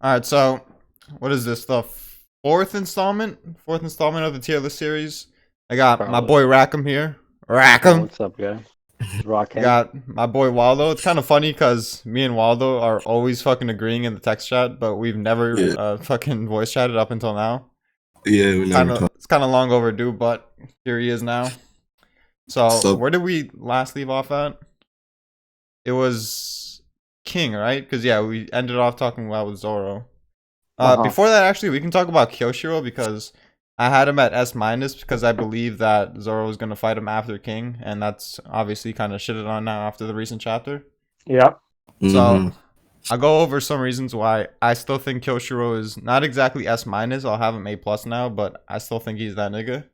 All right, so what is this? The fourth installment? Fourth installment of the tier list series. I got my Probably. boy Rackham here. Oh, Rackham. what's up, guy? I Rockham. got my boy Waldo. It's kind of funny because me and Waldo are always fucking agreeing in the text chat, but we've never Yeah, fucking voice chatted up until now. yeah, we never talked. It's kind of long overdue, but here he is now. So So where did we last leave off at? It was King, right? Because yeah, we ended off talking about with Zoro. Uh-huh. Before that, actually, we can talk about Kyoshiro because I had him at S minus because I believe that Zoro was gonna fight him after King, and that's obviously kind of shitted on now after the recent chapter. Yep. So hmm I'll go over some reasons why I still think Kyoshiro is not exactly S minus. I'll have him A plus now, but I still think he's that nigga.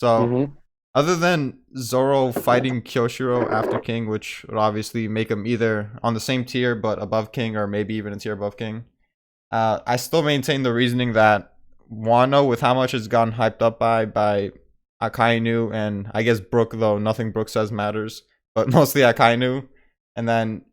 So Mm-hmm. other than Zoro fighting Kyoshiro after King, which would obviously make him either on the same tier but above King, or maybe even a tier above King. I still maintain the reasoning that Wano, with how much it's gotten hyped up by Akainu and I guess Brook, though nothing Brook says matters, but mostly Akainu, and then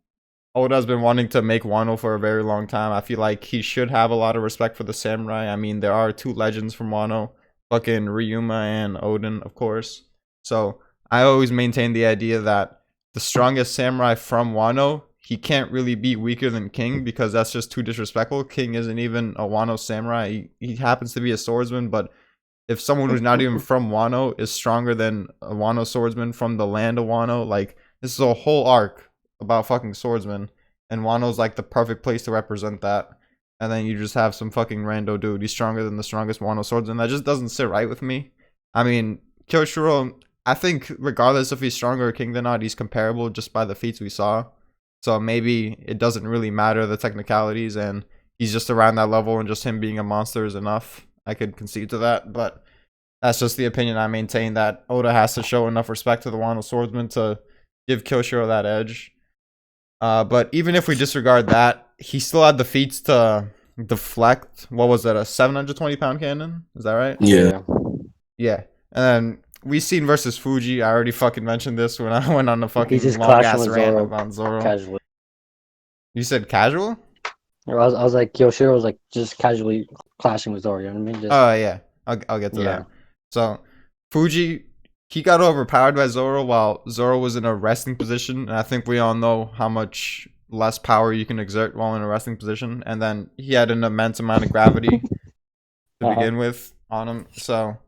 Oda's been wanting to make Wano for a very long time. I feel like he should have a lot of respect for the samurai. I mean, there are two legends from Wano, fucking Ryuma and Odin, of course. So I always maintain the idea that the strongest samurai from Wano, he can't really be weaker than King because that's just too disrespectful. King isn't even a Wano samurai. He happens to be a swordsman, but if someone who's not even from Wano is stronger than a Wano swordsman from the land of Wano, like this is a whole arc about fucking swordsmen, and Wano's like the perfect place to represent that. And then you just have some fucking rando dude. He's stronger than the strongest Wano swordsman. That just doesn't sit right with me. I mean, Kyoshiro, I think regardless if he's stronger or king than not, he's comparable just by the feats we saw. So maybe it doesn't really matter the technicalities, and he's just around that level, and just him being a monster is enough. I could concede to that, but that's just the opinion I maintain, that Oda has to show enough respect to the Wano swordsman to give Kyoshiro that edge. But even if we disregard that, he still had the feats to deflect. What was it? A 720-pound cannon? Is that right? Yeah, yeah, yeah. Yeah. And then we seen versus Fuji. I already fucking mentioned this when I went on the He's fucking just long clashing ass with rant Zoro about Zoro. casually. You said casual? I was like, Yoshiro was like just casually clashing with Zoro, you know what I mean? Just Oh yeah. I'll get to yeah. that. So Fuji, he got overpowered by Zoro while Zoro was in a resting position, and I think we all know how much less power you can exert while in a resting position. And then he had an immense amount of gravity to Uh-huh. begin with on him. So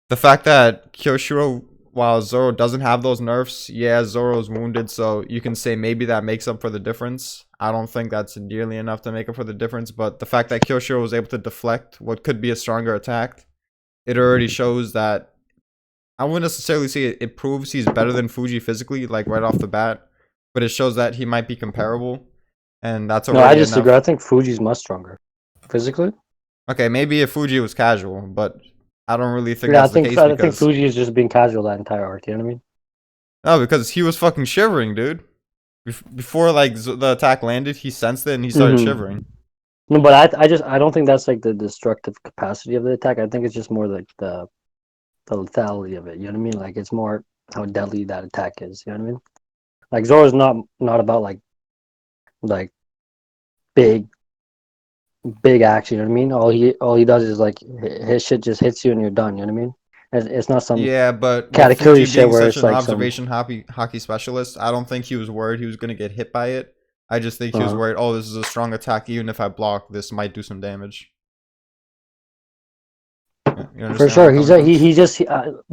the fact that Kyoshiro, while Zoro doesn't have those nerfs, yeah, Zoro's wounded, so you can say maybe that makes up for the difference. I don't think that's nearly enough to make up for the difference, but the fact that Kyoshiro was able to deflect what could be a stronger attack, it already shows that I wouldn't necessarily say it proves he's better than Fuji physically, like right off the bat, but it shows that he might be comparable, and that's No, I already disagree. I enough. think Fuji's much stronger. Physically? Okay, maybe if Fuji was casual, but I don't really think Yeah, that's the case I think because Fuji is just being casual that entire arc, you know what I mean? no, because he was fucking shivering, dude. Before like the attack landed, he sensed it and he started Mm-hmm. shivering. No, but I don't think that's like the destructive capacity of the attack. I think it's just more like the lethality of it. You know what I mean? Like it's more how deadly that attack is. You know what I mean? Like Zoro's not about like big big action. You know what I mean? All he does is like his shit just hits you and you're done. You know what I mean? It's not some Yeah, but with katakuri Fuji shit being where such it's an like some. observation hockey specialist, I don't think he was worried he was gonna get hit by it. I just think he was Uh, worried. Oh, this is a strong attack. Even if I block, this might do some damage. Yeah, you for understand where sure, I'm coming from? he just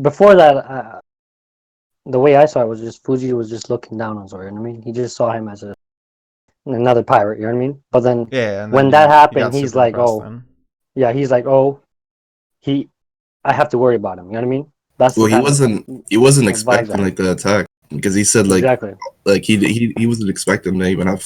before that. The way I saw it was just Fuji was just looking down on Zoro. You know what I mean? He just saw him as another pirate. You know what I mean? But then Yeah, and then when that he got happened, he's super like, impressed. oh Then yeah, he's like, oh he I have to worry about him. You know what I mean? That's the well, kind of he wasn't vibe expecting that like the attack because he said exactly. like he wasn't expecting to even have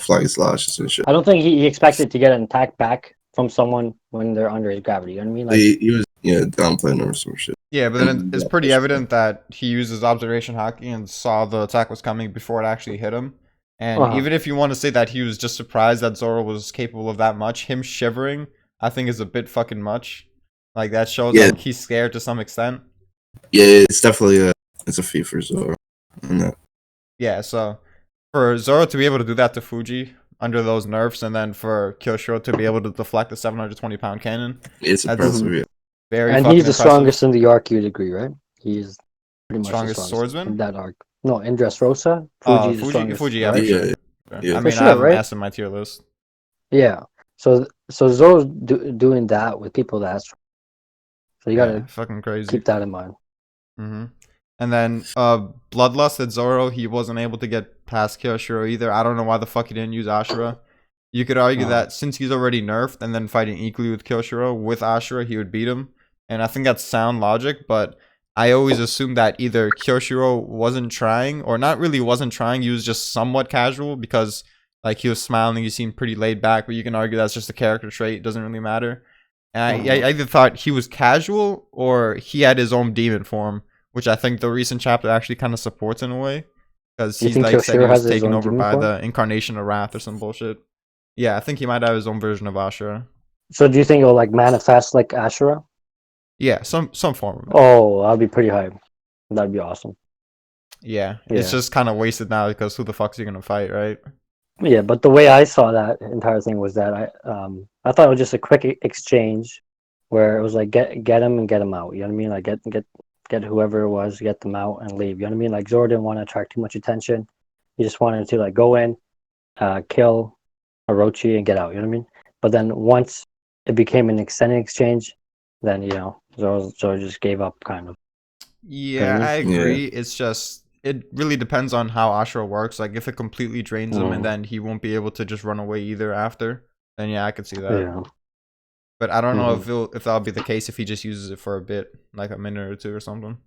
flying slashes and shit. I don't think he expected to get an attack back from someone when they're under his gravity. You know what I mean? Like, He was downplaying or some shit. yeah, but then And it's pretty evident that he used his observation hockey and saw the attack was coming before it actually hit him. And uh-huh. even if you want to say that he was just surprised that Zoro was capable of that much, him shivering, I think is a bit fucking much. Like that shows yeah, like he's scared to some extent. yeah, it's definitely it's a feat for Zoro. And Yeah, so for Zoro to be able to do that to Fuji, under those nerfs, and then for Kyoshiro to be able to deflect a 720-pound cannon. It's That's impressive. Yeah. very And fucking he's the impressive. strongest in the arc, you'd agree, right? He's pretty much Strongest the strongest swordsman? in that arc. No, in Dressrosa, Fuji's the strongest. Fuji, yeah, right? for sure. Yeah, Sure. yeah. I For mean, sure, I have an right? S in my tier list. Yeah. So Zoro's doing that with people that's strong. So you Yeah, gotta fucking crazy. keep that in mind. Mm-hmm. And then Bloodlust at Zoro, he wasn't able to get past Kyoshiro either. I don't know why the fuck he didn't use Ashura. You could argue that since he's already nerfed and then fighting equally with Kyoshiro with Ashura, he would beat him. And I think that's sound logic, but I always assumed that either Kyoshiro wasn't trying, or not really wasn't trying, he was just somewhat casual because like he was smiling, he seemed pretty laid back, but you can argue that's just a character trait, it doesn't really matter. And I either thought he was casual or he had his own demon form, which I think the recent chapter actually kind of supports in a way. Because he's like said he was taken over by the incarnation of Wrath or some bullshit. Yeah, I think he might have his own version of Ashura. So do you think it'll like manifest like Ashura? Yeah, some form of it. Oh, that'd be pretty hype. That'd be awesome. Yeah, it's just kind of wasted now because who the fuck's he gonna fight, right? Yeah, but the way I saw that entire thing was that I thought it was just a quick exchange where it was like get him and get him out. You know what I mean? Like get whoever it was, get them out and leave. You know what I mean? Like Zoro didn't want to attract too much attention. He just wanted to like go in, kill Orochi and get out. You know what I mean? But then once it became an extended exchange, then Zoro just gave up kind of. Yeah, I agree. It's just it really depends on how Ashura works. Like if it completely drains him and then he won't be able to just run away either after, then yeah, I could see that. Yeah. But I don't know if that'll be the case if he just uses it for a bit, like a minute or two or something.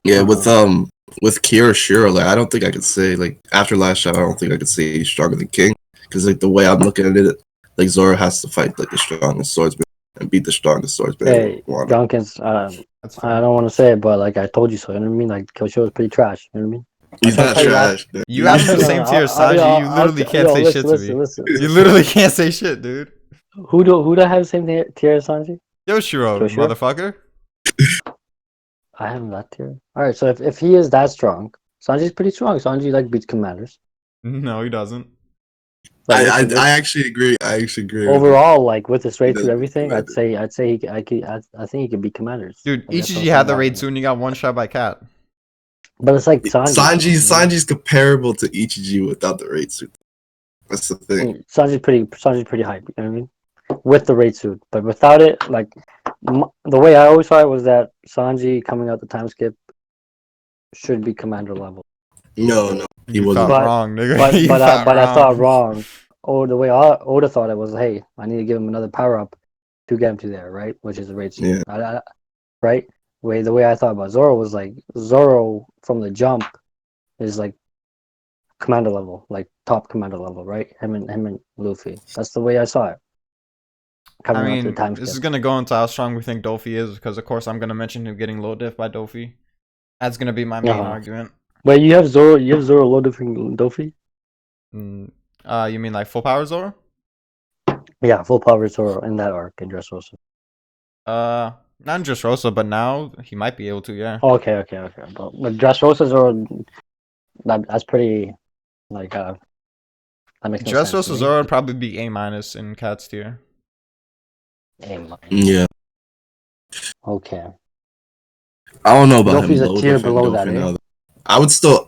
Yeah, with Kyoshiro, like I don't think I could say like after last shot, I don't think I could say he's stronger than King because like the way I'm looking at it, like Zoro has to fight like the strongest swordsman and beat the strongest swordsman. Hey, Dunkins, I don't want to say it, but like I told you so. You know what I mean? Like Kyoshiro is pretty trash. You know what I mean? He's not trash. You have the same tier as Sanji. You literally can't say shit to me. You literally can't say shit, dude. Who do I have the same tier as Sanji? Yoshiro, motherfucker. I have that tier. All right, so if he is that strong, Sanji's pretty strong. Sanji like beats commanders. No, he doesn't. Like, I actually agree. I actually agree. Overall, like with his raid through everything, I think he could beat commanders. Dude, Ichiji had the raid soon. He got one shot by Cat. But it's like Sanji's comparable to Ichiji without the raid suit. That's the thing. Sanji's pretty hype. You know what I mean? With the raid suit, but without it, like the way I always saw it was that Sanji coming out the time skip should be commander level. No, he wasn't. Wrong, nigga. But I thought wrong. Or the way Oda thought it was, hey, I need to give him another power up to get him to there, right? Which is the raid suit, right? The way I thought about Zoro was like Zoro from the jump is like commander level, like top commander level, right? Him and Luffy. That's the way I saw it. I mean, this is gonna go into how strong we think Dofi is, because of course I'm gonna mention him getting low diff by Dofi. That's gonna be my main argument. Wait, you have Zoro low diffing Dofi? You mean like full power Zoro? Yeah, full power Zoro in that arc in Dressrosa. Not in Dressrosa, but now he might be able to, yeah. Okay. But with Dressrosa Zoro, that's pretty like that makes no sense. Dressrosa Zoro would probably be A- in Cat's tier. A-. Yeah. Okay. I don't know about Dofi's him. a tier below that. I would still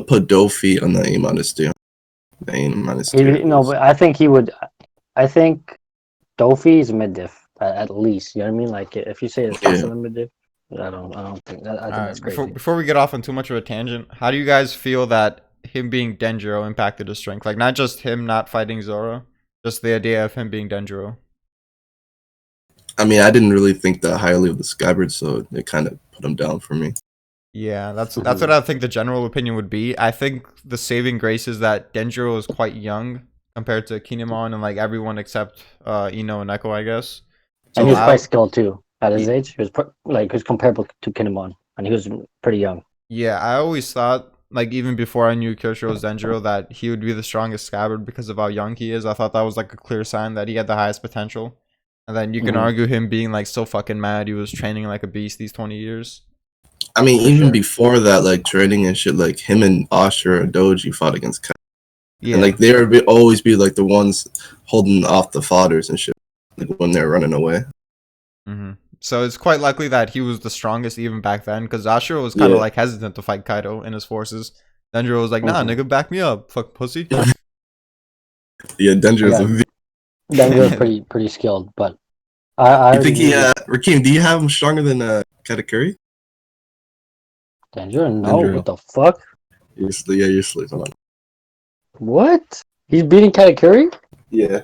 put Dofi on the A- tier. The A- tier. No, but I think he would. I think Dofi is mid diff at least. You know what I mean? Like if you say it's less than mid diff, I don't think that. I think that's crazy. Before we get off on too much of a tangent, how do you guys feel that him being Denjiro impacted his strength? Like not just him not fighting Zoro, just the idea of him being Denjiro. I mean, I didn't really think that highly of the Skyboard, so it kind of put him down for me. Yeah, that's what I think the general opinion would be. I think the saving grace is that Denjiro is quite young compared to Kinemon and like everyone except Ino and Echo, I guess. So and he was quite skilled too at his age. He was comparable to Kinemon, and he was pretty young. Yeah, I always thought, like even before I knew Kyoshiro's Denjiro, that he would be the strongest Scabbard because of how young he is. I thought that was like a clear sign that he had the highest potential. And then you can argue him being like so fucking mad. He was training like a beast these 20 years. I mean, even before that, like training and shit, like him and Ashura and Doji fought against Kai. Yeah. And like they would always be like the ones holding off the fodders and shit, like when they're running away. Mm-hmm. So it's quite likely that he was the strongest even back then, because Ashura was kind of Yeah. like hesitant to fight Kaido and his forces. Denjiro was like, "Nah, nigga, back me up, fuck pussy." Yeah, Denjiro's Yeah. a V. Denjiro's pretty skilled, but I You think already he knew Rakim, do you have him stronger than Katakuri? this. Denjiro, no, Denjiro. what the fuck? You're sleeping on. What? He's beating Katakuri? Yeah.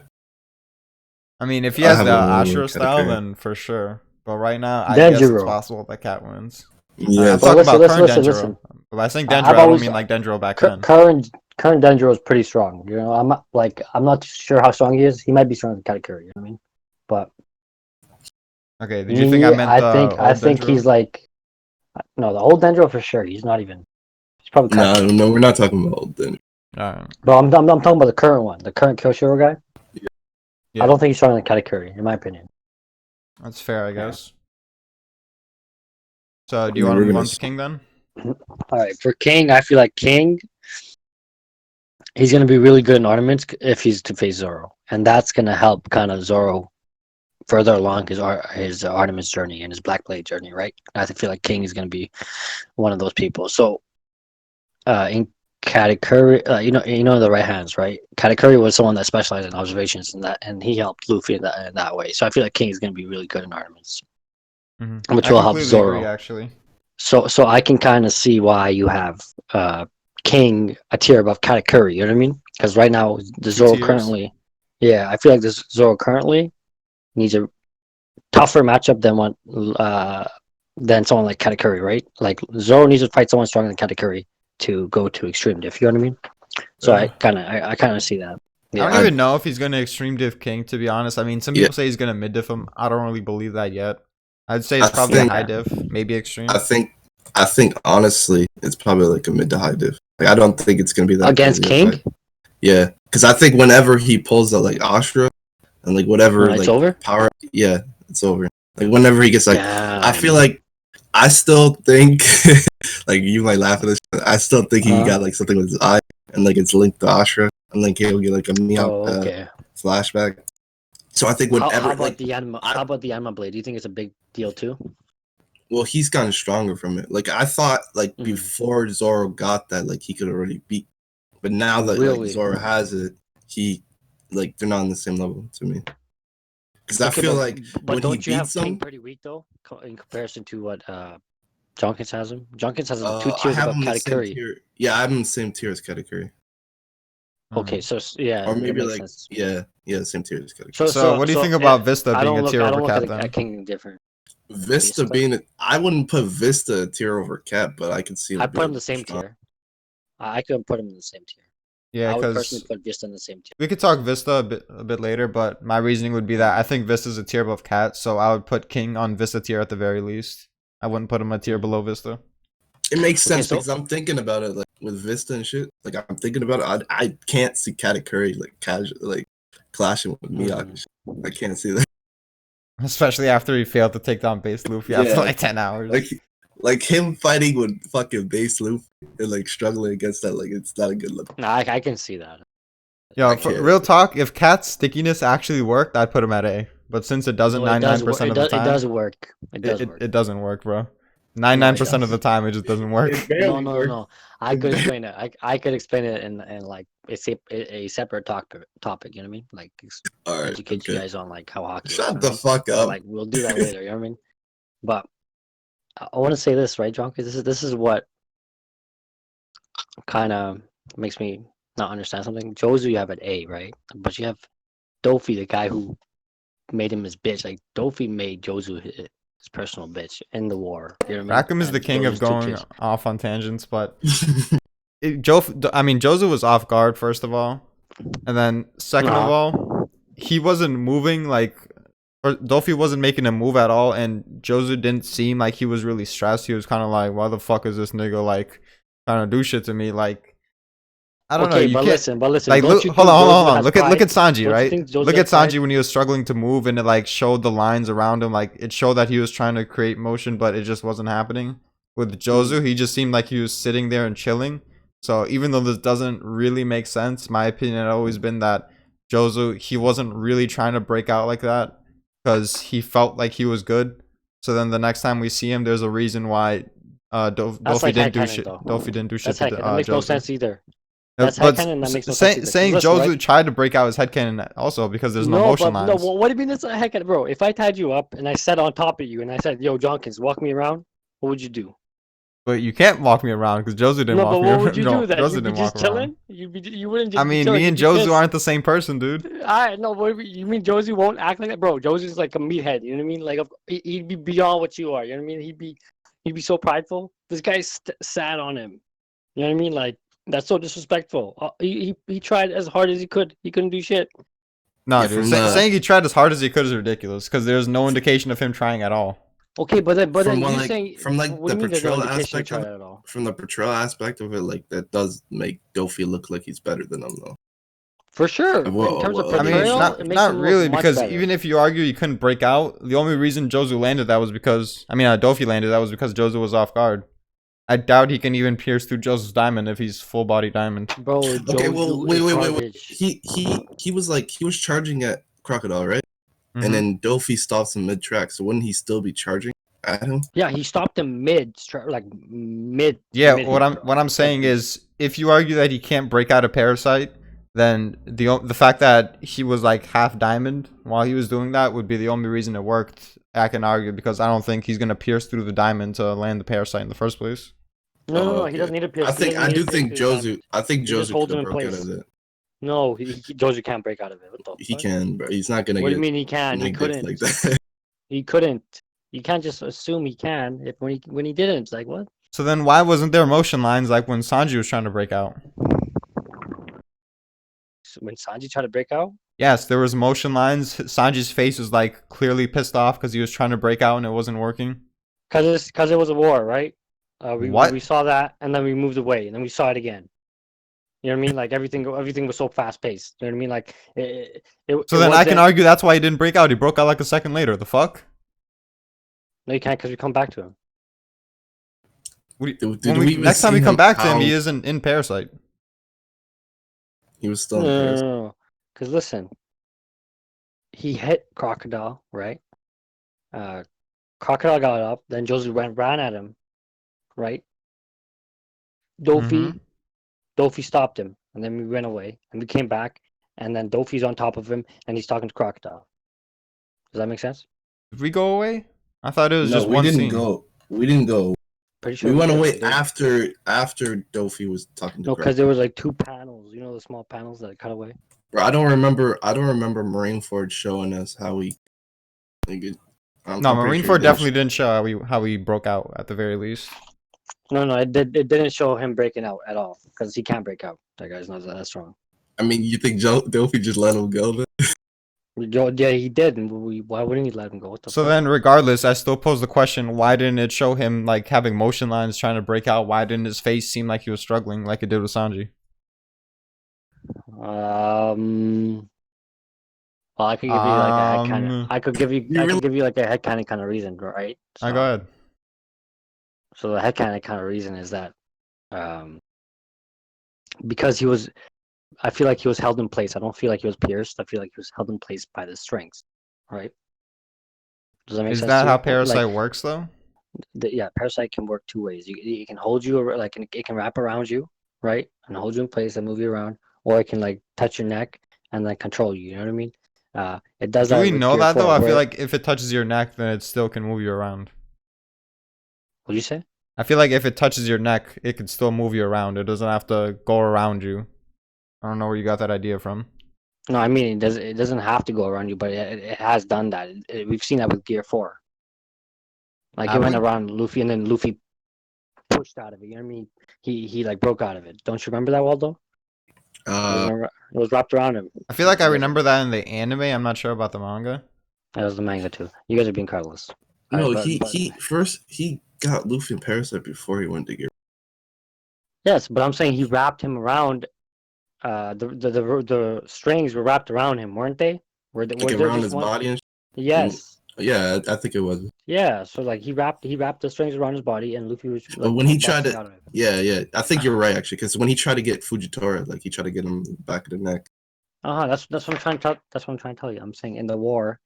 I mean, if he I has have the him winning Ashura style, Katakuri. then for sure. But right now, I guess it's Denjiro. possible that Cat wins. Yeah. I'm But talking about current listen, Denjiro. listen. By saying I've Denjiro, I don't always- mean like Denjiro back then. Current Denjiro is pretty strong. You know, I'm not sure how strong he is. He might be stronger than Katakuri. You know what I mean? But Okay, did you think I meant I old think Denjiro? he's like no, the old Denjiro for sure. He's not even. He's probably Katakuri. No, we're not talking about old Denjiro. Alright. But I'm talking about the current one, the current Kyoshiro guy. Yeah, I don't think he's stronger than Katakuri, in my opinion. that's fair, I guess. So, do you Yeah, want to we're move gonna on to King then? All right, for King, I feel like King, he's gonna be really good in ornaments if he's to face Zoro, and that's gonna help kind of Zoro further along his ornaments journey and his Black Blade journey, right? I feel like King is gonna be one of those people. So, in Katakuri, you know the right hands, right? Katakuri was someone that specialized in observations and that, and he helped Luffy in that way. So I feel like King is gonna be really good in ornaments, which I will help completely Zoro. agree, actually. So I can kind of see why you have King a tier above Katakuri. You know what I mean? Because right now the Zoro tiers. currently, I feel like this Zoro currently needs a tougher matchup than someone like Katakuri, right? Like Zoro needs to fight someone stronger than Katakuri to go to extreme diff. You know what I mean? So Yeah. I kind of see that. I don't even know if he's gonna extreme diff King, to be honest. I mean, some people say he's gonna mid diff him. I don't really believe that yet. I'd say it's probably a high diff, maybe extreme. I think honestly, it's probably like a mid to high diff. Like I don't think it's gonna be that Against crazy King? Yeah, because I think whenever he pulls out like Ashura and like whatever It's like over? power, yeah, it's over. Like whenever he gets like, Yeah, I feel like I still think like you might laugh at this. I still think he got like something with his eye and like it's linked to Ashura and like he'll get like a Mihawk flashback. So I think whenever how about the Anima blade? Do you think it's a big deal too? Well, he's gotten stronger from it. Like I thought, like before Zoro got that, like he could already beat. But now that like Zoro has it, he like they're not on the same level to me. Because I feel like when don't he you have beats King them, pretty weak though in comparison to what Junkins has him? Junkins has him 2 I tiers have above him in the same Katakuri. tier. Yeah, I'm in the same tier as Katakuri. Okay, so yeah, Or maybe that makes like sense. yeah, same tier as Katakuri. So what do you think about Vista being a tier over Cat then? At King different. Vista being I wouldn't put Vista a tier over Cat, but I could see. I put him the same tier. I couldn't put him in the same tier. Yeah, I would because personally put Vista in the same tier. we could talk Vista a bit later, but my reasoning would be that I think Vista's a tier above Cat, so I would put King on Vista tier at the very least. I wouldn't put him a tier below Vista. It makes sense because I'm thinking about it like with Vista and shit. Like I'm thinking about it. I can't see Katakuri like casual like clashing with Mihawk. I can't see that. Especially after he failed to take down base Luffy after like 10 hours. Like him fighting with fucking base Luffy and like struggling against that, like it's not a good look. No, I can see that. Yo, real talk, if Cat's stickiness actually worked, I'd put him at A. But since it doesn't 99% of the time, it does work. It doesn't work, bro. 99% of the time, it just doesn't work. No. I could explain it. I could explain it in like a separate topic. You know what I mean? Like educate you guys on like how hockey. Shut the fuck up. Like we'll do that later. You know what I mean? But I want to say this, right, John? Because this is what kind of makes me not understand something. Jozu, you have an A, right? But you have Dofi, the guy who made him his bitch. Like Dofi made Jozu his personal bitch in the war. You know what I mean? Rackham is the king of going off on tangents, but Jozu was off guard first of all, and then second of all, he wasn't moving like. Or Dofi wasn't making a move at all, and Jozu didn't seem like he was really stressed. He was kind of like, "Why the fuck is this nigga like trying to do shit to me?" Like, I don't know. You but can't. listen. Like, hold on. Look at Sanji, right? Look at Sanji pride? when he was struggling to move, and it like showed the lines around him. Like, it showed that he was trying to create motion, but it just wasn't happening. With Jozu, he just seemed like he was sitting there and chilling. So even though this doesn't really make sense, my opinion had always been that Jozu, he wasn't really trying to break out like that because he felt like he was good. So then the next time we see him, there's a reason why That's Dofi like didn't do headcanon, shit. though. Dofi didn't do shit That's to headcanon. That makes no Jozu. sense either. That's But headcanon. That makes no sense either. 'Cause saying listen, Jozu right? tried to break out his headcanon also because there's no motion but no. lines. What do you mean that's a headcanon, bro? If I tied you up and I sat on top of you and I said, "Yo, Jonkins, walk me around," what would you do? But you can't walk me around because Jozu didn't No, walk but me what around. would you do then? Jozu You'd be didn't just walk around. chilling. You wouldn't just I be mean, chilling. me You'd and be Jozu pissed. aren't the same person, dude. I no, you mean Josie won't act like that, bro? Josie's like a meathead. You know what I mean? Like he'd be beyond what you are. You know what I mean? He'd be so prideful. This guy sat on him. You know what I mean? Like that's so disrespectful. He tried as hard as he could. He couldn't do shit. No, Yeah, dude. from the Saying he tried as hard as he could is ridiculous because there's no indication of him trying at all. Okay, but then from you're one, like saying from like what the do you mean there's no portrayal indication he aspect of tried it, at all? from the portrayal aspect of it, like that does make Dofi look like he's better than him though. For sure. In Whoa, terms of whoa, I mean, portrayal, whoa. it makes not him look really much because better. even if you argue he couldn't break out, the only reason Jozu landed that was because Dofi landed that was because Jozu was off guard. I doubt he can even pierce through Jozu's diamond if he's full body diamond. Bro, Okay, well, Joju is wait. garbage. He was like he was charging at Crocodile, right? Mhm. And then Dofi stops him mid track. So wouldn't he still be charging at him? Yeah, he stopped him like mid. Yeah, mid what I'm saying is, if you argue that he can't break out a parasite, then the fact that he was like half diamond while he was doing that would be the only reason it worked. I can argue because I don't think he's gonna pierce through the diamond to land the parasite in the first place. No, he Okay. doesn't need to pierce. I do think Jozu. I think He just Jozu holds could him have in broke out place. of it. No, Joju can't break out of it. What the He fuck? can, bro. He's not gonna What do get you mean he can? He negative couldn't. like that. He couldn't. You can't just assume he can if when he didn't. Like what? So then why wasn't there motion lines like when Sanji was trying to break out? So when Sanji tried to break out, Yes, there was motion lines. Sanji's face was like clearly pissed off because he was trying to break out and it wasn't working. because it was a war, right? What? We saw that and then we moved away and then we saw it again. You know what I mean? Like everything was so fast paced. You know what I mean? Like So then I can argue that's why he didn't break out. He broke out like a second later. The fuck? No, you can't because we come back to him. Next time we come back to him, he isn't in Parasite. He was still in No, Paris. no. Because listen, he hit Crocodile, right? Crocodile got up, then Josie ran at him, right? Dofi stopped him, and then we went away, and we came back, and then Dofi's on top of him, and he's talking to Crocodile. Does that make sense? Did we go away? I thought it was No, just we one didn't scene. go. We didn't go. Pretty sure We went did. away after Dofi was talking to. No, because there was like 2 panels. You know the small panels that cut away. Bro, I don't remember Marineford showing us how he. Like, I'm pretty Marineford sure he definitely didn't show how he broke out at the very least. No, it didn't show him breaking out at all because he can't break out. That guy's not that strong. I mean, you think Dofi just let him go? Then? Yeah, he did. And why wouldn't he let him go? What the So fuck? then, regardless, I still pose the question: why didn't it show him like having motion lines trying to break out? Why didn't his face seem like he was struggling like it did with Sanji? Well, I could give you like a headcanon. I could give you like a headcanon kind of reason, right? I go ahead. So the headcanon kind of reason is that, because I feel like he was held in place. I don't feel like he was pierced. I feel like he was held in place by the strings, right? Does that make sense? Is that to how you? Parasite works, though? Yeah, Parasite can work 2 ways. It can hold you, like it can wrap around you, right, and hold you in place and move you around, or it can like touch your neck and then control you. You know what I mean? It does. Do we with know Gear that though? 4, I feel like if it touches your neck, then it still can move you around. What'd you say? I feel like if it touches your neck, it can still move you around. It doesn't have to go around you. I don't know where you got that idea from. No, I mean it doesn't have to go around you, but it has done that. We've seen that with Gear 4. Like it went around Luffy, and then Luffy pushed out of it. You know what I mean? He like broke out of it. Don't you remember that, Waldo? It was wrapped around him. I feel like I remember that in the anime. I'm not sure about the manga. That was the manga too. You guys are being careless. No, But he got Luffy and Parasite before he went to Gear. yes, but I'm saying he wrapped him around. The strings were wrapped around him, weren't they? Like around his body and. Yes. Yeah, I think it was. Yeah, so like he wrapped the strings around his body, and Luffy was But like when he tried busting to, out of it. yeah, I think you're right actually, because when he tried to get Fujitora, like he tried to get him in the back of the neck. That's what I'm trying to tell. That's what I'm trying to tell you. I'm saying in the war,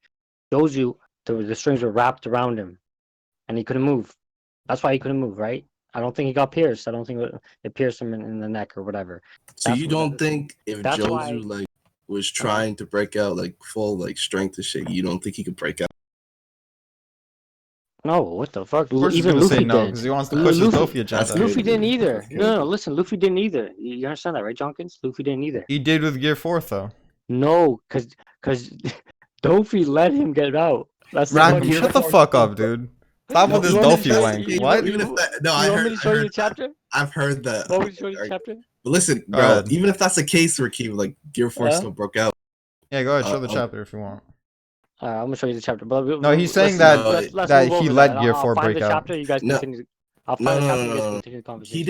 Jozu, the strings were wrapped around him, and he couldn't move. That's why he couldn't move, right? I don't think he got pierced. I don't think it pierced him in the neck or whatever. So you don't think if That's why. Jozu like was Uh-huh. trying to break out like full like strength and shit, you don't think he could break out? No, what the fuck? Of course, he's Even gonna say Luffy no did. because he wants to push his Dofi agenda. That's Luffy didn't either. That's No, listen, Luffy didn't either. You understand that, right, Jonkins? Luffy didn't either. He did with Gear 4th though. No, cause Dofi let him get out. That's the Rackham, funny shut the part. fuck up, dude. Stop No, with this You want me to Dofi show wank. you- What? Even if that, no, You I want heard, me to show you the chapter? I've heard that. Want me to show you the chapter? But listen, Go bro, ahead. even if that's the case where Keem like Gear 4 Yeah. still broke out. Yeah, go ahead, show the Uh, chapter if you want. I'm gonna show you the chapter. But No, he's saying that- let's that move he over let that. Gear I'll 4 find break the out. chapter. You guys No. continue. I'll find the chapter. You guys No. continue the conversation. He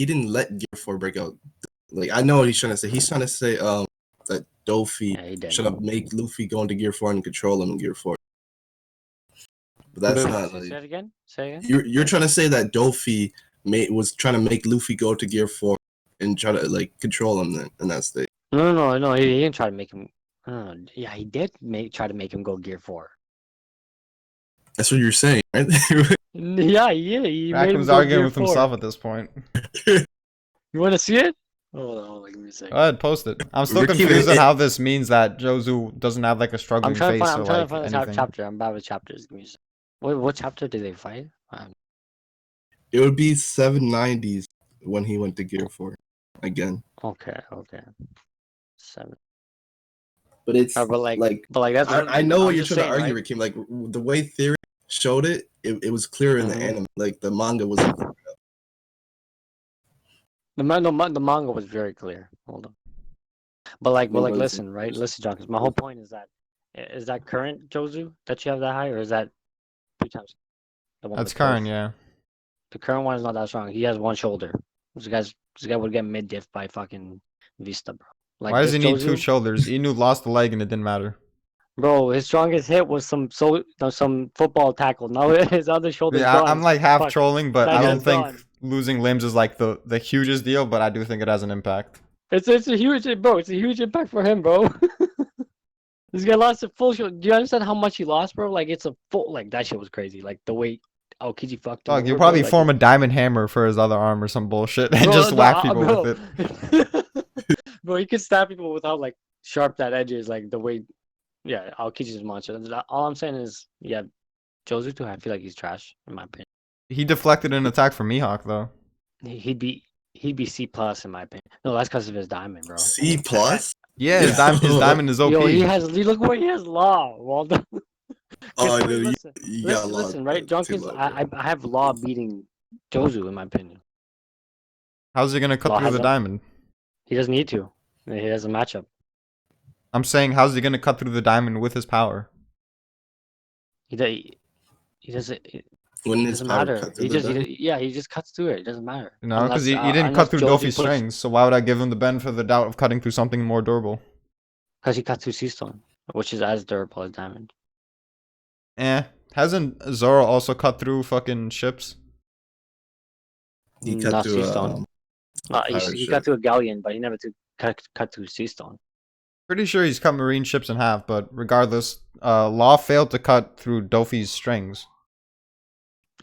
didn't let Gear 4 break out. Like I know what he's trying to say. He's trying to say that Dofi Yeah, he did. should have make Luffy go into Gear 4 and control him in Gear 4. But that's not Say like it again. Say it again. you're trying to say that Dofi was trying to make Luffy go to Gear 4 and try to like control him in that state. No. He didn't try to make him. Yeah, he did try to make him go Gear 4. That's what you're saying, right? Yeah. He made him Rackham's go arguing Gear with 4. himself at this point. You want to see it? Hold on, give me a second. Go ahead, post it. I'm still Ricky, confused on how this means that Jozu doesn't have like a struggling I'm trying face to or find like the anything. chapter. I'm bad with chapters. Give me a second. What chapter did they fight? It would be 790s when he went to Gear 4 again. Okay. 7. But it's but like that's. I know what I'm you're just trying to saying, argue, right? Rakim. Like the way Theory showed it, it was clear in the anime. Like the manga wasn't clear. The manga was very clear. Hold on. But listen, right? Listen, John. Because my whole point is that current Jozu that you have that high, or is that 2 times? The one That's with current, both? yeah. The current one is not that strong. He has one shoulder. This guy would get mid diff by fucking Vista, bro. Like, Why does he this need 2 Jozu- shoulders? Inu lost a leg and it didn't matter. Bro, his strongest hit was some football tackle. Now his other shoulder's Yeah, gone. I'm like half Fuck. trolling, but That I don't guy's think gone. losing limbs is like the hugest deal, but I do think it has an impact. It's a huge It's a huge impact for him, bro. This guy lost a full shoulder. Do you understand how much he lost, bro? Like, it's a full. Like, that shit was crazy. Like the way Aokiji fucked him. Dog, you over, probably bro. Like, form a diamond hammer for his other arm or some bullshit and bro, just no, whack people bro. with it. Bro, he could stab people with how like sharp that edge is. Like the way, yeah, Aokiji's a monster. All I'm saying is, yeah, Jozu, I feel like he's trash in my opinion. He deflected an attack from Mihawk though. He'd be C plus in my opinion. No, that's because of his diamond, bro. C plus. Yeah, his diamond is OP. Yo, look where he has law, Waldo. Oh, Listen, no, listen, you got a lot. listen, right, Junkins? I have law beating Jozu in my opinion. How's he gonna cut Law through the has a- diamond? He doesn't need to. He has a matchup. I'm saying, how's he gonna cut through the diamond with his power? He doesn't. When It his doesn't power matter. cut through the diamond? he just cuts through it. It doesn't matter. No, because he didn't unless cut through Jozu Dofi's puts- strings, so why would I give him the benefit of the doubt of cutting through something more durable? Because he cut through sea stone, which is as durable as diamond. Hasn't Zoro also cut through fucking ships? He cut Not through sea stone. pirate He ship. cut through a galleon, but he never cut through sea stone. Pretty sure he's cut marine ships in half, but regardless, Law failed to cut through Dofi's strings.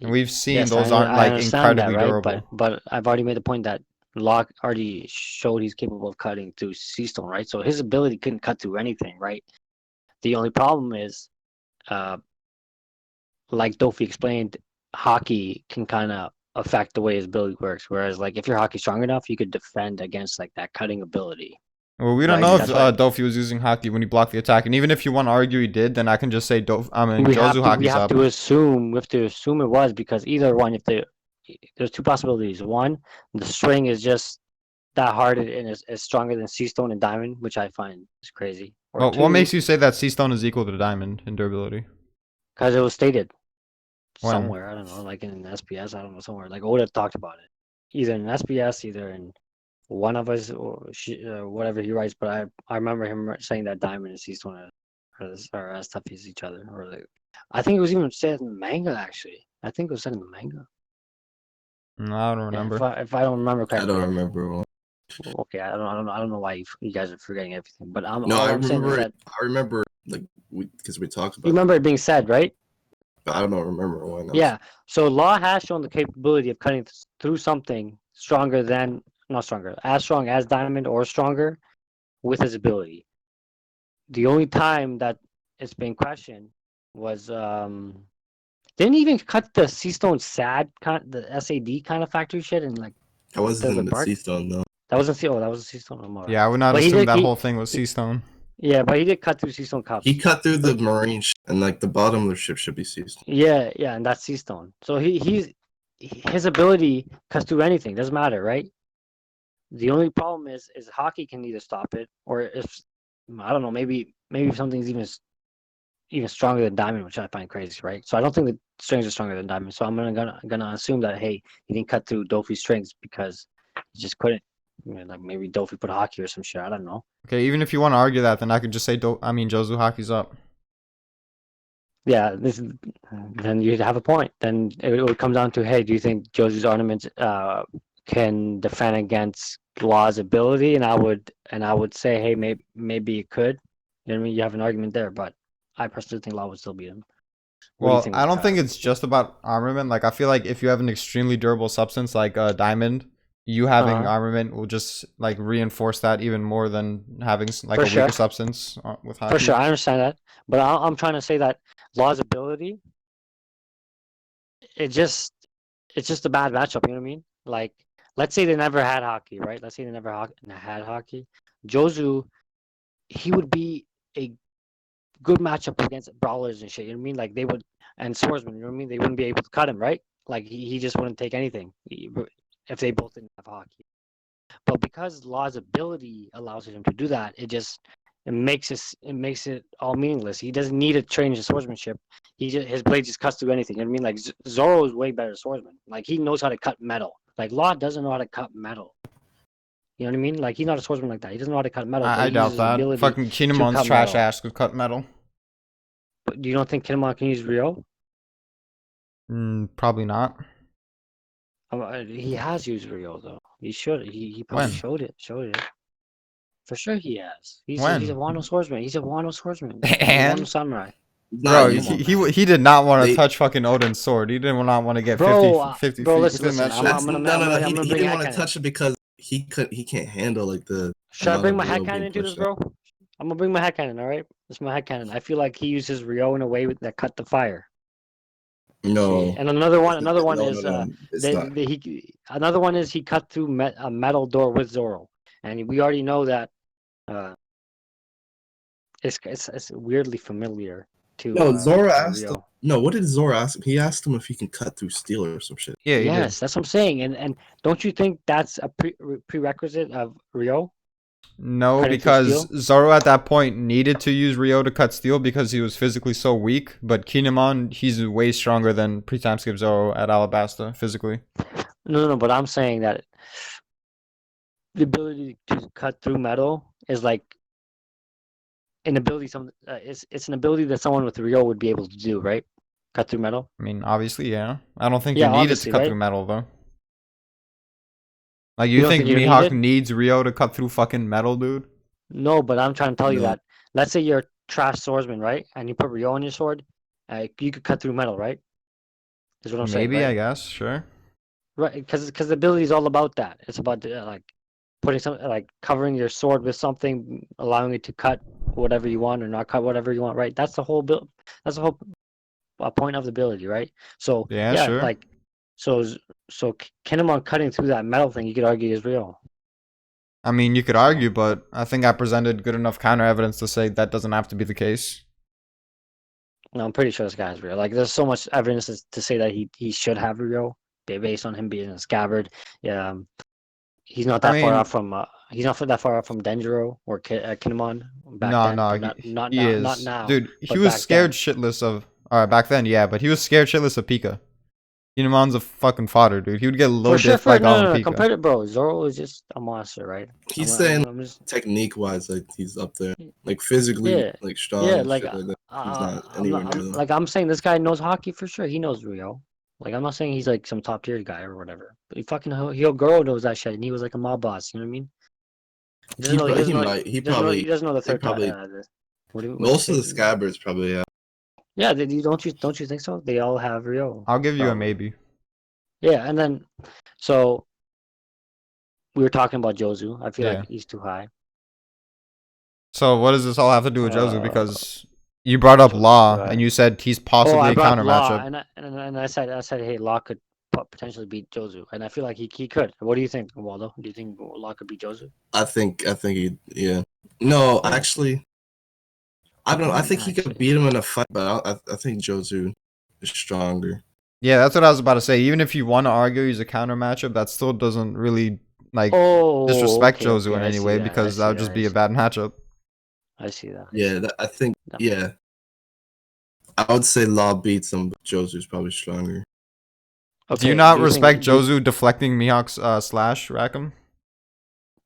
And we've seen Yes, those I aren't like understand incredibly that, right? durable. But I've already made the point that Locke already showed he's capable of cutting through sea stone, right? So his ability couldn't cut through anything, right? The only problem is, like Dofi explained, hockey can kind of affect the way his ability works. Whereas, like, if your hockey's strong enough, you could defend against like that cutting ability. Well, we don't Right, know if that's why- Dofi was using Haki when he blocked the attack, and even if you want to argue he did, then I can just say we Jozu have Haki's up. to assume it was because either one. There's 2 possibilities. One, the string is just that hard and is stronger than sea stone and diamond, which I find is crazy. Or Well, 2, what makes you say that Sea Stone is equal to Diamond in durability? because it was stated When? somewhere. I don't know, like in SBS. I don't know, somewhere. Like Oda talked about it, either in SBS, either in one of us, or whatever he writes. But I remember him saying that diamond and sea stone are as tough as each other, or like I think it was even said in the manga. Actually, I think it was said in the manga. No, I don't Yeah, remember. if I don't remember I don't correctly. remember one. Okay, I don't know why you guys are forgetting everything. But No, all I I'm saying is remember it. that I remember like because we talked you about it, remember it being said, right? but I don't remember when. Yeah. So Law has shown the capability of cutting through something stronger than not stronger, as strong as Diamond or stronger with his ability. The only time that it's been questioned was didn't he even cut the Sea Stone SAD the SAD kind of factory shit and like I wasn't the in the bark. Sea Stone though. That wasn't Sea. Oh, that was a Sea Stone. I'm alright. Yeah, I would not But assume that whole thing was sea stone. yeah, but he did cut through Sea Stone He cups. cut through So the marine and like the bottom of the ship should be Sea Stone. yeah, and that's Sea Stone. So his ability cuts through anything. Doesn't matter, right? The only problem is hockey can either stop it or if I don't know, maybe something's even stronger than diamond, which I find crazy, right? So I don't think the strings are stronger than diamond. So I'm gonna assume that hey, he didn't cut through Dofi's strings because he just couldn't. Like maybe Dofi put hockey or some shit. I don't know. Okay, even if you want to argue that, then I could just say, Jozu Hockey's up. Yeah, then you'd have a point. Then it would come down to hey, do you think Josie's ornaments can defend against Law's ability? And I would say hey, maybe it could. You know what I mean? You have an argument there, but I personally think Law would still beat him. What do you Well, think? I don't think it's just about armament. Like, I feel like if you have an extremely durable substance like a diamond, you having Uh-huh. armament will just like reinforce that even more than having like For a sure. weaker substance with For sure, hockey. I understand that, but I'm trying to say that Law's ability, it just it's just a bad matchup. You know what I mean? Like, let's say they never had hockey, right? Let's say they never had hockey. Jozu, he would be a good matchup against brawlers and shit. You know what I mean? Like they would and swordsmen. You know what I mean? They wouldn't be able to cut him, right? Like he just wouldn't take anything if they both didn't have hockey. But because Law's ability allows him to do that, it makes it all meaningless. He doesn't need to train his swordsmanship. His blade just cuts through anything. You know what I mean? Like Zoro is way better swordsman. Like he knows how to cut metal. Like Law doesn't know how to cut metal. You know what I mean? Like he's not a swordsman like that. He doesn't know how to cut metal, but I he doubt uses his that. ability Fucking to Kinemon's cut trash metal. ass could cut metal. But you don't think Kinemon can use Ryo? Probably not. He has used Ryo though. He should. He probably When? showed it. For sure he has. He's a When? Wano swordsman. He's a Wano swordsman. He's a Wano And samurai. He's not bro, Come using on, man. he did not want to they. touch fucking Odin's sword. He didn't not want to get 50, Bro, 50 bro, feet listen, within listen. that shit. That's no. I'm He gonna bring didn't a head want to cannon. touch it because he can't handle like the Should I amount bring of my head Rio cannon being into this, pushed out. bro? I'm gonna bring my head cannon. All right, this is my head cannon. I feel like he uses Ryo in a way that cut the fire. See, No, and it's another not, one no, is no, no. It's not. another one is he cut through a metal door with Zoro, and we already know that uh, it's weirdly familiar No, Zora to asked him. Ryo. No, what did Zora ask him? He asked him if he can cut through steel or some shit. Yeah, he did. Yes, that's what I'm saying. And don't you think that's a prerequisite of Ryo No, cutting through because steel? Zoro at that point needed to use Ryo to cut steel because he was physically so weak. But Kinemon, he's way stronger than pre-time skip Zoro at Alabasta physically. No. But I'm saying that the ability to cut through metal is like an ability. It's an ability that someone with Ryo would be able to do, right? Cut through metal. I mean, obviously, yeah. I don't think you Yeah, need it to obviously, cut through right? metal though. Like, You you don't think think you need Mihawk it? needs Ryo to cut through fucking metal, dude? No, but I'm trying to tell you No, that. Let's say you're a trash swordsman, right? And you put Ryo on your sword, you could cut through metal, right? Is what I'm saying, Maybe, right? I guess, sure. Right, because the ability is all about that. It's about like putting something like covering your sword with something, allowing it to cut whatever you want or not cut whatever you want. Right? That's the whole build. That's the whole point of the ability, right? So Yeah, yeah, sure. like so Kinemon cutting through that metal thing, you could argue is real. I mean, you could So argue, but I think I presented good enough counter evidence to say that doesn't have to be the case. no, I'm pretty sure this guy is real. Like there's so much evidence to say that he should have real based on him being a scabbard. Yeah, he's not I that far off mean, from Denjiro or Kinemon back no, then, no, but not he now, not is. now, Dude, he but was back scared then. shitless of. Alright, back then, yeah, but he was scared shitless of Pika. Kinemon's a fucking fodder, dude. He would get low For sure, diff by no, no, Golem no. Pika. Compared to bro, Zoro is just a monster, right? He's saying I'm just technique wise, like he's up there. Like physically, yeah, like strong yeah. and Like shit like that. He's not I'm anywhere not, near them. I'm saying this guy knows hockey for sure. He knows Rio. Like I'm not saying he's like some top tier guy or whatever. But he fucking Hyogoro knows that shit, and he was like a mob boss. You know what I mean? He doesn't know. He He doesn't know. might. He He probably. doesn't know the They third. probably. What do you Most of say? the scabbers probably have. Yeah, don't you think so? They all have Rio. I'll give you a Probably. maybe. Yeah, and then so we were talking about Jozu. I feel Yeah. like he's too high. So what does this all have to do with Jozu? Uh, Because you brought up Jozu's too Law, high. and you said he's Oh, possibly I a brought counter Law, matchup. and I said, hey, Law could potentially beat Jozu, and I feel like he could. What do you think, Waldo? Do you think Law could beat Jozu? I think he. Yeah. No, Yeah. actually, I don't know. I think he could Actually. beat him in a fight, but I think Jozu is stronger. Yeah, that's what I was about to say. Even if you want to argue he's a counter matchup, that still doesn't really like Oh, disrespect okay, Jozu okay, in I any see way that. because that would just be a bad matchup. I see that. Yeah, I think. No. Yeah. I would say Law beats him, but Jozu's probably stronger. Okay, Do you not do you respect think, Jozu deflecting Mihawk's slash, Rackham?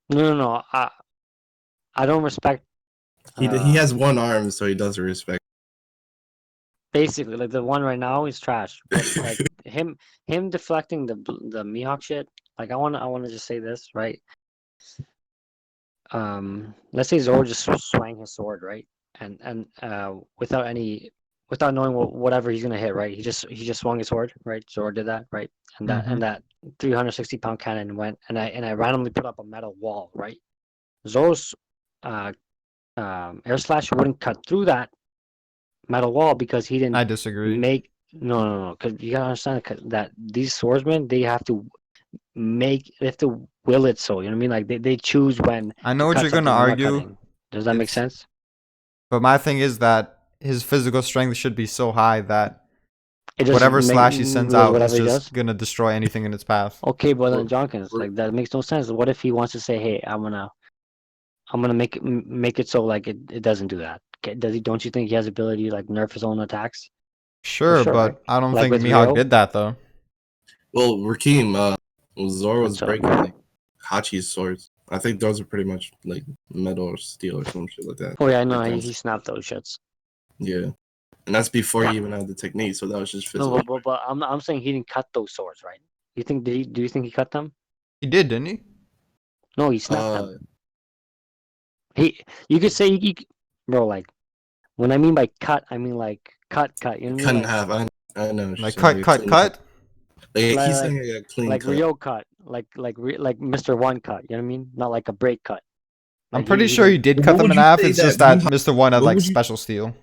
No. I don't respect. He has one arm, so he doesn't respect. Basically, like the one right now is trash. But like him deflecting the Mihawk shit. Like I wanna just say this, right? Let's say Zoro just swang his sword, right? And without knowing whatever he's gonna hit, right? He just swung his sword, right? Zoro did that, right? And that 360-pound cannon went, and I randomly put up a metal wall, right? Zoro's air slash wouldn't cut through that metal wall because he didn't I disagree. make no, because you gotta understand that these swordsmen they have to will it so, you know what I mean? Like they choose when I to know what cut you're gonna something when they're argue. cutting. Does that make It's sense? But my thing is that his physical strength should be so high that It just whatever slash he sends out is whatever he just does. gonna destroy anything in its path. Okay, but then We're- Jonkins, we're- like that makes no sense. What if he wants to say, "Hey, I'm gonna make it so like it doesn't do that"? Does he? Don't you think he has ability to like nerf his own attacks? Sure, sure, right? but I don't Like think with Mihawk Rio? did that though. Well, Rakim, Zoro was What's up? breaking like Hachi's swords. I think those are pretty much like metal or steel or some shit like that. Oh yeah, I know Like, he snapped those shits. Yeah, and that's before he even had the technique, so that was just No, physical. but I'm saying he didn't cut those swords, right? You think do you think he cut them? He did, didn't he? No, he snapped them. Uh, You could say bro, like when I mean by cut, I mean like cut. You know what I cut mean? in half. I know. what Like you're saying. cut. Like, Like- he's saying a clean Like cut. Rio cut, like Mr. One cut. You know what I mean? Not like a break cut. I'm Like pretty sure he did What cut them would in you half. say It's that just that Mihawk- Mr. One had what like would you- special steel.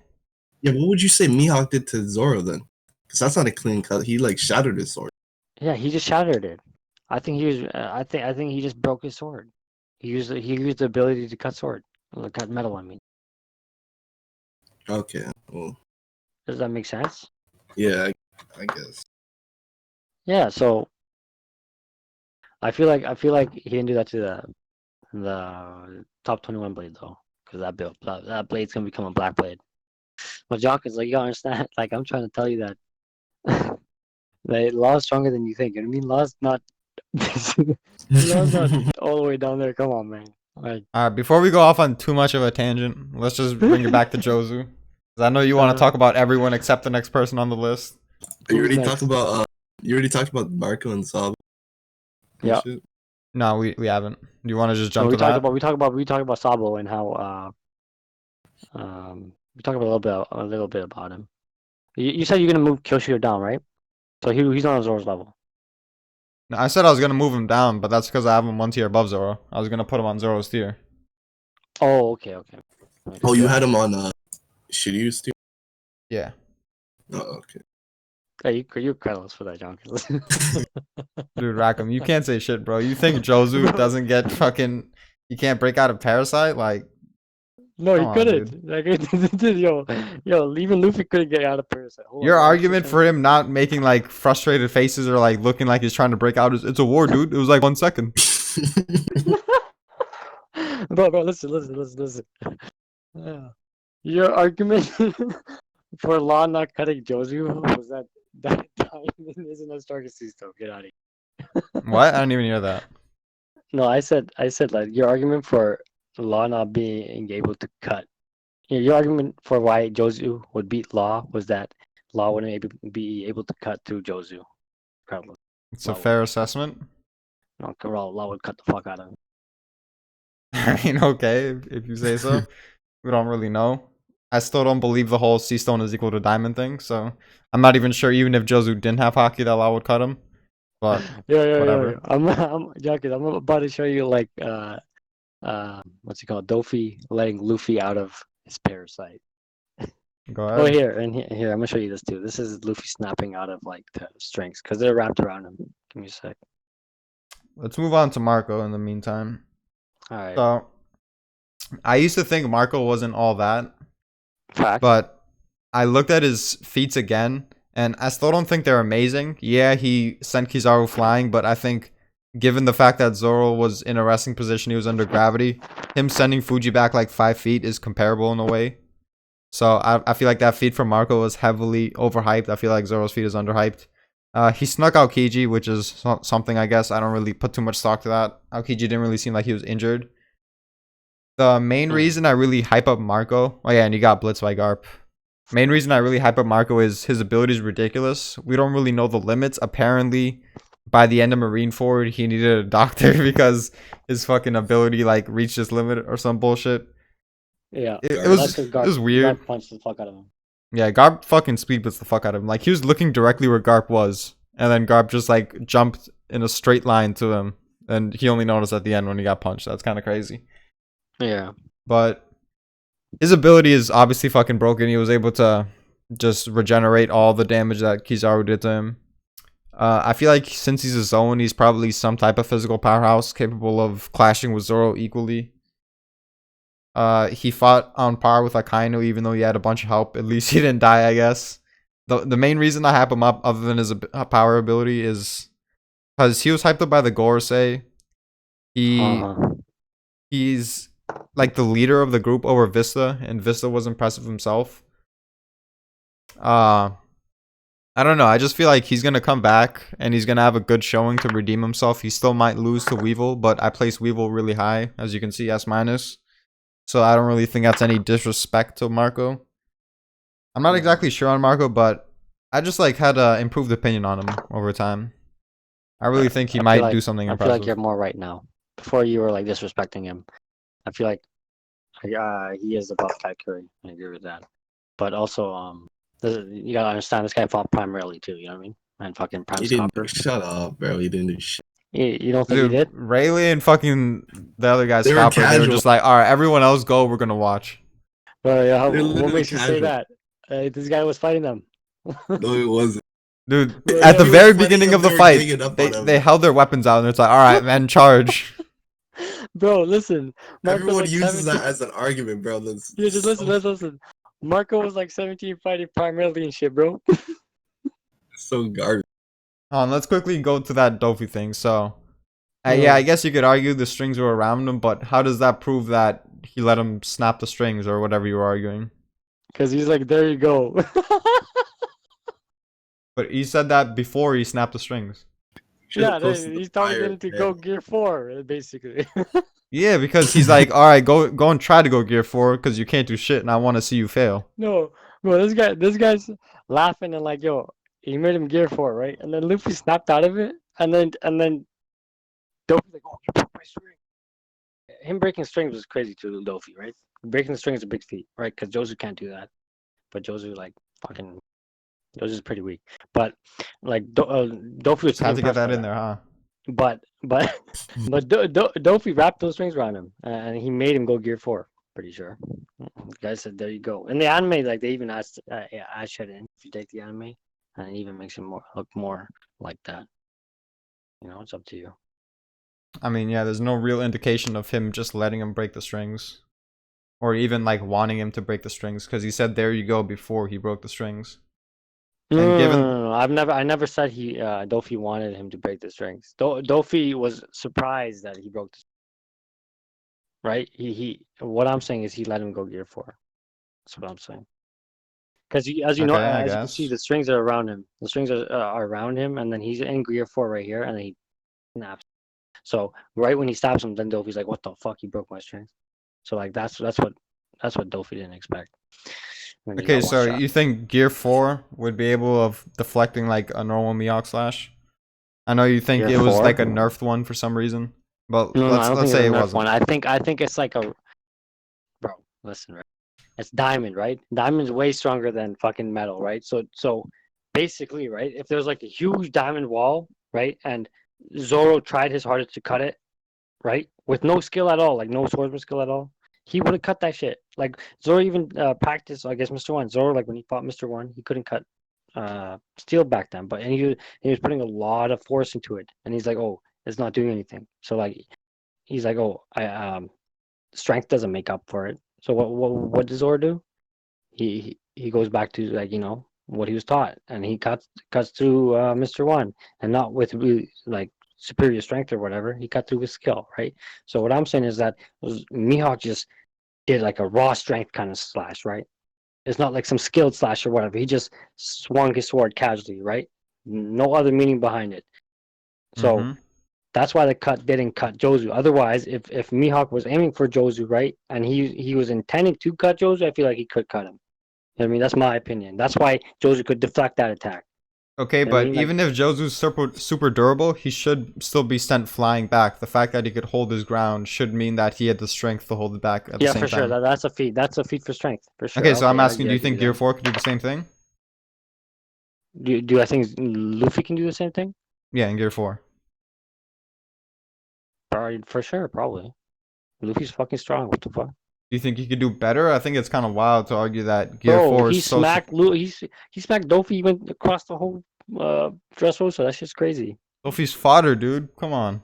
Yeah, what would you say Mihawk did to Zoro then? Because that's not a clean cut. He like shattered his sword. Yeah, he just shattered it. I think he was. I think he just broke his sword. He used the ability to cut sword, or cut metal. I mean, Okay, well, does that make sense? yeah, I guess. Yeah. So I feel like he didn't do that to the top 21 blade though, because that blade's gonna become a black blade. But Jock is like, you gotta understand. Like I'm trying to tell you that that Law is stronger than you think. You know what I mean? Law's not. Law's not all the way down there. Come on, man. Like, Alright, before we go off on too much of a tangent, let's just bring it back to Jozu. 'Cause I know you want to talk about everyone except the next person on the list. You already Who's talked next? about Marco and Sab. and Yeah. shit? No, we haven't. Do you want to just No, jump to that? we talk about Sabo and how we talk about a little bit about him. You said you're gonna move Kyoshiro down, right? So he's on Zoro's level. No, I said I was gonna move him down, but that's because I have him one tier above Zoro. I was gonna put him on Zoro's tier. Oh, okay. Oh, you had him on Shiryu's too? Yeah. Oh, okay. Hey, you're careless for that, John. Dude, Rackham, you can't say shit, bro. You think Jozu doesn't get fucking... He can't break out of Parasite? Like, No, he Come on, couldn't. Like, even Luffy couldn't get out of Parasite. Hold your on, argument for him not making, like, frustrated faces or, like, looking like he's trying to break out is, it's a war, dude. It was, like, 1 second. bro, listen. Yeah. Your argument for Law not cutting Jozu was that Diamond isn't a stronger system. Get out of here. What? I didn't even hear that. No, I said like your argument for Law not being able to cut. Your argument for why Jozu would beat Law was that Law be able to cut through Jozu. Regardless, It's a Law fair would. assessment. No, Law would cut the fuck out of him. I mean, okay, if you say so. We don't really know. I still don't believe the whole sea stone is equal to diamond thing, so I'm not even sure even if Jozu didn't have hockey that Law would cut him. But Yeah. whatever. I'm joking. I'm about to show you like what's it called? Doffy letting Luffy out of his parasite. Go Oh, ahead. here and here. I'm gonna show you this too. This is Luffy snapping out of like the strings because they're wrapped around him. Give me a sec. Let's move on to Marco in the meantime. All right. So I used to think Marco wasn't all that, Fact. but I looked at his feats again, and I still don't think they're amazing. Yeah, he sent Kizaru flying, but I think given the fact that Zoro was in a resting position, he was under gravity, him sending Fuji back like 5 feet is comparable in a way. So I feel like that feat from Marco was heavily overhyped. I feel like Zoro's feat is underhyped. He snuck out Kiji, which is something I guess I don't really put too much stock to that. Aokiji didn't really seem like he was injured. The main reason I really hype up Marco, oh yeah, and he got blitzed by Garp. Main reason I really hype up Marco is his ability is ridiculous. We don't really know the limits. Apparently, by the end of Marineford, he needed a doctor because his fucking ability like reached his limit or some bullshit. Yeah. It That's was 'cause it was weird. Garp punched the fuck out of him. Yeah, Garp fucking speed blitzed the fuck out of him. Like he was looking directly where Garp was, and then Garp just like jumped in a straight line to him, and he only noticed at the end when he got punched. That's kind of crazy. Yeah. But his ability is obviously fucking broken. He was able to just regenerate all the damage that Kizaru did to him. I feel like since he's a zone, he's probably some type of physical powerhouse capable of clashing with Zoro equally. He fought on par with Akainu even though he had a bunch of help. At least he didn't die, I guess. The main reason I hype him up, other than his power ability, is because he was hyped up by the Gorosei. He's like the leader of the group over Vista, and Vista was impressive himself. I don't know. I just feel like he's gonna come back and he's gonna have a good showing to redeem himself. He still might lose to Weevil, but I place Weevil really high, as you can see, S minus. So I don't really think that's any disrespect to Marco. I'm not exactly sure on Marco, but I just like had an improved opinion on him over time. I really think he might do something I feel impressive. like you're more right now. Before you were like disrespecting him. I feel like he is above Kaikuri. I agree with that. But also, you gotta understand this guy fought primarily too. You know what I mean? And fucking Prime He didn't Scopper. shut up, bro. He didn't do shit. You don't think he Dude, did? Rayleigh and fucking the other guy, They were Scopper, they were casual. just like, alright, everyone else go, we're gonna watch. Bro, yeah, They're what literally makes you say casual. that? This guy was fighting them. No, it wasn't. Dude, Bro, at the he was very fighting beginning him, of the they were fight, ganging up on him. they held their weapons out and it's like, alright, man, charge. Bro, listen. Marco Everyone was uses 17. that as an argument, bro. That's Yeah, just listen, let's listen. Marco was like 17 fighting primarily and shit, bro. so garbage. Let's quickly go to that Dofi thing. So, yeah, I guess you could argue the strings were around him, but how does that prove that he let him snap the strings or whatever you were arguing? Because he's like, there you go. But he said that before he snapped the strings. Yeah, he's telling them to go Gear 4, basically. Yeah, because he's like, alright, go and try to go Gear 4 because you can't do shit and I want to see you fail. No, bro, this guy's laughing and like, yo, he made him Gear 4, right? And then Luffy snapped out of it, and then Dofi's like, oh, you broke my string. Him breaking strings was crazy to Dofi, right? Breaking the strings is a big feat, right? Because Jozu can't do that. But Jozu, like, fucking, Jozu's pretty weak. But, like, Dofi was Had to get impressed that by in there, huh? But Dofi wrapped those strings around him, and he made him go Gear 4. Pretty sure. The guy said, "There you go." In the anime, like they even asked, add shit in if you take the anime, and it even makes him look more like that. You know, it's up to you. I mean, yeah, there's no real indication of him just letting him break the strings, or even like wanting him to break the strings, because he said, "There you go" before he broke the strings. No, I never said Dofi wanted him to break the strings. Dofi was surprised that he broke the. Right? What I'm saying is he let him go Gear 4. That's what I'm saying. Because as you know, Okay, I as you can see, guess. the strings are around him. The strings are around him, and then he's in gear 4 right here, and then he snaps. So right when he stops him, then Dofi's like, "What the fuck? He broke my strings." So like that's what Dofi didn't expect. And then he Okay, got one so shot. you think Gear 4 would be able of deflecting like a normal Mihawk slash? I know you think Gear it was 4? like a nerfed one for some reason, but No, I let's don't let's think it's a say it nerf one. wasn't. I think it's like a bro. Listen, right? It's diamond, right? Diamond's way stronger than fucking metal, right? So basically, right? If there's like a huge diamond wall, right, and Zoro tried his hardest to cut it, right, with no skill at all, like no swordsman skill at all, he would have cut that shit. Like Zoro even practiced, I guess, Mr. One. Zoro, like when he fought Mr. One, he couldn't cut steel back then, but and he was putting a lot of force into it, and he's like, oh, it's not doing anything. So like he's like, oh, I strength doesn't make up for it. So what does Zoro do? He goes back to like what he was taught, and he cuts through Mr. One, and not with really, like superior strength or whatever. He cut through with skill, right? So what I'm saying is that Mihawk just did like a raw strength kind of slash, right? It's not like some skilled slash or whatever. He just swung his sword casually, right? No other meaning behind it. So Mm-hmm. that's why the cut didn't cut Jozu. Otherwise, if Mihawk was aiming for Jozu, right, and he was intending to cut Jozu, I feel like he could cut him. You know what I mean? That's my opinion. That's why Jozu could deflect that attack. Okay, You know what I but mean? Like, even if Jozu's super durable, he should still be sent flying back. The fact that he could hold his ground should mean that he had the strength to hold it back at the yeah, same for sure. time. That's a feat. That's a feat for strength, for sure. Okay, so I'm Okay, asking, do I you give you think Gear that. 4 could do the same thing? Do I think Luffy can do the same thing? Yeah, in Gear 4. Probably, for sure, probably. Luffy's fucking strong. What the fuck? Do you think he could do better? I think it's kind of wild to argue that Gear Bro, 4 is he so. smacked he smacked Dofi went across the whole Dressrosa. That's just crazy. Luffy's fodder, dude. Come on.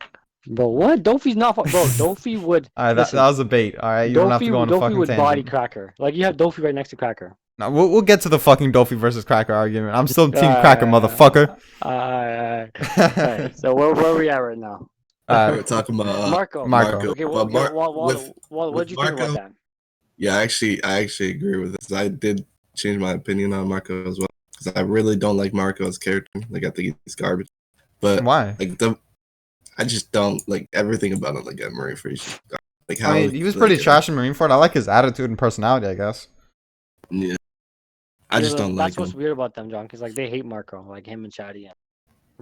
Bro, what? Dofi's not bro. Dofi would Alright, that listen. was a bait. Alright, you don't have to go on a Dofi fucking would body tangent. Cracker. Like you have Dofi right next to Cracker. Now, we'll get to the fucking Dofi versus Cracker argument. I'm still Team Cracker, Uh, motherfucker. Alright. So where we at right now? We Alright, were talking about Marco. Marco. Marco, Okay, but what'd with you think about Marco, that? yeah, I actually agree with this. I did change my opinion on Marco as well because I really don't like Marco as character. Like I think he's garbage. But Why? like I just don't like everything about him. Like at Murray for like I how mean, he was pretty like trash in Marineford. I like his attitude and personality, I guess. yeah, I just don't That's like what's him. weird about them, John, because like they hate Marco, like him and Chatty. Yeah,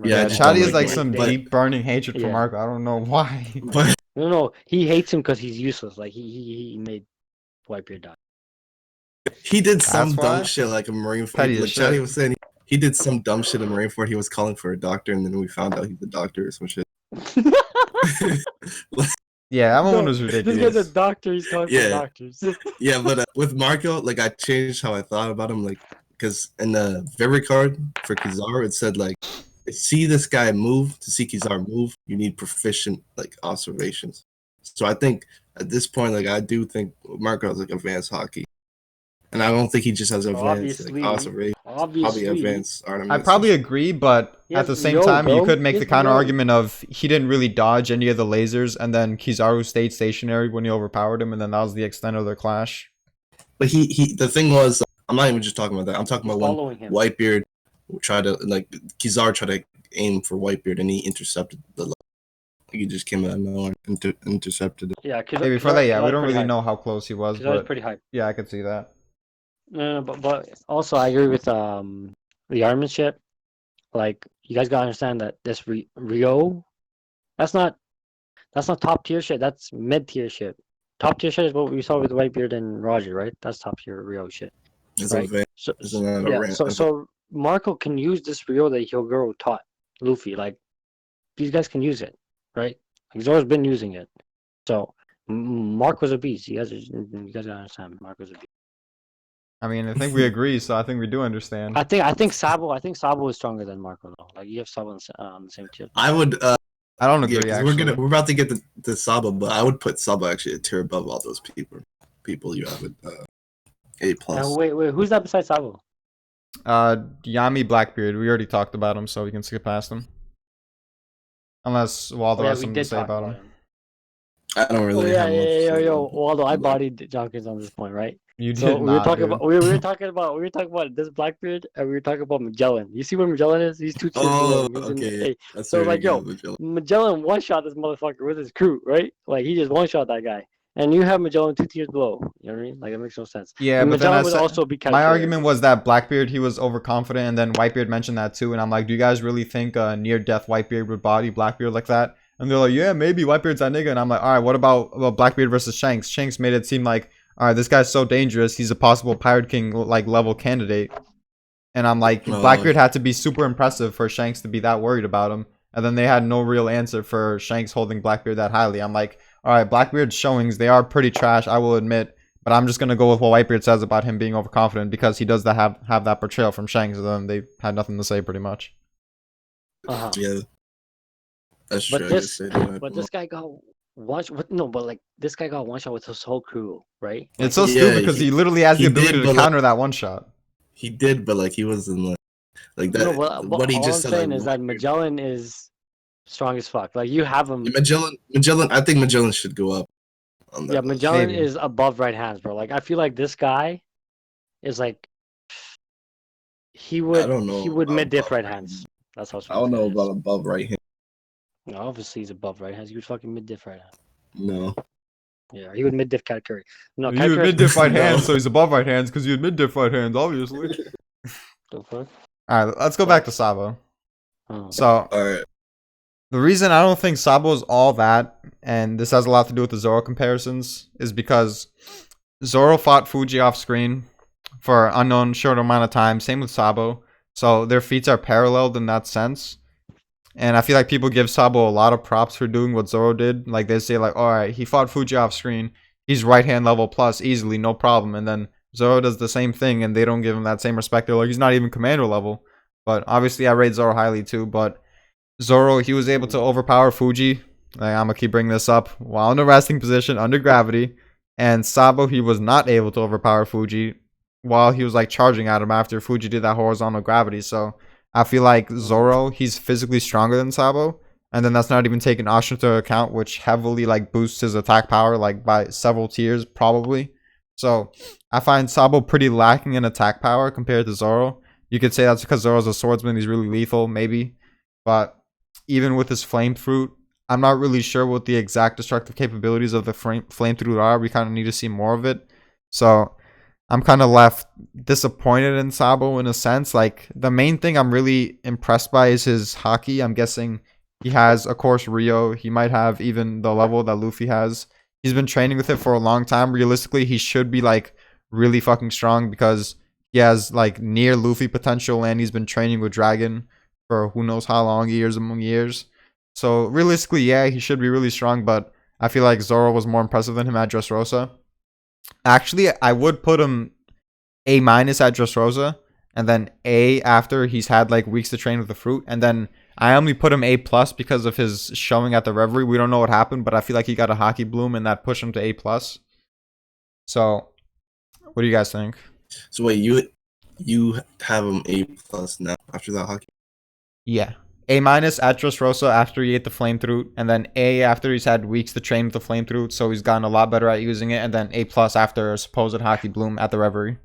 I Yeah, just don't Chatty is like like Marco. some But deep burning hatred for Yeah. Marco. I don't know why. but No, he hates him because he's useless. Like he made Whitebeard die. he did some That's dumb why? shit like a Petty Marineford. as Like Chatty shit. was saying, he did some dumb shit in Marineford. He was calling for a doctor, and then we found out he's a doctor or some shit. Yeah, that one No, was this guy's a ridiculous. doctor. He's calling for Yeah. doctors. Yeah, but with Marco, like I changed how I thought about him, like because in the very card for Kizaru, it said like, to see this guy move, to see Kizaru move, you need proficient like observations. So I think at this point, like I do think Marco has like advanced hockey, and I don't think he just has advanced like observation, probably Obviously, advanced I ornaments and probably shit. agree, but he at has the same Rio, time, you bro. could make He the has counter Rio. argument of he didn't really dodge any of the lasers, and then Kizaru stayed stationary when he overpowered him, and then that was the extent of their clash. But he the thing was, I'm not even just talking about that. I'm talking He's about when following him. Whitebeard tried to like Kizaru tried to aim for Whitebeard, and he intercepted the. He just came out of nowhere and intercepted it. Yeah, Hey, before that, yeah, we don't pretty really hype. know how close he was, Kizari's but pretty hype. yeah, I could see that. No, but also I agree with the armament. Like you guys gotta understand that this Rio, that's not top tier shit. That's mid tier shit. Top tier shit is what we saw with Whitebeard and Roger, right? That's top tier Rio shit, It's right? a van. So Isn't that a yeah, rant? so Marco can use this Rio that Hyoguro taught Luffy. Like these guys can use it, right? Like Zoro's been using it. So Marco's a beast. You guys gotta understand. Marco's a beast. I mean, I think we agree, so I think we do understand. I think Sabo is stronger than Marco though. Like you have Sabo on the same tier. I would. I don't Yeah, agree, because actually. we're about to get to Saba, but I would put Saba actually a tier above all those people you have with A plus. Wait, who's that besides Sabo? Yami Blackbeard, we already talked about him, so we can skip past him. Unless Waldo Oh, yeah, has we something to did say talk about him. him. I don't Oh really yeah, have much to say yo, about Waldo, I him. bodied Jonkins on this point, right? You So did not, dude. we were talking about this Blackbeard, and we were talking about Magellan. You see where Magellan is? He's 2 tiers below Oh, him. He's in okay. A. That's So where like, you go yo, with Magellan. Magellan one shot this motherfucker with his crew, right? Like he just one shot that guy, and you have Magellan 2 tiers below. You know what I mean? Like it makes no sense. Yeah, And but then Magellan I would said also be my calculated. argument was that Blackbeard he was overconfident, and then Whitebeard mentioned that too. And I'm like, do you guys really think near-death Whitebeard would body Blackbeard like that? And they're like, yeah, maybe Whitebeard's that nigga. And I'm like, all right, what about Blackbeard versus Shanks? Shanks made it seem like, all right, this guy's so dangerous, he's a possible Pirate King like level candidate. And I'm like, Blackbeard had to be super impressive for Shanks to be that worried about him. And then they had no real answer for Shanks holding Blackbeard that highly. I'm like, all right, Blackbeard's showings, they are pretty trash, I will admit. But I'm just going to go with what Whitebeard says about him being overconfident because he does have that portrayal from Shanks. And then they had nothing to say pretty much. Yeah, that's But true. this guy got one. No, but like this guy got one shot with his whole crew, right? It's so Yeah, stupid because he literally has the he ability did, to but, counter that one shot. He did, but like he wasn't like that. No, but what he all just I'm said, saying like is that Magellan is strong as fuck. Like you have him. Magellan. I think Magellan should go up on that. Yeah, Magellan Maybe. is above right hands, bro. Like I feel like this guy is like he I don't know would about mid diff above right right hands. That's how I don't know it is. about above right hand. No, obviously he's above right hands. He would fucking mid diff right hands. No. Yeah, he would mid diff category. No, You would mid diff right No. hands, so he's above right hands because you would mid diff right hands, obviously. The fuck? All right, let's go back to Sabo. Oh. So All right. the reason I don't think Sabo is all that, and this has a lot to do with the Zoro comparisons, is because Zoro fought Fuji off screen for an unknown short amount of time. Same with Sabo. So their feats are paralleled in that sense. And I feel like people give Sabo a lot of props for doing what Zoro did. Like they say, like, all right, he fought Fuji off screen. He's right hand level plus easily, no problem. And then Zoro does the same thing, and they don't give him that same respect. They're like, he's not even commander level. But obviously, I rate Zoro highly too. But Zoro, he was able to overpower Fuji. Like, I'm gonna keep bringing this up while in a resting position under gravity. And Sabo, he was not able to overpower Fuji while he was like charging at him after Fuji did that horizontal gravity. So I feel like Zoro, he's physically stronger than Sabo. And then that's not even taking Ashura into account, which heavily like boosts his attack power like by several tiers probably. So I find Sabo pretty lacking in attack power compared to Zoro. You could say that's because Zoro's a swordsman, he's really lethal, maybe. But even with his flame fruit, I'm not really sure what the exact destructive capabilities of the flame fruit are. We kind of need to see more of it. So I'm kind of left disappointed in Sabo in a sense. Like the main thing I'm really impressed by is his haki. I'm guessing he has, of course, Rio. He might have even the level that Luffy has. He's been training with it for a long time. Realistically, he should be like really fucking strong because he has like near Luffy potential, and he's been training with Dragon for who knows how long, years among years. So realistically, yeah, he should be really strong, but I feel like Zoro was more impressive than him at Dressrosa. Actually, I would put him A- at Dressrosa, and then A after he's had like weeks to train with the fruit, and then I only put him A+ because of his showing at the Reverie. We don't know what happened, but I feel like he got a haki bloom, and that pushed him to A+. So, what do you guys think? So wait, you have him A+ now after that hockey? Yeah. A- at Dressrosa after he ate the flame fruit, and then A after he's had weeks to train with the flame fruit, so he's gotten a lot better at using it, and then A+ after a supposed haki bloom at the Reverie.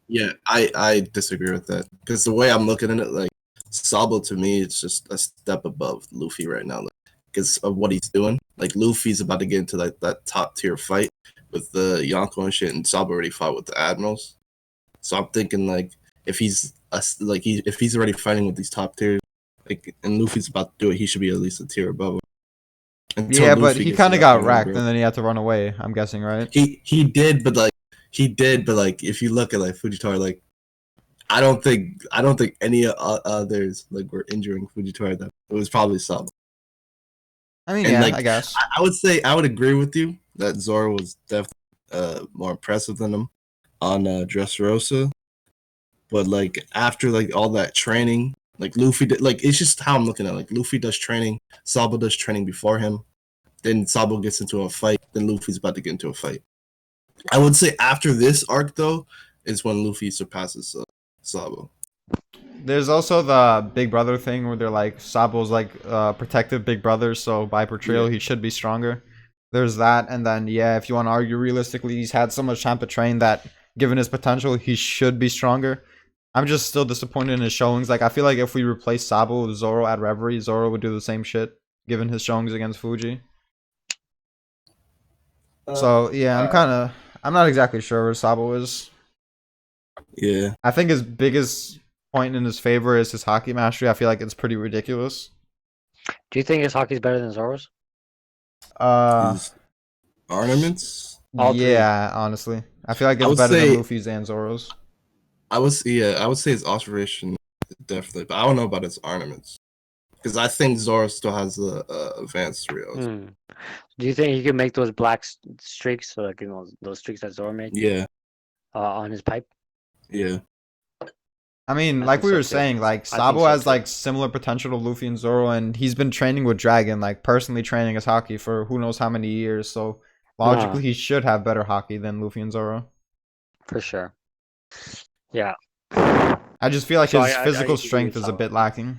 Yeah, I disagree with that because the way I'm looking at it, like Sabo to me, it's just a step above Luffy right now, because of what he's doing. Like Luffy's about to get into like that top tier fight with the Yonko and shit, and Sabo already fought with the Admirals. So I'm thinking like if he's if he's already fighting with these top tiers, like and Luffy's about to do it, he should be at least a tier above him. Until Yeah, but Luffy he gets kind of to got that point, wrecked, bro. and then he had to run away, I'm guessing, right? He did, but like if you look at like Fujitora, like I don't think any others like were injuring Fujitora. That it was probably Sabo. I mean, And yeah, like I guess. I would say I would agree with you that Zoro was definitely more impressive than him on Dressrosa. But like after like all that training, like Luffy did, like it's just how I'm looking at it. Like Luffy does training, Sabo does training before him, then Sabo gets into a fight, then Luffy's about to get into a fight. I would say after this arc though is when Luffy surpasses Sabo. There's also the big brother thing where they're like Sabo's like protective big brother, so by portrayal he should be stronger. There's that, and then yeah, if you want to argue realistically, he's had so much time to train that given his potential, he should be stronger. I'm just still disappointed in his showings. Like, I feel like if we replace Sabo with Zoro at Reverie, Zoro would do the same shit, given his showings against Fuji. So, yeah, I'm not exactly sure where Sabo is. Yeah. I think his biggest point in his favor is his hockey mastery. I feel like it's pretty ridiculous. Do you think his hockey's better than Zoro's? His ornaments. All three. Yeah, honestly, I feel like I it's would better say- than Luffy's and Zoro's. I would say his observation definitely, but I don't know about his ornaments because I think Zoro still has the advanced reels. Hmm. Do you think he could make those black streaks, so like those streaks that Zoro made, Yeah, on his pipe? yeah. I mean, I like think we so were too. saying, like I think Sabo so has too. like similar potential to Luffy and Zoro, and he's been training with Dragon, like personally training his hockey for who knows how many years. So logically, he should have better hockey than Luffy and Zoro. For sure. Yeah. I just feel like So his I physical agree strength with is a Sabo. bit lacking.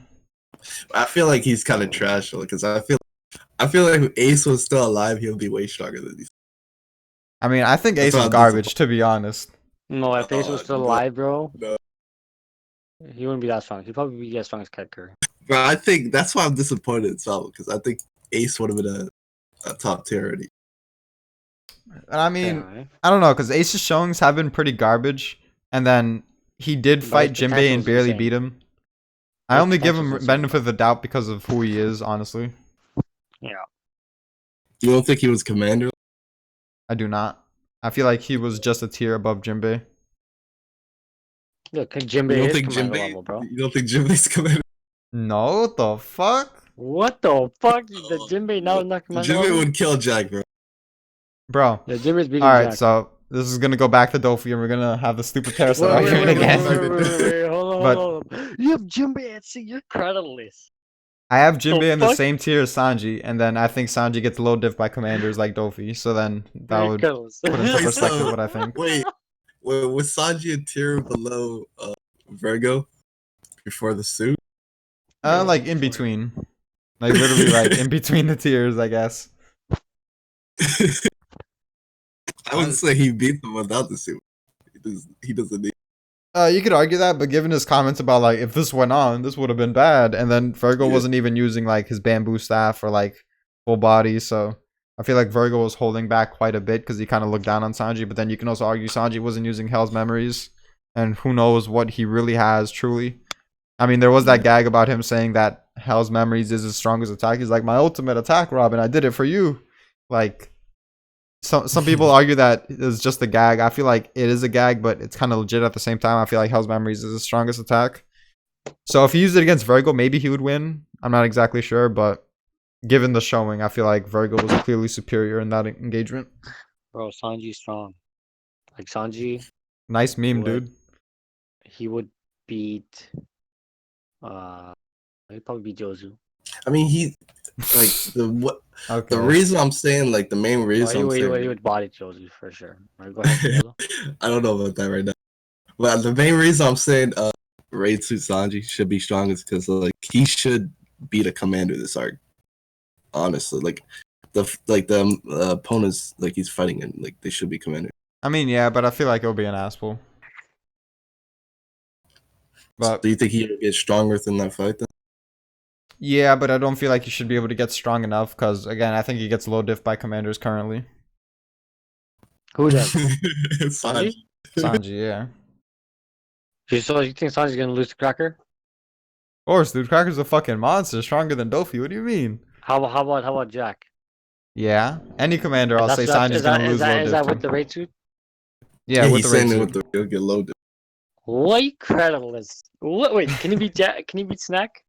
I feel like he's kind of trash because I feel like if Ace was still alive, he'll be way stronger than these. I mean, I think That's Ace why is I'm garbage, to be honest. No, if Ace was still no, alive, bro, no. he wouldn't be that strong. He'd probably be as strong as Cat Curry. But I think that's why I'm disappointed in Sabo because I think Ace would have been a top tier already. And I mean, Yeah, right? I don't know, because Ace's showings have been pretty garbage, and then he did But fight his Jinbei and potential's barely insane. beat him. I His only give potential's him insane, benefit of the doubt because of who he is, honestly. You don't think he was commander? I do not. I feel like he was just a tier above Jinbei. Look, You Jinbei don't is think commander Jinbei? level, bro. You don't think Jinbei's commander? No, what the fuck? What the fuck? The Jinbei now is not commander Jinbei level? would kill Jack, bro. Bro. Yeah, Jinbei's beating Alright, Jack. so this is gonna go back to Dofi and we're gonna have the stupid Wait, parasite wait, argument wait, again. wait, hold But- on. You have Jinbei at sea, you're creditless. I have Jinbei in the fuck? same tier as Sanji, and then I think Sanji gets low diff by commanders like Dofi, so then that You're would creditless. put into Wait, perspective so- what I think. Wait, was Sanji a tier below Virgo before the suit? Like in between. Like literally like in between the tiers, I guess. I wouldn't say he beat them without the suit. He doesn't need. You could argue that, but given his comments about like if this went on, this would have been bad, and then Virgo Yeah. wasn't even using like his bamboo staff or like full body, so I feel like Virgo was holding back quite a bit because he kind of looked down on Sanji. But then you can also argue Sanji wasn't using Hell's memories, and who knows what he really has truly. I mean, there was that gag about him saying that Hell's memories is his strongest attack. He's like, my ultimate attack, Robin. I did it for you. Like, some people argue that it's just a gag. I feel like it is a gag, but it's kind of legit at the same time. I feel like Hell's memories is his strongest attack. So if he used it against Virgo, maybe he would win. I'm not exactly sure, but given the showing, I feel like Virgo was clearly superior in that engagement. Bro, Sanji's strong. Like Sanji, Nice meme, What? dude. he would beat he'd probably beat Jozu. I mean, he like the Okay. reason I'm saying like the main Oh, reason I'm saying he would body Jozu for sure. Alright, go ahead, Yellow. I don't know about that right now, but the main reason I'm saying Raid Suit Sanji should be strong is because like he should beat a commander this arc. Honestly, like the opponents like he's fighting in like they should be commander. I mean, yeah, but I feel like it'll be an ass pull. But Do you think he'll get stronger than that fight? Then? yeah, but I don't feel like he should be able to get strong enough because again, I think he gets low diff by commanders currently. Who does? Sanji. Sanji, yeah. So you think Sanji's gonna lose to Cracker? Of course, dude, Cracker's a fucking monster, stronger than Dofi. What do you mean? How about Jack? Yeah, any commander, I'll say Sanji's gonna lose low Is diff that to. with the raid suit? Yeah, with he's the saying raid it suit. with the he'll get loaded. What creditless? What? Wait, can he beat Jack? Can he beat Snack?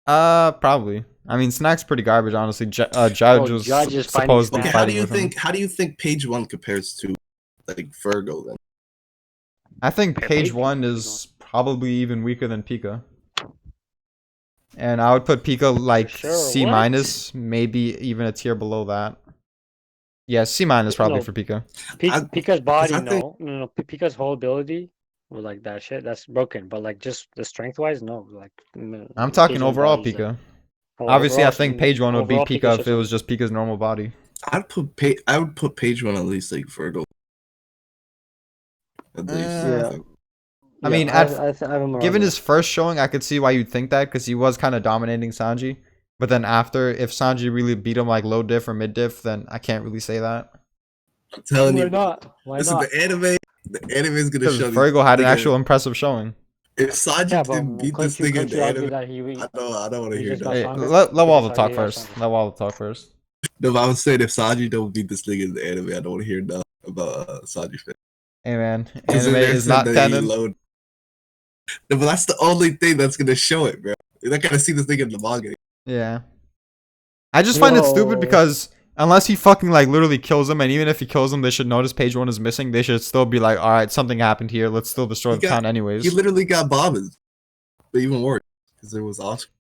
Probably. I mean, Snack's pretty garbage, honestly. Judge was Judge is fighting supposedly Snack. Okay, fighting with him. how do you think Page 1 compares to like Virgo then? I think Yeah, page Page- one is probably even weaker than Pika. And I would put Pika like sure, C what? minus, maybe even a tier below that. Yeah, C minus probably No. for Pika. Pika's body, I think- no. Pika's whole ability, with like that shit, that's broken. But like just the strength wise, no. Like I'm talking Page one overall body's, Pika. oh, Obviously, I overall, think page one would be overall, Pika if just- it was just Pika's normal body. I would put Page 1 at least like Virgo. And then Uh, Yeah. I Yeah, mean, I have him around given there. his first showing, I could see why you'd think that because he was kind of dominating Sanji. But then after, if Sanji really beat him like low diff or mid diff, then I can't really say that. I'm telling Why you, bro. not? Why Listen, not? the anime is gonna Because show these Virgo had an nigga. actual impressive showing. If Yeah, Sanji but didn't beat this nigga in couldn't you the argue anime, that I don't want to he hear just got nothing. Hey, stronger? let You could just Waldo argue talk he got first. stronger. Let Waldo talk first. No, but I was saying if Sanji don't beat this nigga in the anime, I don't want to hear nothing about Sanji fan. Hey man, Because anime they is said not that he canon. low. No, but that's the only thing that's gonna show it, bro. You're not gonna see this nigga in the manga. Yeah. I just find it stupid Yo, because unless he fucking like literally kills him, and even if he kills him, they should notice page one is missing. They should still be like, all right, something happened here. Let's still destroy He the town he anyways. literally got bombers, but even worse because there was Oscar.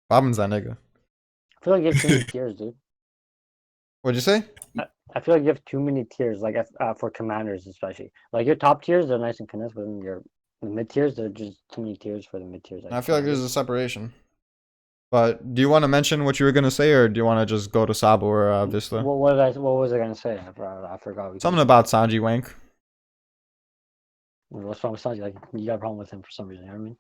Robin's that nigga. I feel like you have too many tiers, dude. What'd you say? I feel like you have too many tiers, like for commanders especially. Like your top tiers, they're nice and connected, but then your the mid tiers, they're just too many tiers for the mid tiers. I feel like there's a separation. But do you want to mention what you were gonna say, or do you want to just go to Sabo or Vista? What was I gonna say? I forgot. Something about Sanji Wank. What's wrong with Sanji? Like you got a problem with him for some reason. You know what I mean?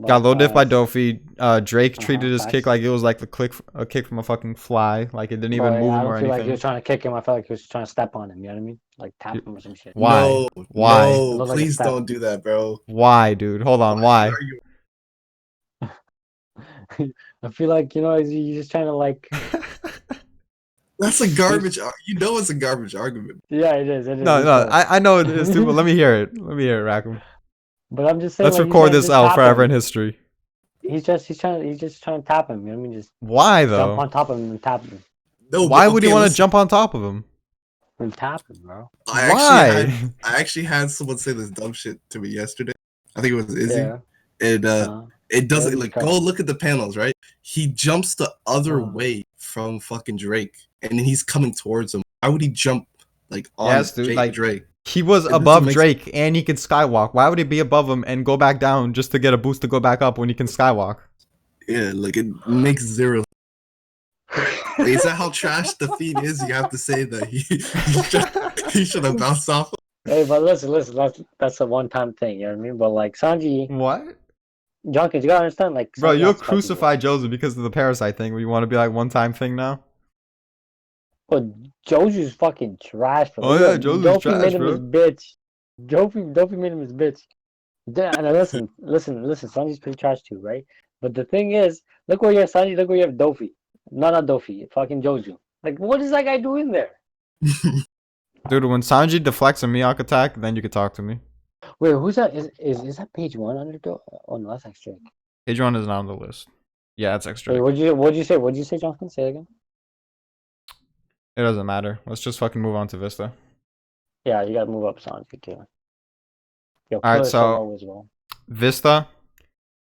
Got But low diff by Dofi. Drake treated his kick facts. like it was like a kick from a fucking fly. Like it didn't even But move I him don't or feel like he anything. was trying to kick him. I felt like he was trying to step on him. You know what I mean? Like tap him or some shit. Why? No, Why? It no, looked like a please step. don't do that, bro. Why, dude? Hold on. Why? Are you? I feel like he's just trying to like. That's a garbage. You know, it's a garbage argument. Yeah, it is. It is. No, He's no. troll. I know it is too, but let me hear it. Let me hear it, Raccoon. But I'm just saying, Let's like he's record trying to this just L tap forever in him. history. He's just trying to tap him. You know what I mean? Just Why jump though? on top of him and tap him. No, Why but would he okay, want to listen. jump on top of him? And tap him, bro. Why? I actually had someone say this dumb shit to me yesterday. I think it was Izzy. Yeah. And it doesn't Izzy's like trash. go look at the panels, right? He jumps the other Uh. way from fucking Drake, and then he's coming towards him. Why would he jump like on Yes, dude. Like Drake? he was It doesn't above make Drake and he can skywalk. Why would he be above him and go back down just to get a boost to go back up when he can skywalk? Yeah, like it makes zero. Like, is that how trash the feed is? You have to say that he should have bounced off. Hey, but listen. That's a one-time thing. You know what I mean? But like Sanji, What? Junkins, you gotta understand. Like Bro, Sanji you'll has spiky crucify balls. Joseph because of the parasite thing where you want to be like one time thing now? But Joju's fucking trash, bro. Oh yeah, Joseph's Dopey trash, made him his bro. bitch. Dopey made him his bitch. And listen. Sanji's pretty trash too, right? But the thing is, look where you have Sanji. Look where you have Dofi. No, not Dofi. Fucking Joju. Like, what is that guy doing there? Dude, when Sanji deflects a Mihawk attack, then you could talk to me. Wait, who's that? Is that page one underdog? Oh no, that's extra. Hadron is not on the list. Yeah, it's extra. Wait, what'd you say? What'd you say, Jonathan? Say it again. It doesn't matter. Let's just fucking move on to Vista. Yeah, you gotta move up Sanji too. Yo, All right, put it so so low as well. Vista.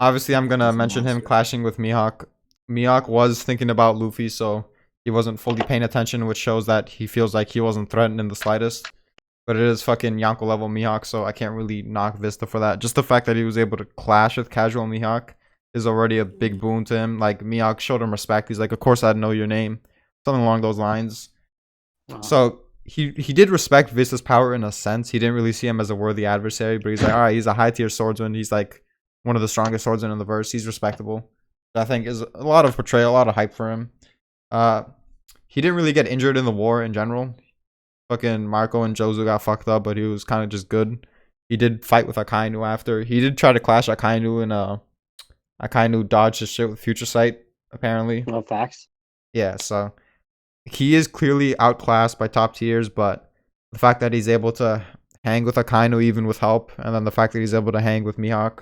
Obviously, I'm gonna He's a mention him monster. clashing with Mihawk. Mihawk was thinking about Luffy, so he wasn't fully paying attention, which shows that he feels like he wasn't threatened in the slightest. But it is fucking Yonko level Mihawk, so I can't really knock Vista for that. Just the fact that he was able to clash with casual Mihawk is already a big boon to him. Like, Mihawk showed him respect. He's like, of course I'd know your name. Something along those lines. So he did respect Vista's power in a sense. He didn't really see him as a worthy adversary, but he's like, all right, he's a high tier swordsman. He's like one of the strongest swordsmen in the verse. He's respectable. I think is a lot of portrayal, a lot of hype for him. He didn't really get injured in the war in general. Fucking Marco and Jozu got fucked up, but he was kind of just good. He did fight with Akainu after. He did try to clash Akainu, and Akainu dodged his shit with Future Sight, apparently. No facts. Yeah, so he is clearly outclassed by top tiers, but the fact that he's able to hang with Akainu even with help, and then the fact that he's able to hang with Mihawk,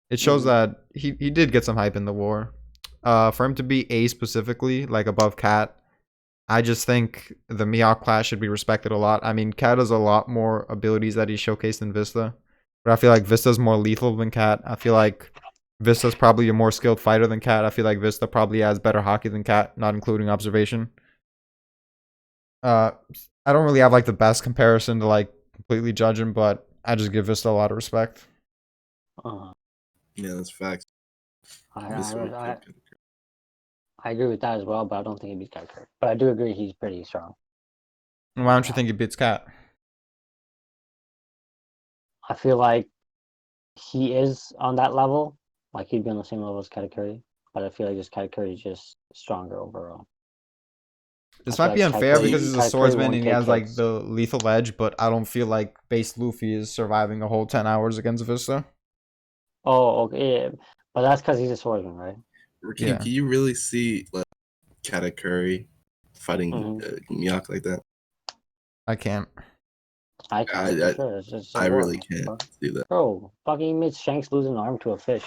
it shows that he did get some hype in the war. For him to be A specifically, like above Cat, I just think the Mihawk class should be respected a lot. I mean, Cat has a lot more abilities that he showcased in Vista, but I feel like Vista's more lethal than Cat. I feel like Vista's probably a more skilled fighter than Cat. I feel like Vista probably has better hockey than Cat, not including observation. I don't really have like the best comparison to like completely judge him, but I just give Vista a lot of respect. Yeah, that's facts. I agree with that as well, but I don't think he beats Kakarot. But I do agree he's pretty strong. Why don't you think he beats Cat? I feel like he is on that level. Like he'd be on the same level as Katakuri, but I feel like just Katakuri is just stronger overall. I This feel might be like unfair because he's a Katakuri swordsman won't and he take has like hits. the lethal edge, but I don't feel like base Luffy is surviving a whole 10 hours against Vista. Oh, okay, yeah. But that's because he's a swordsman, right? Rakim, Yeah. can you really see like Katakuri fighting Mm-hmm. Miyako like that? I can't. I can for I, I sure. It's just I so really boring. can't do that. Bro, fucking made Shanks lose an arm to a fish.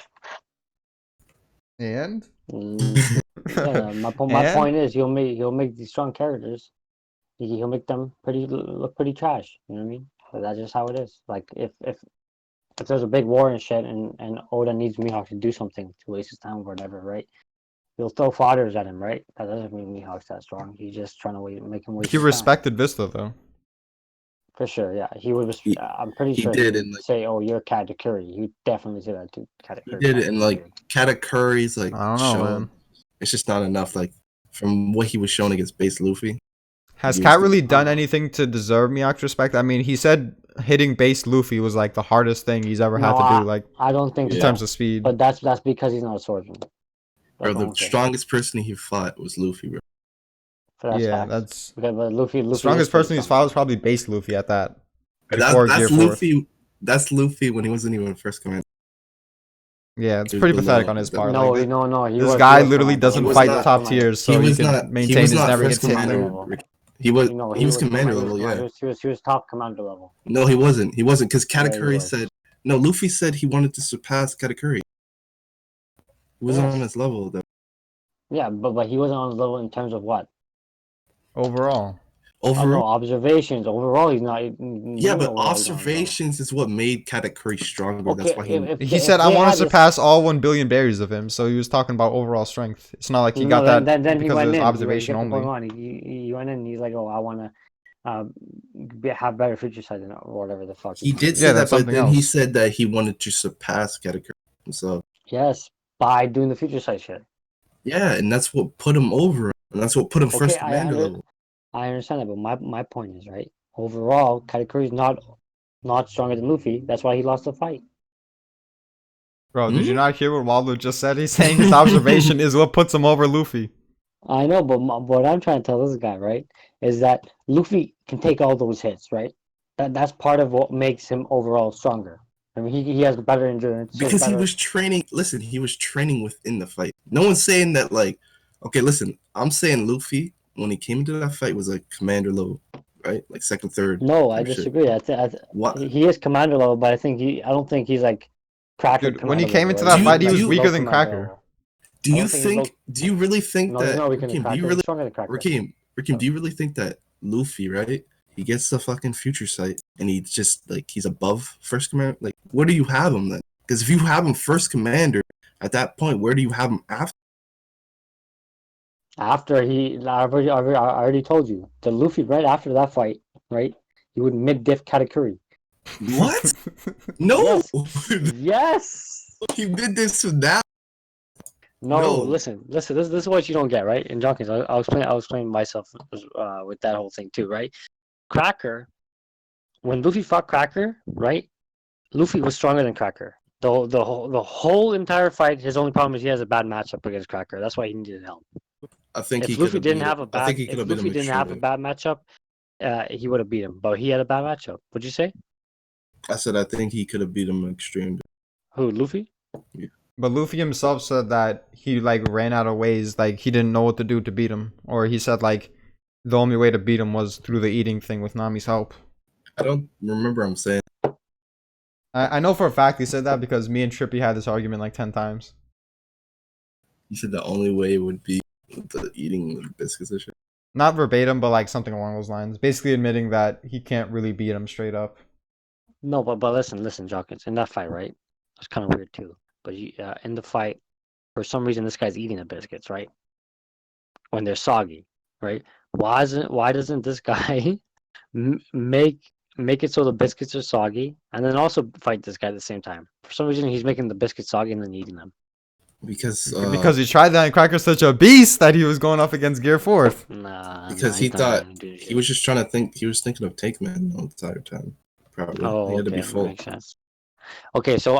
And? Mm, yeah, my And? point is he'll make these strong characters. He'll make them look pretty trash. You know what I mean? But that's just how it is. Like if there's a big war and shit, and Oda needs Mihawk to do something to waste his time or whatever, right? He'll throw fodders at him, right? That doesn't mean Mihawk's that strong. He's just trying to make him waste He his time. respected Vista though. For sure, yeah. He would. He, I'm pretty he sure did he in would like say, "Oh, you're Katakuri." He'd definitely say that to he Katakuri. did it in like Period. Katakuri's like I don't know, show. man. It's just not enough. Like from what he was shown against base Luffy. Has He was Cat the- really done anything to deserve Miyak's respect? I mean, he said hitting base Luffy was like the hardest thing he's ever had No, to do, like I don't think in Yeah. so. terms of speed. But that's because he's not a swordsman. Bro, That's the all I'm saying. strongest person he fought was Luffy, bro. So that's Yeah, facts. that's Okay, but Luffy the is strongest pretty person he's strong. fought was probably base Luffy at that. That, Before Gear that's 4th. Luffy. That's Luffy when he wasn't even first command. Yeah, it's He was pretty below pathetic on him his at that part. point. No, Like, no. this guy literally commando. doesn't He was fight not- top tiers, so he he was can not. He maintain was his not never first gets hit commander. level. He was. No, he was commander level. Yeah. He was top commander level. No, he wasn't. He wasn't because Yeah, he Katakuri was. said no. Luffy said he wanted to surpass Katakuri. He was Yes. on his level though. Yeah, but he wasn't on the level in terms of what? overall. Oh no, Overall, observations. Overall, he's not. yeah, but observations is what made Katakuri stronger. Okay, That's why he. He said, "I want to surpass all 1 billion berries of him." So he was talking about overall strength. It's not like he got that then he because of went his in. observation Get the point only. on. He went in. And he's like, oh, I want to have better future sight or whatever the fuck. He did Yeah, say that's that, but something then he else. said that he wanted to surpass Katakuri. So Yes, by doing the future sight shit. yeah, and that's what put him over, and that's what put him first Okay, commander level. I understand that, but my point is right. Overall, Katakuri's not stronger than Luffy. That's why he lost the fight. Bro, did you Hmm? not hear what Waldo just said? He's saying his observation is what puts him over Luffy. I know, but what I'm trying to tell this guy, right, is that Luffy can take all those hits, right? That's part of what makes him overall stronger. I mean, he has better endurance. Because he was training. Listen, he was training within the fight. No one's saying that. Like, okay, listen, I'm saying Luffy when he came into that fight was like commander level, right? Like second, third. No, I type shit. disagree. What? He is commander level, but I don't think he's like Cracker. Dude, when he commander came level, into right? that fight, he Do was you- weaker low than commander Cracker. level. Do I you don't think he's think? Do you really think No, he's that? not weaker than Rakim, Cracker. do you He's really? stronger than Cracker. Rakim, do you really think that Luffy, right? He gets the fucking future sight, and he's just like he's above first commander. Like, where do you have him then? Because if you have him first commander at that point, where do you have him after? After I already told you, the Luffy right after that fight, right? He would mid-diff Katakuri. What? No, Yes. Yes. he did this with that. No, No. listen. This is what you don't get, right? And Jonkins, I'll explain myself with that whole thing too, right? Cracker, when Luffy fought Cracker, right? Luffy was stronger than Cracker. The whole entire fight, his only problem is he has a bad matchup against Cracker. That's why he needed help. I think he If could Luffy have didn't beat have a him. I bad, think he could if have beat Luffy him didn't have a extremely. bad matchup, he would have beat him. But he had a bad matchup. What'd you say? I said I think he could have beat him extreme. Who, Luffy? But Luffy himself said that he like ran out of ways, like he didn't know what to do to beat him, or he said like the only way to beat him was through the eating thing with Nami's help. I don't remember him saying. I know for a fact he said that because me and Trippy had this argument like 10 times. He said the only way would be the eating the biscuits and shit. Not verbatim, but like something along those lines. Basically admitting that he can't really beat him straight up. No, but listen, Jockins. In that fight, right? It's kind of weird too. But in the fight, for some reason, this guy's eating the biscuits, right? When they're soggy, right? Why doesn't this guy make it so the biscuits are soggy, and then also fight this guy at the same time? For some reason, he's making the biscuits soggy and then eating them. Because he tried that and Cracker's such a beast that he was going up against Gear 4th. Nah. Because he thought he was just trying to think. He was thinking of Take Man the entire time. probably. He Oh, had to be okay, full. makes sense. Okay, so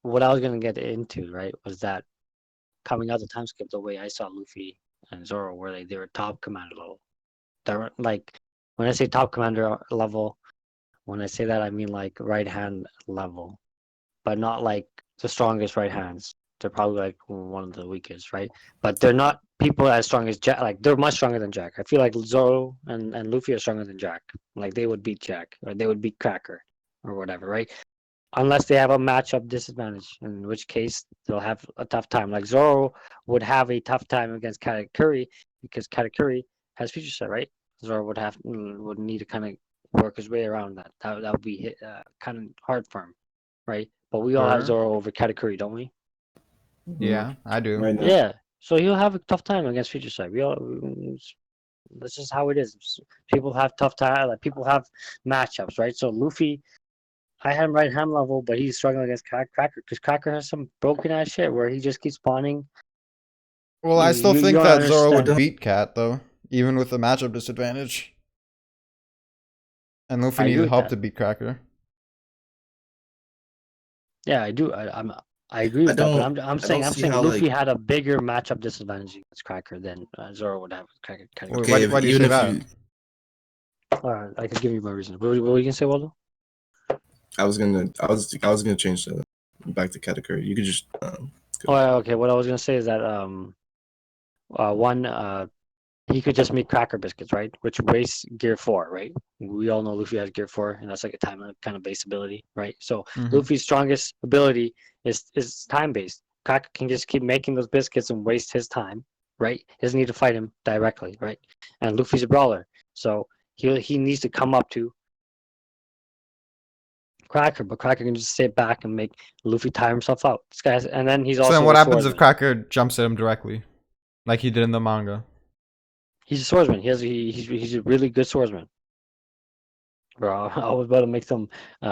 what I was gonna get into, right, was that coming out the time skip, the way I saw Luffy and Zoro, where they were top commander level. They're like, when I say top commander level, when I say that I mean like right hand level, but not like the strongest right hands. They're probably like one of the weakest, right? But they're not people as strong as Jack. Like they're much stronger than Jack. I feel like Zoro and Luffy are stronger than Jack. Like they would beat Jack, or they would beat Cracker, or whatever, right? Unless they have a matchup disadvantage, in which case they'll have a tough time. Like Zoro would have a tough time against Katakuri because Katakuri has future set, right? Zoro would need to kind of work his way around that. That would be kind of hard for him, right? But we all have Sure. Zoro over Katakuri, don't we? Yeah, I do. Right now. Yeah. So he'll have a tough time against future set. That's just how it is. People have tough time. Like people have matchups, right? So Luffy, I had him right hand level, but he's struggling against Cracker because Cracker has some broken ass shit where he just keeps spawning. Well, I still You think don't that Zoro would understand. beat Cat though, even with the matchup disadvantage. And Luffy I agree needed with help that. to beat Cracker. Yeah, I do. I agree I with that, but don't. I'm I don't saying see how Luffy like had a bigger matchup disadvantage against Cracker than Zoro would have with Cracker. Wait, okay if why do you even say if that? you I could give you my reason. What were you gonna say, Waldo? I was gonna change the back to category. You could just Oh, go. okay. What I was gonna say is that one he could just make cracker biscuits, right? Which wastes gear 4, right? We all know Luffy has gear 4, and that's like a time kind of base ability, right? So Mm-hmm. Luffy's strongest ability is time based. Cracker can just keep making those biscuits and waste his time, right? He doesn't need to fight him directly, right? And Luffy's a brawler, so he needs to come up to Cracker, but Cracker can just sit back and make Luffy tire himself out. This guy's, and then he's So then also what a happens if swordsman. Cracker jumps at him directly? Like he did in the manga? He's a swordsman. He's a really good swordsman. Bro, I was about to make some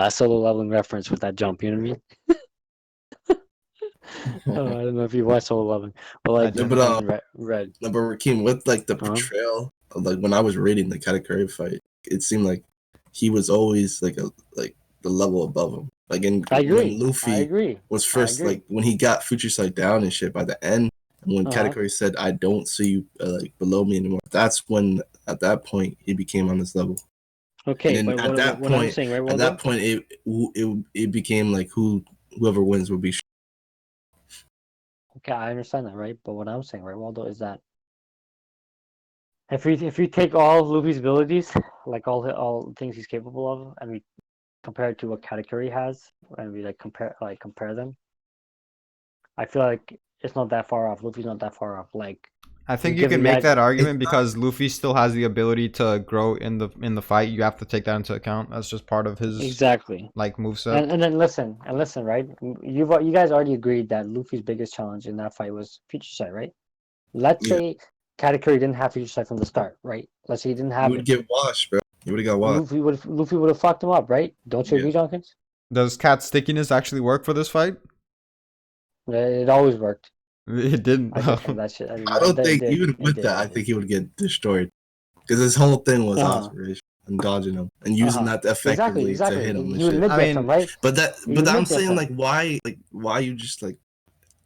solo leveling reference with that jump. You know what I mean? I don't know if you watched solo leveling, but I like No, didn't. but and red. no, but Rakeem, with like the Huh? portrayal of, like when I was reading the Katakuri fight, it seemed like he was always like the level above him. Like I when agree. I Luffy agree. was I first, agree. like when he got Future Sight down and shit by the end, and when Uh huh. Katakuri said, "I don't see you like below me anymore," that's when at that point he became on this level. And Okay, then but at that what I'm point, saying, right, Waldo? it became like whoever wins will be. Okay, I understand that, right? But what I'm saying, right, Waldo, is that if you take all of Luffy's abilities, like all the things he's capable of, and we compare it to what Katakuri has, and we compare them, I feel like it's not that far off. Luffy's not that far off. Like I we think you give can you make guys that It's argument not. because Luffy still has the ability to grow in the fight. You have to take that into account. That's just part of his exactly. like moveset. And then listen, right? You guys already agreed that Luffy's biggest challenge in that fight was future sight, right? Let's Yeah, say Katakuri didn't have future sight from the start, right? Let's say he didn't you have would it. get washed, bro. You would have got washed. Luffy would have fucked him up, right? Don't you Yeah. agree, Jenkins? Does Cat's stickiness actually work for this fight? It always worked. It didn't. I guess that shit. I don't It think did. even It with did. that, It I did. think he would get destroyed because his whole thing was Uh huh. observation and dodging him and Uh using huh. that Exactly. effectively to Exactly. hit him and He would shit. mid I diff him, mean, right? He But would I'm mid diff saying him. why you just like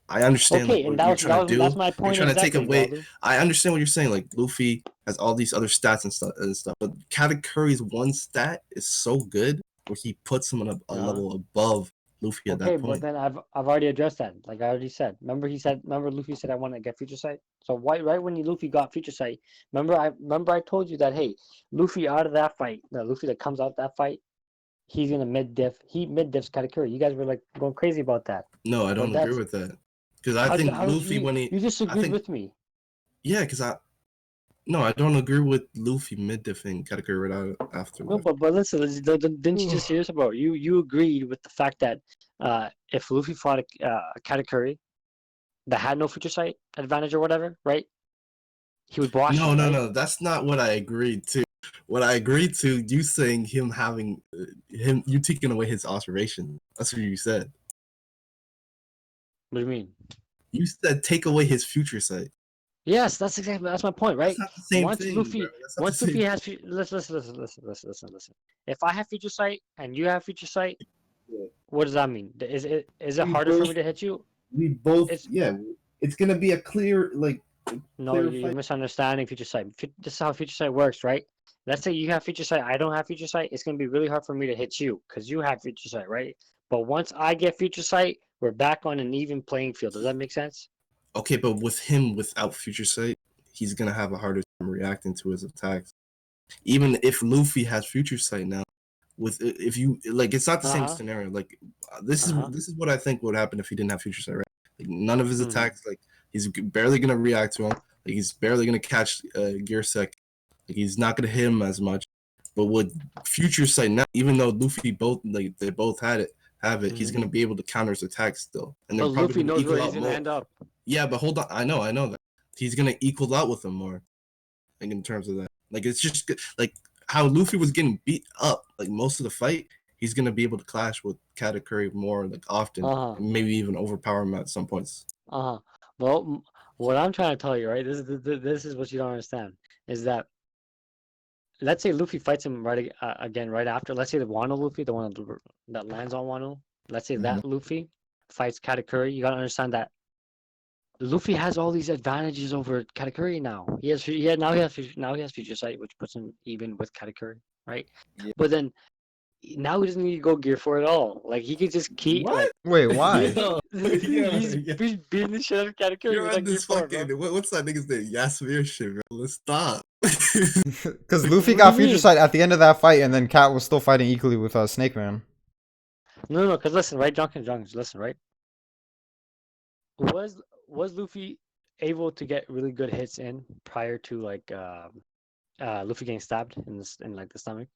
I understand like Okay, and what you're trying to that's do. my You're point trying to take exactly, away. Waldo. I understand what you're saying. Like Luffy has all these other stats and stuff. But Katakuri's one stat is so good where he puts him on a Uh huh. level above Luffy at Okay, that but point. then I've already addressed that. Like I already said. Remember Luffy said I want to get future sight. So why right when Luffy got future sight, remember I told you that hey, Luffy out of that fight, the Luffy that comes out that fight, he's gonna mid diff. He mid diffs Katakuri. You guys were like going crazy about that. No, I But don't agree that's with that because I think how Luffy you when you I disagreed think with me. yeah, because no, I don't agree with Luffy mid diffing Katakuri right out No, afterward. but listen, didn't you just hear this about you? You agreed with the fact that if Luffy fought a Katakuri that had no future sight advantage or whatever, right? He would wash No, him, no, right? no. That's not what I agreed to. What I agreed to, you saying him having you taking away his observation. That's what you said. What do you mean? You said take away his future sight. Yes, that's my point, right? That's not the same Once thing, bro. Luffy, That's not the once same. Luffy has, listen. If I have future sight and you have future sight, Yeah. what does that mean? Is it We harder for both, me to hit you? we both, It's yeah. It's gonna be a clear, like, No, clear you're fight. misunderstanding future sight. This is how future sight works, right? Let's say you have future sight, I don't have future sight. It's gonna be really hard for me to hit you because you have future sight, right? But once I get future sight, we're back on an even playing field. Does that make sense? Okay, but with him without future sight, he's gonna have a harder time reacting to his attacks. Even if Luffy has future sight now, with if you like, it's not the same Uh-huh. scenario. Like this is Uh-huh. this is what I think would happen if he didn't have future sight. Right? Like none of his Hmm. attacks, like he's barely gonna react to him. Like he's barely gonna catch Gear Sec. Like he's not gonna hit him as much. But with future sight now, even though Luffy both like they both have it, he's Hmm. gonna be able to counter his attacks still, and they're But probably Luffy gonna knows equal where he's out gonna more. end up. Yeah, but hold on, I know that he's gonna equal out with him more. Like in terms of that, like it's just like how Luffy was getting beat up like most of the fight. He's gonna be able to clash with Katakuri more like often, Uh-huh. and maybe even overpower him at some points. Uh-huh. Well, what I'm trying to tell you, right? This is what you don't understand is that let's say Luffy fights him again right after. Let's say the Wano Luffy, the one that lands on Wano. Let's say Mhm. that Luffy fights Katakuri. You gotta understand that Luffy has all these advantages over Katakuri now. Now he has future sight, which puts him even with Katakuri, right? Yeah. But then now he doesn't need to go gear for it all. Like he can just keep What? Wait, why? Yo, he's yeah. beating the shit out of Katakuri You're with on that gear this 4, bro. fucking what's that nigga's name? Yasmir shit, bro. Let's stop. Because Luffy What do you got future mean? sight at the end of that fight, and then Cat was still fighting equally with Snake Man. No, because listen, right, Junkin, listen, right? Was was Luffy able to get really good hits in prior to like Luffy getting stabbed in like the stomach?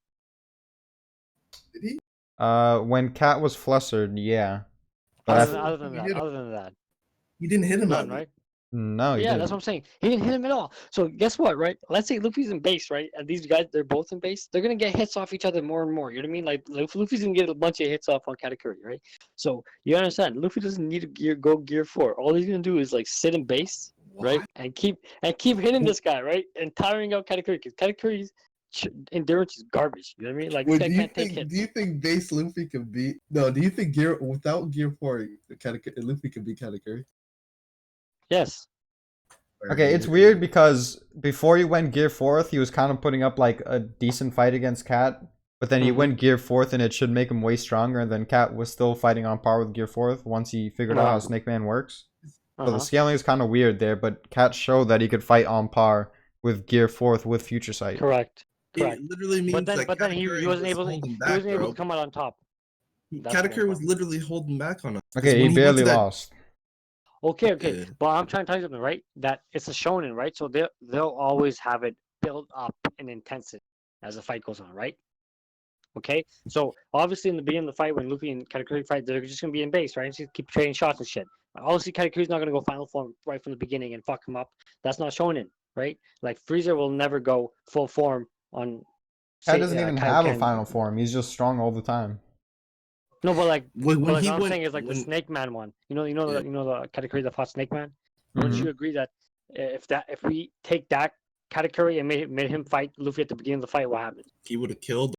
Did he? When Cat was flustered, yeah, but I Other I than swear other he than that, hit him. other than that, He didn't hit him none, at me. right? no, he Yeah, that's what didn't. I'm saying. He didn't hit him at all. So guess what, right? Let's say Luffy's in base, right? And these guys, they're both in base. They're gonna get hits off each other more and more. You know what I mean? Like Luffy's gonna get a bunch of hits off on Katakuri, right? So you understand, Luffy doesn't need to go gear 4. All he's gonna do is like sit in base, right? What? And keep hitting this guy, right? And tiring out Katakuri because Katakuri's endurance is garbage. You know what I mean? Like this Well, guy can't take do you hits. think base Luffy can beat? No, do you think gear without gear 4, Luffy can beat Katakuri? Yes. Okay, it's weird because before he went Gear 4th, he was kind of putting up like a decent fight against Cat, but then he Mm-hmm. went Gear 4th and it should make him way stronger, and then Cat was still fighting on par with Gear 4th once he figured out how Uh-huh. Snake Man works. So the Uh-huh. scaling is kind of weird there, but Cat showed that he could fight on par with Gear 4th with Future Sight. Correct. It Correct. literally But means then that but then he Katakuri wasn't was able to holding he back, wasn't able to bro. come out on top. That's the main Katakuri was problem. literally holding back on us because Okay, he when he went to barely that, lost. Okay. yeah, But I'm trying to tell you something, right? That it's a shonen, right? So they'll always have it build up in intensity as the fight goes on, right? Okay. So obviously in the beginning of the fight, when Luffy and Katakuri fight, they're just gonna be in base, right? Just keep trading shots and shit. Obviously, Katakuri's not gonna go final form right from the beginning and fuck him up. That's not shonen, right? Like Frieza will never go full form on Cat say doesn't even have a Kaioken. final form. He's just strong all the time. No, but like, when what he I'm went saying is like the when Snake Man one. yeah, The category that fought Snake Man. Wouldn't Hmm. you agree that if we take that category and made him fight Luffy at the beginning of the fight, what happens? he would have killed.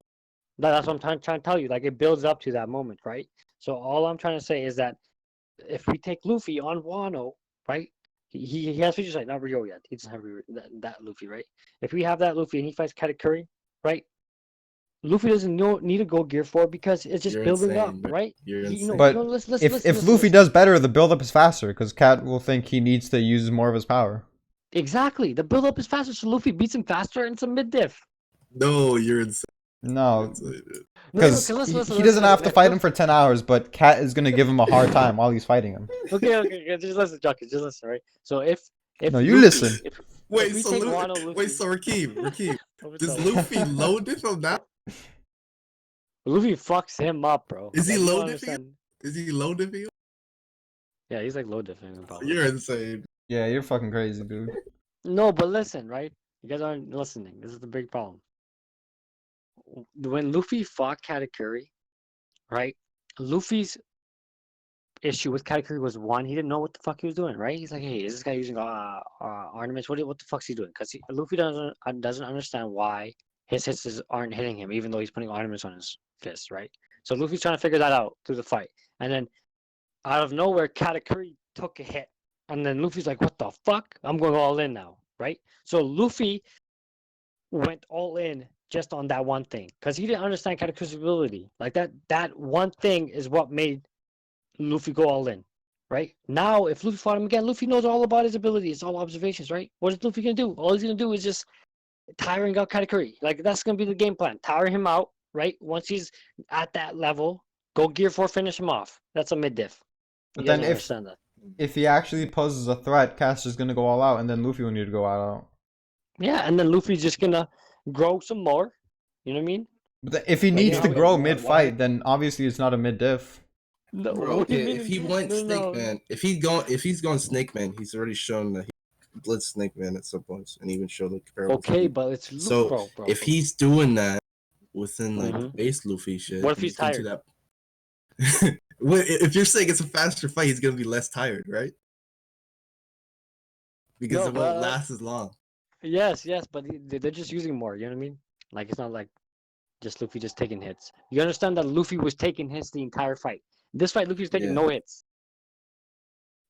That's what I'm trying to tell you. Like it builds up to that moment, right? So all I'm trying to say is that if we take Luffy on Wano, right? He has future sight, not Ryo yet. He doesn't have that Luffy, right? If we have that Luffy and he fights Katakuri, right? Luffy doesn't need to go Gear 4 because it's just You're building up, insane, bro. right? You're insane. No. But if Luffy Listen. does better, the build up is faster because Cat will think he needs to use more of his power. Exactly. The build up is faster, so Luffy beats him faster, and it's a mid diff. No, you're insane. You're No, insane, dude. No, because because he doesn't have to listen. fight him for 10 hours, but Cat is gonna give him a hard time while he's fighting him. Okay. Just listen, Jockey. Just listen, right? So No, if you Luffy, listen. if Wait, we so take Wano wait, Luffy, so Rakeem, what's does up? Luffy low diff him now? Luffy fucks him up, bro. Is he Like, you low don't diffing him? understand. Is he low diffing him? Yeah, he's like low diffing him probably. You're insane. Yeah, you're fucking crazy, dude. No, but listen, right? You guys aren't listening. This is the big problem. When Luffy fought Katakuri, right? Luffy's issue with Katakuri was one, he didn't know what the fuck he was doing, right? He's like, hey, is this guy using ornaments? What the fuck's he doing? Because Luffy doesn't understand why his hits aren't hitting him, even though he's putting ornaments on his fist, right? So Luffy's trying to figure that out through the fight, and then out of nowhere, Katakuri took a hit, and then Luffy's like, what the fuck? I'm going all in now, right? So Luffy went all in just on that one thing because he didn't understand Katakuri's ability. Like that one thing is what made Luffy go all in, right? Now, if Luffy fought him again, Luffy knows all about his ability. It's all observations, right? What is Luffy gonna do? All he's gonna do is just tiring out Katakuri. Like that's gonna be the game plan. Tire him out, right? Once he's at that level, go Gear 4, finish him off. That's a mid diff. You But guys then don't understand that. if he actually poses a threat, Caster's gonna go all out, and then Luffy will need to go all out. Yeah, and then Luffy's just gonna grow some more. You know what I mean? But if he Like, needs you to know, grow why- mid fight, then obviously it's not a mid diff. No, Bro, what do you okay, mean? if he went No, Snake no. Man, if he's going Snake Man, he's already shown that he blitzed Snake Man at some points, and even showed like comparable. Okay, speed. but it's So bro. if he's doing that within like the Mhm. base Luffy shit, What if and he's into tired? that. If you're saying it's a faster fight, he's gonna be less tired, right? Because No, it won't but last as long. yes, but they're just using more. You know what I mean? Like it's not like just Luffy just taking hits. You understand that Luffy was taking hits the entire fight. This fight, Luffy's taking Yeah. no hits.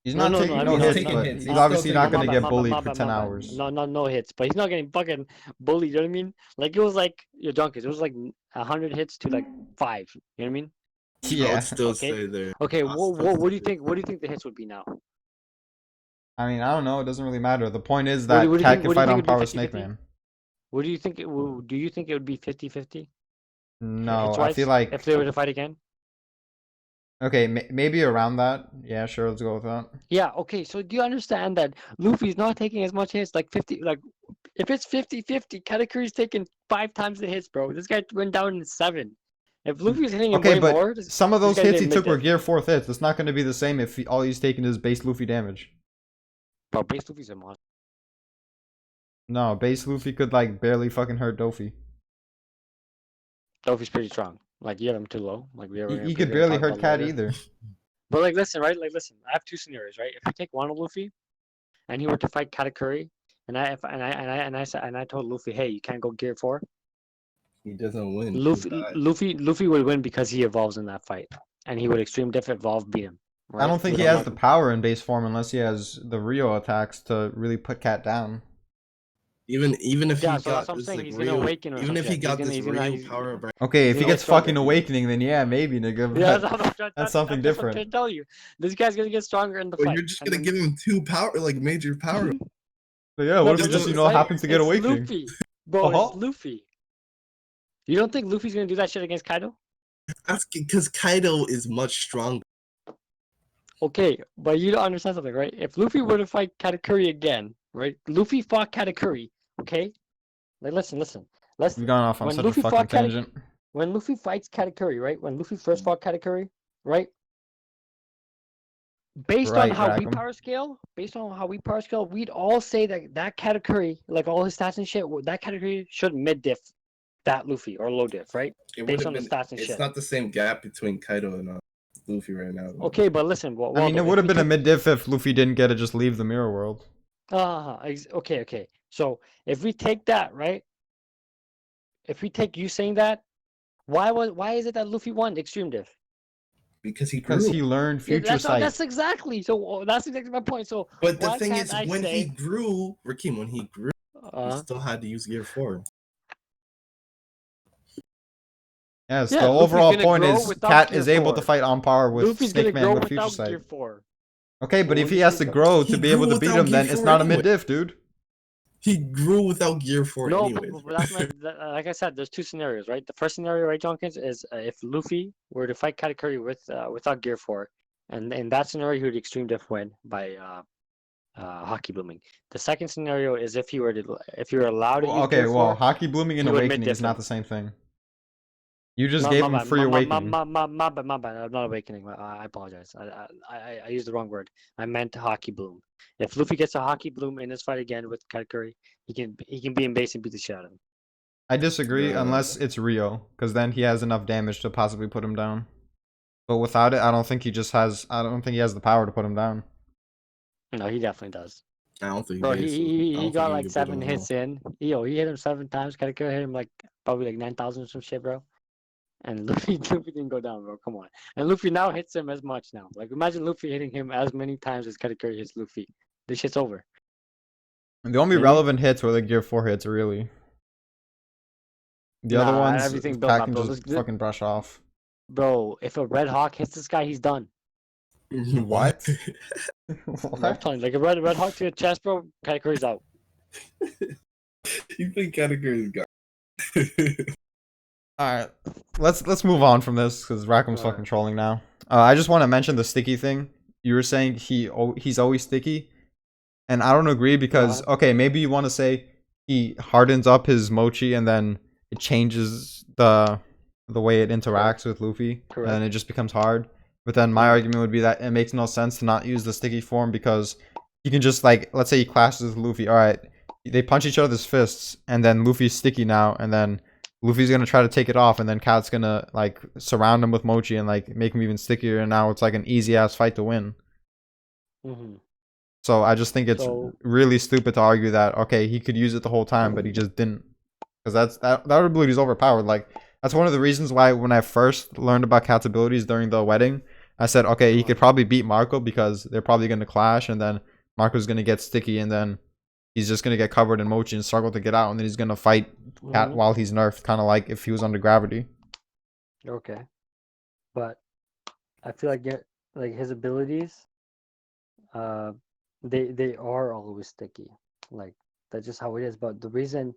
He's No, not no, taking I no mean, hits, taking but hits. he's He's obviously still not taking gonna hits. get bullied for 10 hours. No hits, but he's not getting fucking bullied. You know what I mean? Like it was like your Junkers. It was like 100 hits to like 5. You know what I mean? I Yeah. would still Okay. say they're Okay. What do you positive. think? What do you think the hits would be now? I mean, I don't know. It doesn't really matter. The point is What that do you Cat think- can what do you fight think on it'd be par with 50-50? Snake Man. What do you think? Do you think it would be 50-50? No, I Hits-wise, feel like if they were to fight again. okay, maybe around that. Yeah, sure. Let's go with that. Yeah, okay. So do you understand that Luffy's not taking as much hits, like 50, like if it's 50-50, Katakuri's taking 5 times the hits, bro. This guy went down in 7. If Luffy's hitting him Okay, way but more, some of this those guy's hits he getting took were mid-diff. Gear 4th hits. It's not going to be the same if all he's taking is base Luffy damage. Bro, base Luffy's a monster. No, base Luffy could like barely fucking hurt Doffy. Luffy's pretty strong. Like you have him too low. Like we He could barely hurt Cat either. But like listen, right? Like listen, I have 2 scenarios, right? If you take one of Luffy and he were to fight Katakuri, and I told Luffy, hey, you can't go Gear 4. He doesn't win. He dies. Luffy would win because he evolves in that fight, and he would extreme diff evolve beat him. Right? I don't think he has the power in base form unless he has the Rio attacks to really put Cat down. Even if Yeah, he so got that's what I'm this saying. like He's gonna real, awaken or even some if he shit. got He's this gonna- real power of Okay, if he gonna gets get stronger. fucking awakening, then yeah, maybe, nigga. But Yeah, that's something that's what I'm trying different. to tell you. This guy's gonna get stronger in the But fight. you're just and gonna then- give him 2 power, like major power. But yeah, No, what but if just, just, you listen, happens to get it's awakening? Luffy. Bro, Uh-huh. it's Luffy. You don't think Luffy's gonna do that shit against Kaido? That's because Kaido is much stronger. Okay, but you don't understand something, right? If Luffy were to fight Katakuri again, right? Luffy fought Katakuri, okay? Like, listen. We've gone off on When such Luffy a fucking fought tangent. When Luffy fights Katakuri, right? When Luffy first fought Katakuri, right? Based on Right, how we Rackham. power scale, we'd all say that Katakuri, like all his stats and shit, that Katakuri should mid diff that Luffy or low diff, right? It Based would've on the been- stats and it's shit. not the same gap between Kaido and Luffy right now. Okay, but listen. I mean, it would have been a mid diff if Luffy didn't get to just leave the mirror world. Okay. So if we take that, right? If we take you saying that, why is it that Luffy won Extreme Diff? Because he Because grew. he learned Yeah, future sight. that's exactly. So that's exactly my point. So But the why thing can't is, I when he say, grew, Rakim, when he grew, he uh, still had to use Gear 4. Yes, Yeah, the Luffy's overall gonna point grow is without Cat Gear is able 4. to fight on par with Luffy's gonna Snake Man grow with future without sight. Gear 4? Okay, but What if do he you has to think of- grow He to be grew able to beat without him, then Gear it's 4 not a anyway. mid diff, dude. He grew without Gear 4 No, anyways. but that's like I said. There's 2 scenarios, right? The first scenario, right, Jonkins, is if Luffy were to fight Katakuri without Gear 4, and in that scenario, he would extreme diff win by hockey blooming. The second scenario is if you were allowed to use Okay, Gear well, 4. Hockey Blooming and he would Awakening is mid-diff not him. the same thing. You just No, gave my him bad. free My awakening. bad. I'm not awakening. I apologize. I used the wrong word. I meant hockey bloom. If Luffy gets a hockey bloom in this fight again with Katakuri, he can be in base and beat the shit out of him. I disagree The- unless it's Rio, because then he has enough damage to possibly put him down. But without it, I don't think he just has. I don't think he has the power to put him down. No, he definitely does. I don't think Bro, he is. I he don't think got he like can put him 7 at all. hits in. Yo, he hit him 7 times. Katakuri hit him like probably like 9,000 or some shit, bro. And Luffy didn't go down, bro. Come on. And Luffy now hits him as much now. Like imagine Luffy hitting him as many times as Katakuri hits Luffy. This shit's over. And the only You know what I mean? relevant hits were the Gear 4 hits, really. The other Nah, ones, everything built Cat up, can bro. just fucking brush off. Bro, if a Red Hawk hits this guy, he's done. What? I'm What? telling you, like a Red Hawk to your chest, bro, Katakuri's out. You think categories got? All right, let's move on from this because Rackham's fucking trolling now. I just want to mention the sticky thing. You were saying he's always sticky, and I don't agree because okay, maybe you want to say he hardens up his mochi and then it changes the way it interacts with Luffy, Correct. and it just becomes hard. But then my argument would be that it makes no sense to not use the sticky form because you can just like, let's say he clashes with Luffy. All right, they punch each other's fists, and then Luffy's sticky now, and then Luffy's gonna try to take it off, and then Cat's gonna like surround him with mochi and like make him even stickier, and now it's like an easy ass fight to win. Mm-hmm. So I just think it's really stupid to argue that okay, he could use it the whole time, but he just didn't, because that ability is overpowered. Like that's one of the reasons why when I first learned about Cat's abilities during the wedding, I said okay, he could probably beat Marco because they're probably gonna clash, and then Marco's gonna get sticky, and then he's just gonna get covered in mochi and struggle to get out, and then he's gonna fight Cat while he's nerfed, kind of like if he was under gravity. Okay, but I feel like his abilities, they are always sticky. Like that's just how it is. But the reason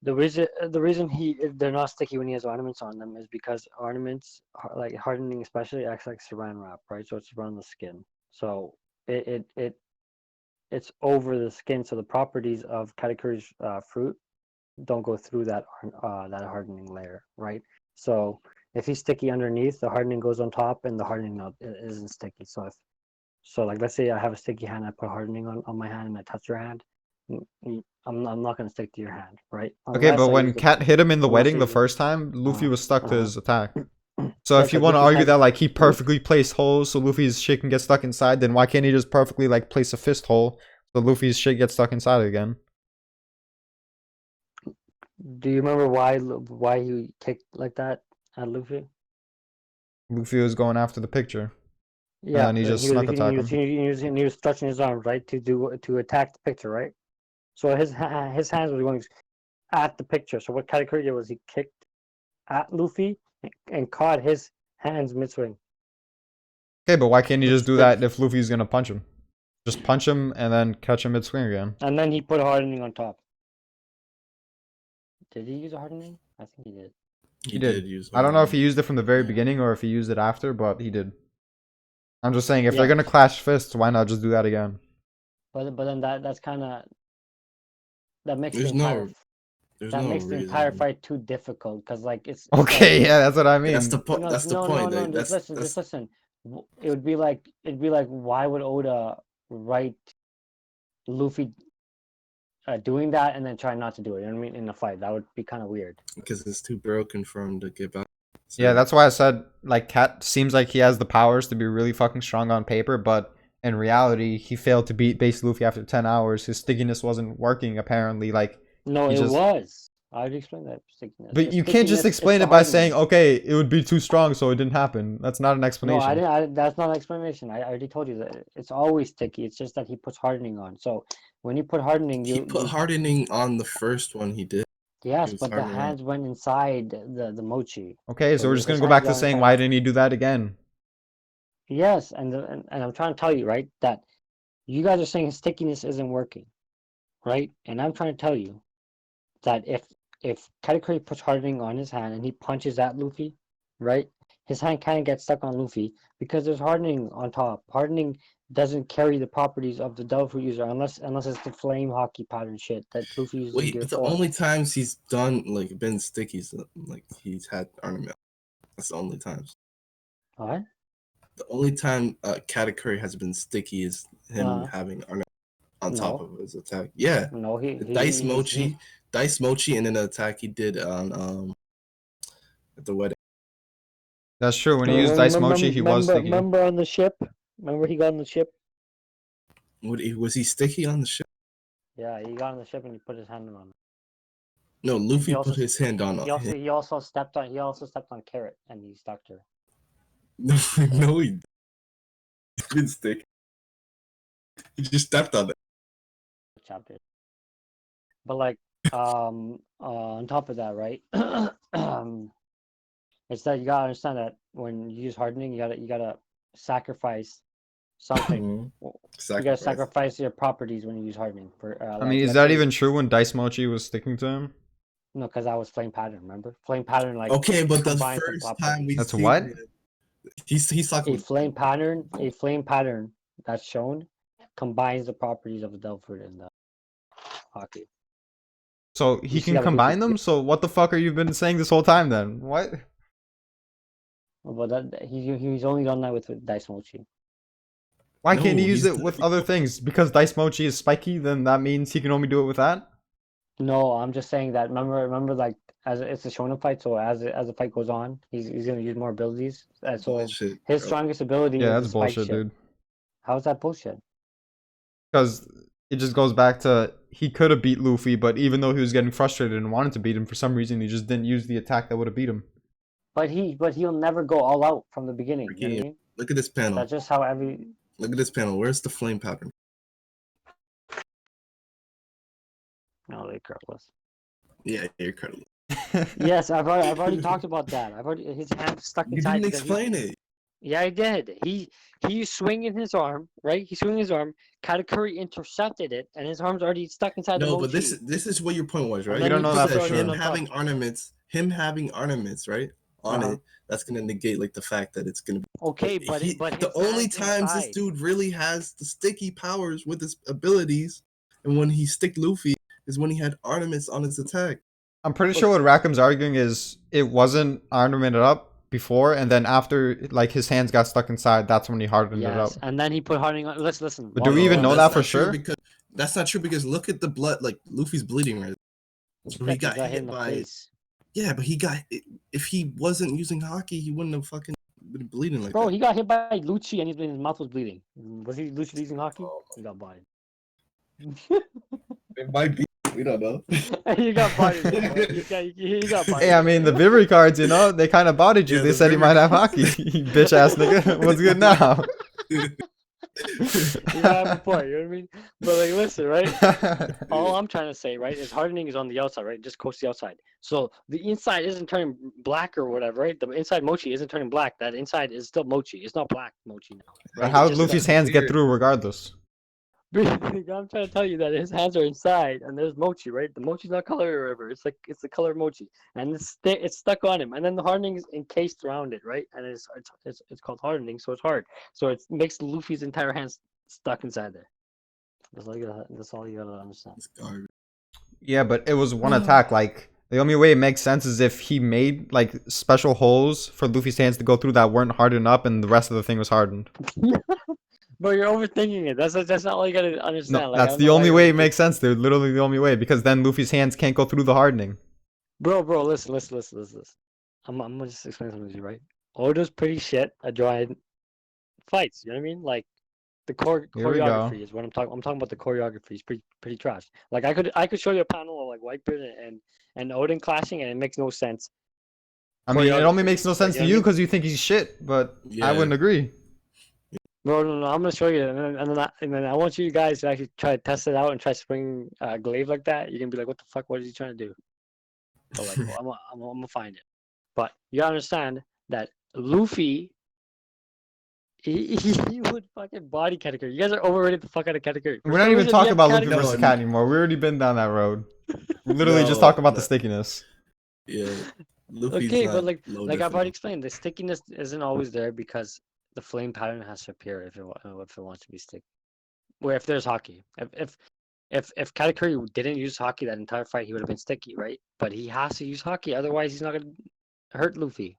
they're not sticky when he has ornaments on them is because ornaments, like hardening especially, acts like saran wrap, right? So it's around the skin. So it's over the skin. So the properties of Katakuri's fruit don't go through that hardening layer, right? So if he's sticky underneath, the hardening goes on top, and the hardening isn't sticky. So like let's say I have a sticky hand, I put hardening on my hand, and I touch your hand. I'm not gonna stick to your hand, right? Okay, but when Cat hit him in the wedding the first time, Luffy was stuck to his attack. So if you want to argue that like he perfectly placed holes so Luffy's shit can get stuck inside, then why can't he just perfectly like place a fist hole so Luffy's shit gets stuck inside again? Do you remember why he kicked like that at Luffy? Luffy was going after the picture. Yeah, and then he just snuck attack him. He was stretching his arms, right, to attack the picture, right? So his hands were going at the picture. So what Katakuri did was he kicked at Luffy and caught his hands mid-swing. Okay, but why can't he just do that if Luffy's gonna punch him? Just punch him and then catch him mid-swing again. And then he put hardening on top. Did he use a hardening? I think he did. He did use hardening. I don't know if he used it from the very beginning or if he used it after, but he did. I'm just saying, if they're gonna clash fists, why not just do that again? But then that's kind of that makes the entire fight too difficult because like it's okay. Like, yeah, that's what I mean. That's the point. That's the point. No, just listen. It would be like why would Oda write Luffy doing that and then try not to do it? You know what I mean? In a fight, that would be kind of weird. Because it's too broken for him to get back. So. Yeah, that's why I said like Cat seems like he has the powers to be really fucking strong on paper, but in reality, he failed to beat base Luffy after 10 hours. His stickiness wasn't working apparently. Like no, it was. I already explained that stickiness. But you can't just explain it by saying, okay, it would be too strong, so it didn't happen. That's not an explanation. No, I didn't. That's not an explanation. I already told you that it's always sticky. It's just that he puts hardening on. So when you put hardening, he put hardening on the first one he did. Yes, but the hands went inside the mochi. Okay, so we're just gonna go back to saying why didn't he do that again? Yes, and I'm trying to tell you, right, that you guys are saying stickiness isn't working, right? And I'm trying to tell you that if Katakuri puts hardening on his hand and he punches at Luffy, right, his hand kind of gets stuck on Luffy because there's hardening on top. Hardening doesn't carry the properties of the Devil Fruit user unless it's the flame hockey pattern shit that Luffy uses. Wait, but the only times he's done like been sticky, like he's had ornament. That's the only times. What? The only time Katakuri has been sticky is him having ornament on top of his attack. Yeah. No, Dice Mochi, and then the attack he did on at the wedding. That's true. When he used Dice Mochi, he was sticky. Remember on the ship? Remember he got on the ship? Was he sticky on the ship? Yeah, he got on the ship and he put his hand on it. No, Luffy also- put his hand on him. He also stepped on Carrot and he stuck her. No, he didn't stick. He just stepped on it. Chapter. But like on top of that, right? It's that you gotta understand that when you use hardening, you gotta sacrifice something. You gotta sacrifice your properties when you use hardening. For I mean, is that even true when Dice Mochi was sticking to him? No, because that was flame pattern. Remember, flame pattern like. Okay, but the combines first time we That's seen what? it, he's talking a flame pattern that's shown combines the properties of the devil fruit and the hockey. So he You see can how combine Luffy- them? So what the fuck are you been saying this whole time then? What? But that he's only done that with Dice Mochi. Why can't he No, use he's it with other things? Because Dice Mochi is spiky, then that means he can only do it with that? No, I'm just saying that. Remember, like as it's a shonen fight, so as the fight goes on, he's gonna use more abilities. And so bullshit, his bro. strongest ability Yeah, is that's the spike bullshit, shit. dude. How's that bullshit? Because it just goes back to he could have beat Luffy, but even though he was getting frustrated and wanted to beat him, for some reason he just didn't use the attack that would have beat him. But he'll never go all out from the beginning. You know what I mean? Look at this panel. That's just how every. Look at this panel. Where's the flame pattern? No, they careless. Yeah, you're cutting. Yes, I've already talked about that. His hand stuck You inside. didn't because explain it. Yeah, I did. He's swinging his arm, right? He's swinging his arm. Katakuri intercepted it, and his arm's already stuck inside the No, mochi. but this is what your point was, right? And You don't then know he that puts for it sure. Him on top. having ornaments, right, on it. That's gonna negate like the fact that it's gonna be. Okay, but The only times this dude really has the sticky powers with his abilities, and when he stick Luffy is when he had ornaments on his attack. I'm pretty sure what Rackham's arguing is it wasn't ornamented up before, and then after like his hands got stuck inside, that's when he hardened it up. Yes, and then he put hardening on. Listen. But do we even know that for sure? That's not true because look at the blood. Like Luffy's bleeding right. So he got hit hit in the by. face. Yeah, but he got. If he wasn't using hockey, he wouldn't have fucking been bleeding like Bro, that. he got hit by Lucci and his mouth was bleeding. Was he Lucci using hockey? He got bodied. It might be. We don't know. He got bodied. He got bodied. Hey, I mean the Vivery cards, you know, they kind of bodied you. Yeah, They the said he Vivery might have cards. hockey. You bitch ass nigga. What's good now? You have a point, you know what I mean? But like, listen, right? All I'm trying to say, right, is hardening is on the outside, right? Just coats the outside. So the inside isn't turning black or whatever, right? The inside mochi isn't turning black. That inside is still mochi. It's not black mochi now. But Right? how It's did just Luffy's hands get through regardless? I'm trying to tell you that his hands are inside and there's mochi, right? The mochi's not color or whatever. It's the color of mochi, and it's stuck on him. And then the hardening is encased around it, right? And it's called hardening, so it's hard. So it makes Luffy's entire hands stuck inside there. That's all you gotta understand. It's garbage. Yeah, but it was one attack. Like the only way it makes sense is if he made like special holes for Luffy's hands to go through that weren't hardened up, and the rest of the thing was hardened. But you're overthinking it. That's not all you gotta understand. No, Like, I that's don't the know why only you're way it overthinking- makes sense, dude. Literally the only way, because then Luffy's hands can't go through the hardening. Bro, listen. I'm gonna just explain something to you, right? Oda's pretty shit at drawing fights. You know what I mean? Like the Here we go. choreography is what I'm talking. I'm talking about the choreography. It's pretty trash. Like I could show you a panel of like Whitebeard and Odin clashing, and it makes no sense. I mean, it only Choreography, makes no like, sense you to know you what I mean? because you think he's shit, but I Yeah. wouldn't agree. Bro, no, I'm gonna show you, and then I want you guys to actually try to test it out and try swing glaive like that. You're gonna be like, what the fuck? What is he trying to do? But like, well, I'm gonna find it. But you gotta understand that Luffy, he would fucking body category. You guys are overrated the fuck out of category. We're not even talking about Luffy versus No, Cat anymore. We already been down that road. We literally just No, talking about the no. stickiness. Yeah. Luffy's Okay, not but like low I've already different. explained, the stickiness isn't always there because the flame pattern has to appear if it wants to be sticky. Where if there's hockey, if Katakuri didn't use hockey that entire fight, he would have been sticky, right? But he has to use hockey, otherwise he's not gonna hurt Luffy.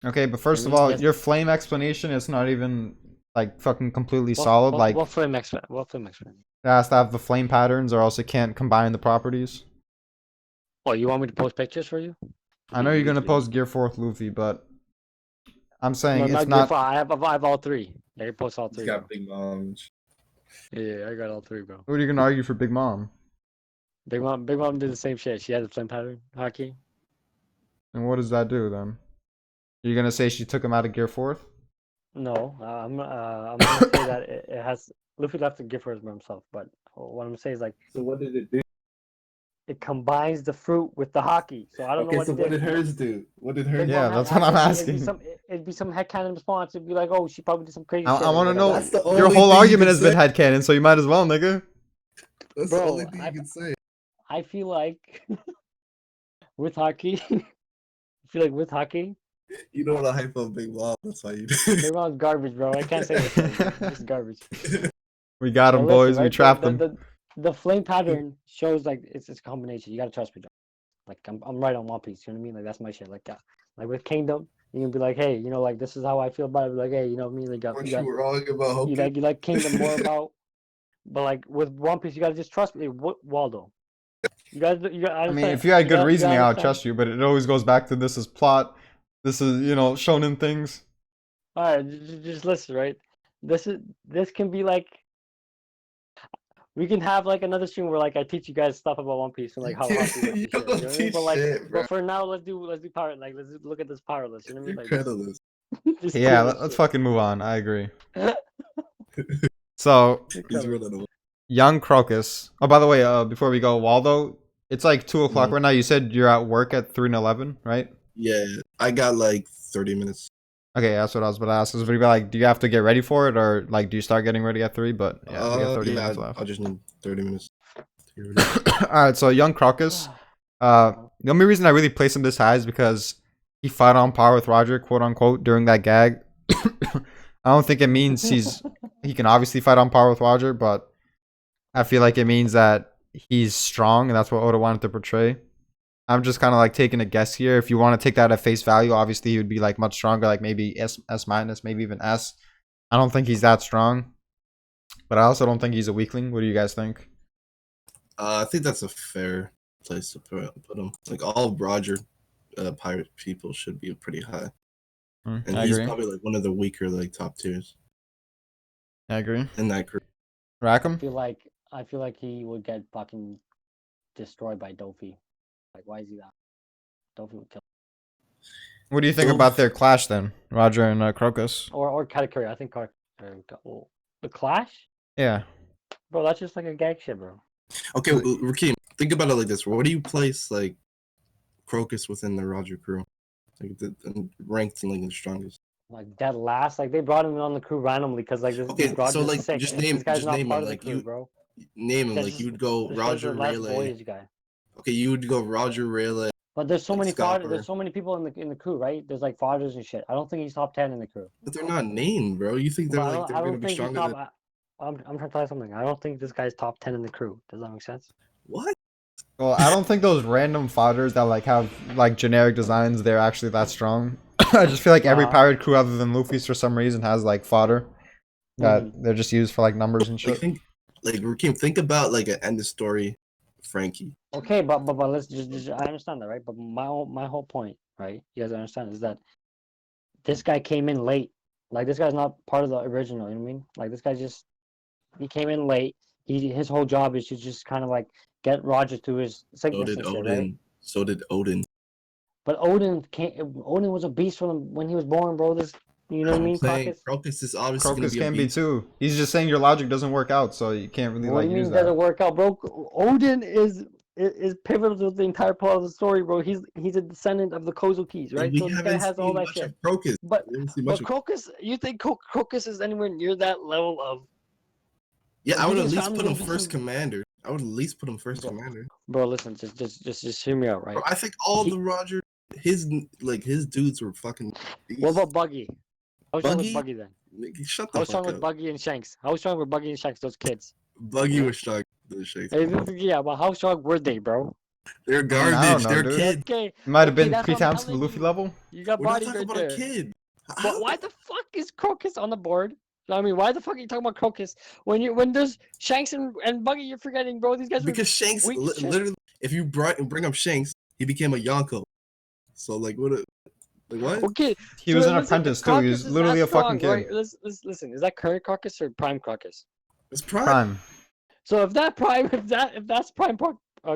Okay, but first of mean, all, yes. your flame explanation is not even like fucking completely solid. Like What flame expert? What flame expert? it has to have the flame patterns, or else it can't combine the properties. Oh, you want me to post pictures for you? I know you're gonna post Gear 4th Luffy, but I'm saying No, it's not Gear not. 5. I have all three. I can post all He's three, got bro. big moms. Yeah, I got all three, bro. What are you gonna argue for Big Mom? Big Mom did the same shit. She had the flame pattern hockey. And what does that do then? You're gonna say she took him out of Gear 4th? No, I'm gonna say that it has Luffy left the Gear first by himself, but what I'm saying is like So what did it do? it combines the fruit with the hockey. So I don't know Okay, what so it what did. did hers do? What did hers Big do? Yeah, Mom that's what I'm asking. it'd be some headcanon response. It'd be like, oh, she probably did some crazy shit I or want to whatever. know. That's the Your only whole thing you argument can has been say. headcanon, so you might as well, nigga. That's the Bro, only thing you can say. I feel like with hockey, I feel like with hockey, You don't want to hype up Big Mom. That's why you Big Mom's garbage, bro. I can't say this shit, bro. It's garbage. We got But him, listen, boys. We right? trapped him. The flame pattern shows like it's a combination. You gotta trust me, John. Like I'm right on One Piece. You know what I mean? Like that's my shit. Like with Kingdom, you can be like, hey, you know, like this is how I feel about it. Be like, hey, you know what I mean? Like Weren't you wrong about Hoki? you like Kingdom more about, but like with One Piece, you gotta just trust me, Waldo. You guys, you got. I I mean, understand. if you had good you reasoning, gotta I would understand. trust you. But it always goes back to this is plot. This is shonen things. All right, just listen, right? This can be like we can have like another stream where like I teach you guys stuff about One Piece and like how hockey works. You And shit, don't you know what I mean? teach But like, shit, bro. but for now, let's do power. Like let's look at this power list. You know what I mean? You're Like credulous. this Yeah, tier list let's shit. fucking move on. I agree. So, He's running away. young Crocus. Oh, by the way, before we go, Waldo, it's like 2 o'clock right now. You said you're at work at 3 and 11, right? Yeah, I got like 30 minutes. Okay, that's what I was about to ask. Is like, do you have to get ready for it, or like, do you start getting ready at 3? But yeah, we got 30 Yeah, minutes left. I just need 30 minutes. All right, so young Crocus. The only reason I really place him this high is because he fought on par with Roger, quote unquote, during that gag. I don't think it means he can obviously fight on par with Roger, but I feel like it means that he's strong, and that's what Oda wanted to portray. I'm just kind of like taking a guess here. If you want to take that at face value, obviously he would be like much stronger, like maybe S minus, maybe even S. I don't think he's that strong, but I also don't think he's a weakling. What do you guys think? I think that's a fair place to put him. Like all Roger pirate people should be pretty high, and I he's agree. probably like one of the weaker like top tiers I agree. in that group. Rackham? I feel like he would get fucking destroyed by Dofi. Like why is he that? Dofi would kill. What do you think about their clash then, Roger and Crocus? Or Katakuri. I think the clash, Yeah. bro. That's just like a gag shit, bro. Okay, Rakeem, think about it like this: where do you place like Crocus within the Roger crew? Like ranked like the strongest. Like dead last, like they brought him on the crew randomly because like this Okay, Roger's so like sick. just and name this guy's not him part of the like crew, you bro. name him This like guy's- you would go this guy's Roger the last Rayleigh. voyage guy. Okay, you would go Roger Rayleigh. But there's so Like many Scopper. there's so many people in the crew, right? There's like fathers and shit. I don't think he's top 10 in the crew. But they're not named, bro. You think they're But like they're I gonna don't be think he's stronger top. than I'm trying to tell you something. I don't think this guy's top 10 in the crew. Does that make sense? what? Well, I don't think those random fodders that like have like generic designs, they're actually that strong. I just feel like every pirate crew other than Luffy's for some reason has like fodder that they're just used for like numbers and Like shit. think like Rakeem, think about like an end of story Frankie. Okay, but let's just I understand that, right? But my whole point, right? You guys understand is that this guy came in late. Like this guy's not part of the original. You know what I mean? Like this guy he came in late. His whole job is to just kind of like get Roger through his So sickness did and shit, Odin. right? So did Odin. But Odin was a beast when he was born, bro. You know what I mean? Crocus is obviously Crocus gonna can be a be beast. too. He's just saying your logic doesn't work out, so you can't really What like do you use mean that. doesn't work out, bro? Odin is pivotal to the entire plot of the story, bro. He's a descendant of the Kozukis, right? We So this guy haven't has all seen that much shit. of Crocus. But We haven't seen much of Crocus, you think Crocus is anywhere near that level of? Yeah, Like, I would you at think least his put family him would be first some- commander. I would at least put him first commander. Bro, listen, just hear me out, right? Bro, I think all the Roger his dudes were fucking beasts. What about Buggy? How strong was Buggy? Buggy then? Nigga, shut the How fuck strong was up. Buggy and Shanks? How strong were Buggy and Shanks? Those kids. Buggy was strong. The shakes. Yeah, but how strong were they, bro? They're I garbage. don't know, They're dude. kids. Okay, It might have been that's 3 what I'm times the telling Luffy you. level. You got We're not body talking right about there. a kid. But why the fuck is Crocus on the board? I mean, why the fuck are you talking about Crocus when there's Shanks and Buggy? You're forgetting, bro. These guys were Because Shanks weak as shit. literally, if you bring up Shanks, he became a Yonko. So like what? Like what? Okay, He so was an listen, if apprentice too. He Crocus was is literally that a fucking strong, kid. right? Listen. Is that current Crocus or prime Crocus? It's prime. Prime. So if that's prime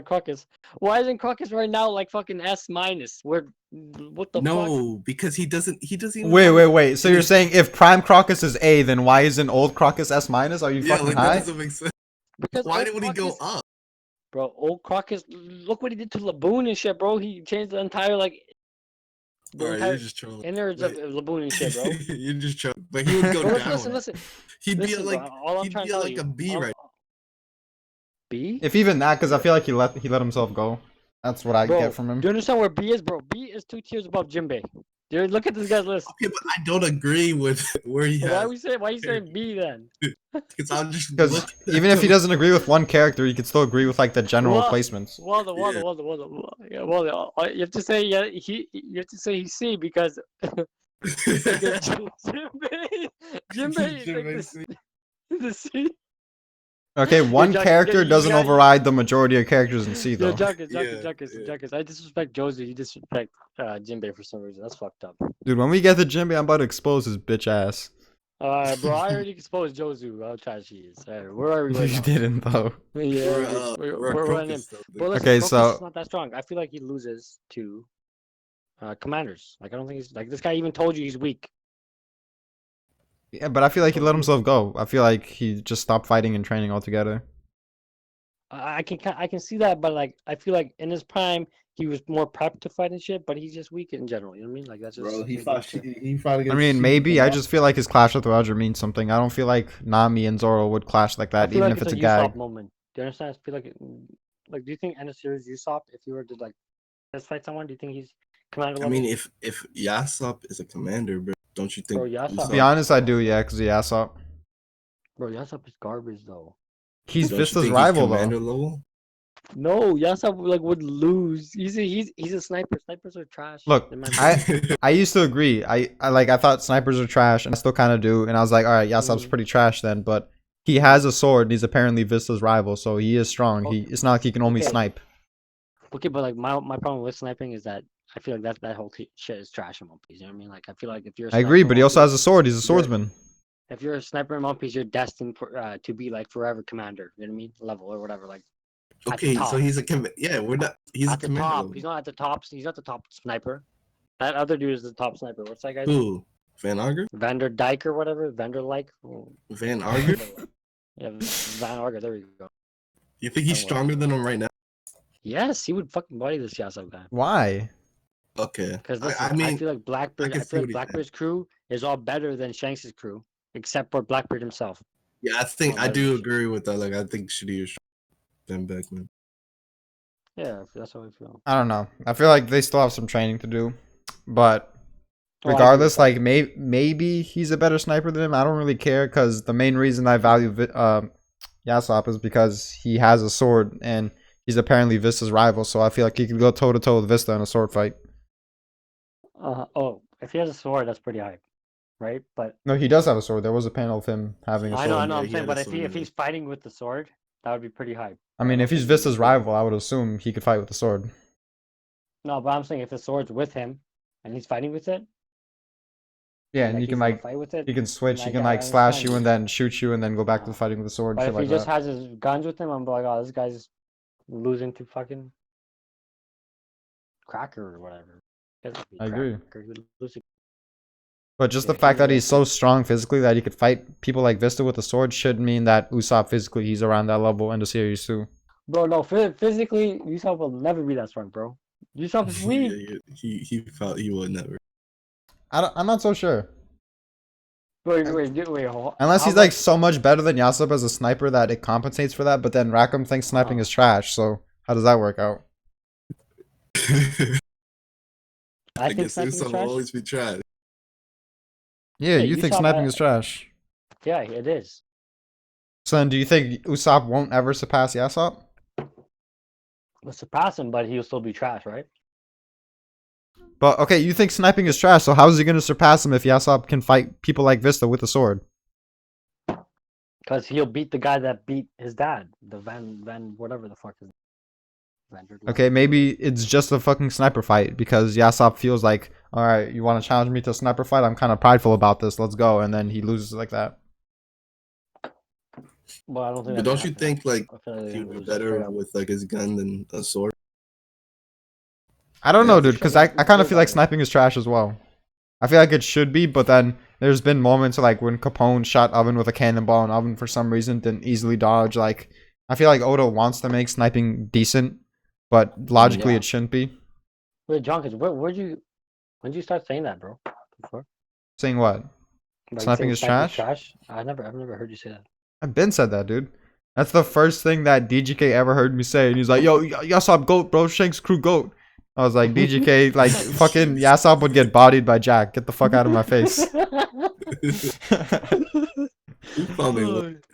Crocus, why isn't Crocus right now like fucking S minus? What the fuck? No, because he doesn't even Wait. So you're saying if Prime Crocus is A, then why isn't Old Crocus S minus? Are you Yeah, fucking like that high? doesn't make sense. Because Why old would he go Crocus, up? bro, old Crocus, look what he did to Laboon and shit, bro. He changed the entire Alright, you're entire just trolling. innards of Laboon and shit, bro. You're just trolling. But he would go Bro, down. listen. He'd be Listen, at bro. like All I'm trying to tell you, a B right. B, If even that, because I feel like he let himself go. That's what I bro. get from him. Do you understand where B is, bro? B is 2 tiers above Jinbei. Dude, look at this guy's list. Okay, but I don't agree with where he Why has. Why you saying B then? Because I'm just Because looking at even if he him. doesn't agree with one character, he could still agree with like the general Well, placements. Well, you have to say you have to say he's C because Jinbei is like this the C. Okay, one Jack, character you doesn't got- override the majority of characters in C Yo, though. Junkers. I disrespect Josie. You disrespect Jinbei for some reason. That's fucked up. Dude, when we get to Jinbei, I'm about to expose his bitch ass. Bro, I already exposed Jozu. How trash he is. Where are we right You now? didn't though. Yeah, we're on him. Crocus, though. But listen, Okay, Crocus so- is not that strong. I feel like he loses to Commanders. Like I don't think he's like this guy even told you he's weak. Yeah, but I feel like he let himself go. I feel like he just stopped fighting and training altogether. I can see that, but like I feel like in his prime he was more prepped to fight and shit, but he's just weak in general. You know what I mean? Like that's just. Bro, he his fought. nature. He fought I against. mean, Sheik maybe. a I lot. just feel like his clash with Roger means something. I don't feel like Nami and Zoro would clash like I that, feel even like if it's a Usopp gag. moment. Do you understand? I feel like do you think end of series Usopp, if you were to like let's fight someone, do you think he's commander I level? mean, if Yasop is a commander, bro, don't you think? Bro, Yasop- To be honest, I do, yeah, because he ass up. Bro, Yasop is garbage though. He's Don't you Vista's think rival he's commander though. level? No, Yasop like would lose. He's a sniper. Snipers are trash. Look, in my I used to agree. I thought snipers are trash, and I still kind of do. And I was like, all right, Yasop's pretty trash then, but he has a sword. And he's apparently Vista's rival, so he is strong. It's not like he can only Okay. snipe. Okay, but like my problem with sniping is that I feel like that whole shit is trash in One Piece. You know what I mean? Like I feel like if you're a I agree, sniper but in he One also Piece- has a sword. He's a swordsman. if you're a sniper in One Piece, you're destined for to be like forever commander. You know what I mean? Level or whatever. Like at the Okay, top. so he's a yeah. We're not. He's a at the commander top. level. He's not at the top. He's not the top sniper. That other dude is the top sniper. What's that guy's name? Who? Van Auger? Vander Dyke or whatever. Vander like. Van Auger? Yeah, Van Arger. There we go. You think he's stronger than him right now? Yes, he would fucking body this Yasuo guy. Why? Okay. Because I mean, feel like Blackbeard. can I see feel what like he's Blackbeard's crew is all better than Shanks' crew, except for Blackbeard himself. yeah, I think Oh, I that do is- agree with that. Like, I think Shitty is stronger than Beckman. Yeah, that's how I feel. I don't know. I feel like they still have some training to do, but Oh, I agree regardless, with like maybe he's a better sniper than him. I don't really care because the main reason I value Yasop is because he has a sword and he's apparently Vista's rival. So I feel like he could go toe to toe with Vista in a sword fight. Oh, if he has a sword, that's pretty high, right? But No, he does have a sword. There was a panel of him having a I sword. know. yeah, I'm he saying, had but a if sword, he's fighting with the sword, that would be pretty high. I mean, if he's Vista's rival, I would assume he could fight with the sword. No, but I'm saying if the sword's with him and he's fighting with it, Yeah, and you can he's gonna like fight with it. he can switch. He Like, can I like slash understand you you. and then shoot you and then go back to fighting with the sword. But Shit if he like just that. has his guns with him, I'm like, oh, this guy's losing to fucking Cracker or whatever. I agree. Cracker, he lose to- But just Yeah, the fact he's that he's so strong physically that he could fight people like Vista with a sword should mean that Usopp physically he's around that level in the series too. Bro, no, physically, Usopp will never be that strong, bro. Usopp is weak. he felt he would never. I'm not so sure. Wait. Unless how he's like much- so much better than Yasop as a sniper that it compensates for that. But then Rackham thinks sniping Oh. is trash. So how does that work out? I think guess sniping is Usopp will trash. always be trash. Yeah, Yeah, you think Usopp, sniping is trash. Yeah, it is. So then do you think Usopp won't ever surpass Yasop? We'll surpass him, but he'll still be trash, right? But okay, you think sniping is trash, so how is he going to surpass him if Yasop can fight people like Vista with a sword? Because he'll beat the guy that beat his dad, the Van whatever the fuck is. Rendered Okay, level. maybe it's just a fucking sniper fight because Yasop feels like, all right, you want to challenge me to a sniper fight? I'm kind of prideful about this. Let's go, and then he loses like that. Well, I don't think But that's gonna don't you happen. think like I feel like they're he gonna would be lose straight better up. with like his gun than a sword? I don't Yeah, know, for dude, sure. because I kind of Good feel like argument. sniping is trash as well. I feel like it should be, but then there's been moments like when Capone shot Oven with a cannonball and Oven for some reason didn't easily dodge. Like, I feel like Oda wants to make sniping decent, but logically Yeah. it shouldn't be. Wait, John, when did you start saying that, bro? Before? Saying what? Like Sniping saying is sniping's trash? trash? I've never heard you say that. I've been said that, dude. That's the first thing that DGK ever heard me say. And he's like, yo, Yasop GOAT, bro. Shanks crew GOAT. I was like, DGK, like, fucking Yasop would get bodied by Jack. Get the fuck out of my face. He probably would.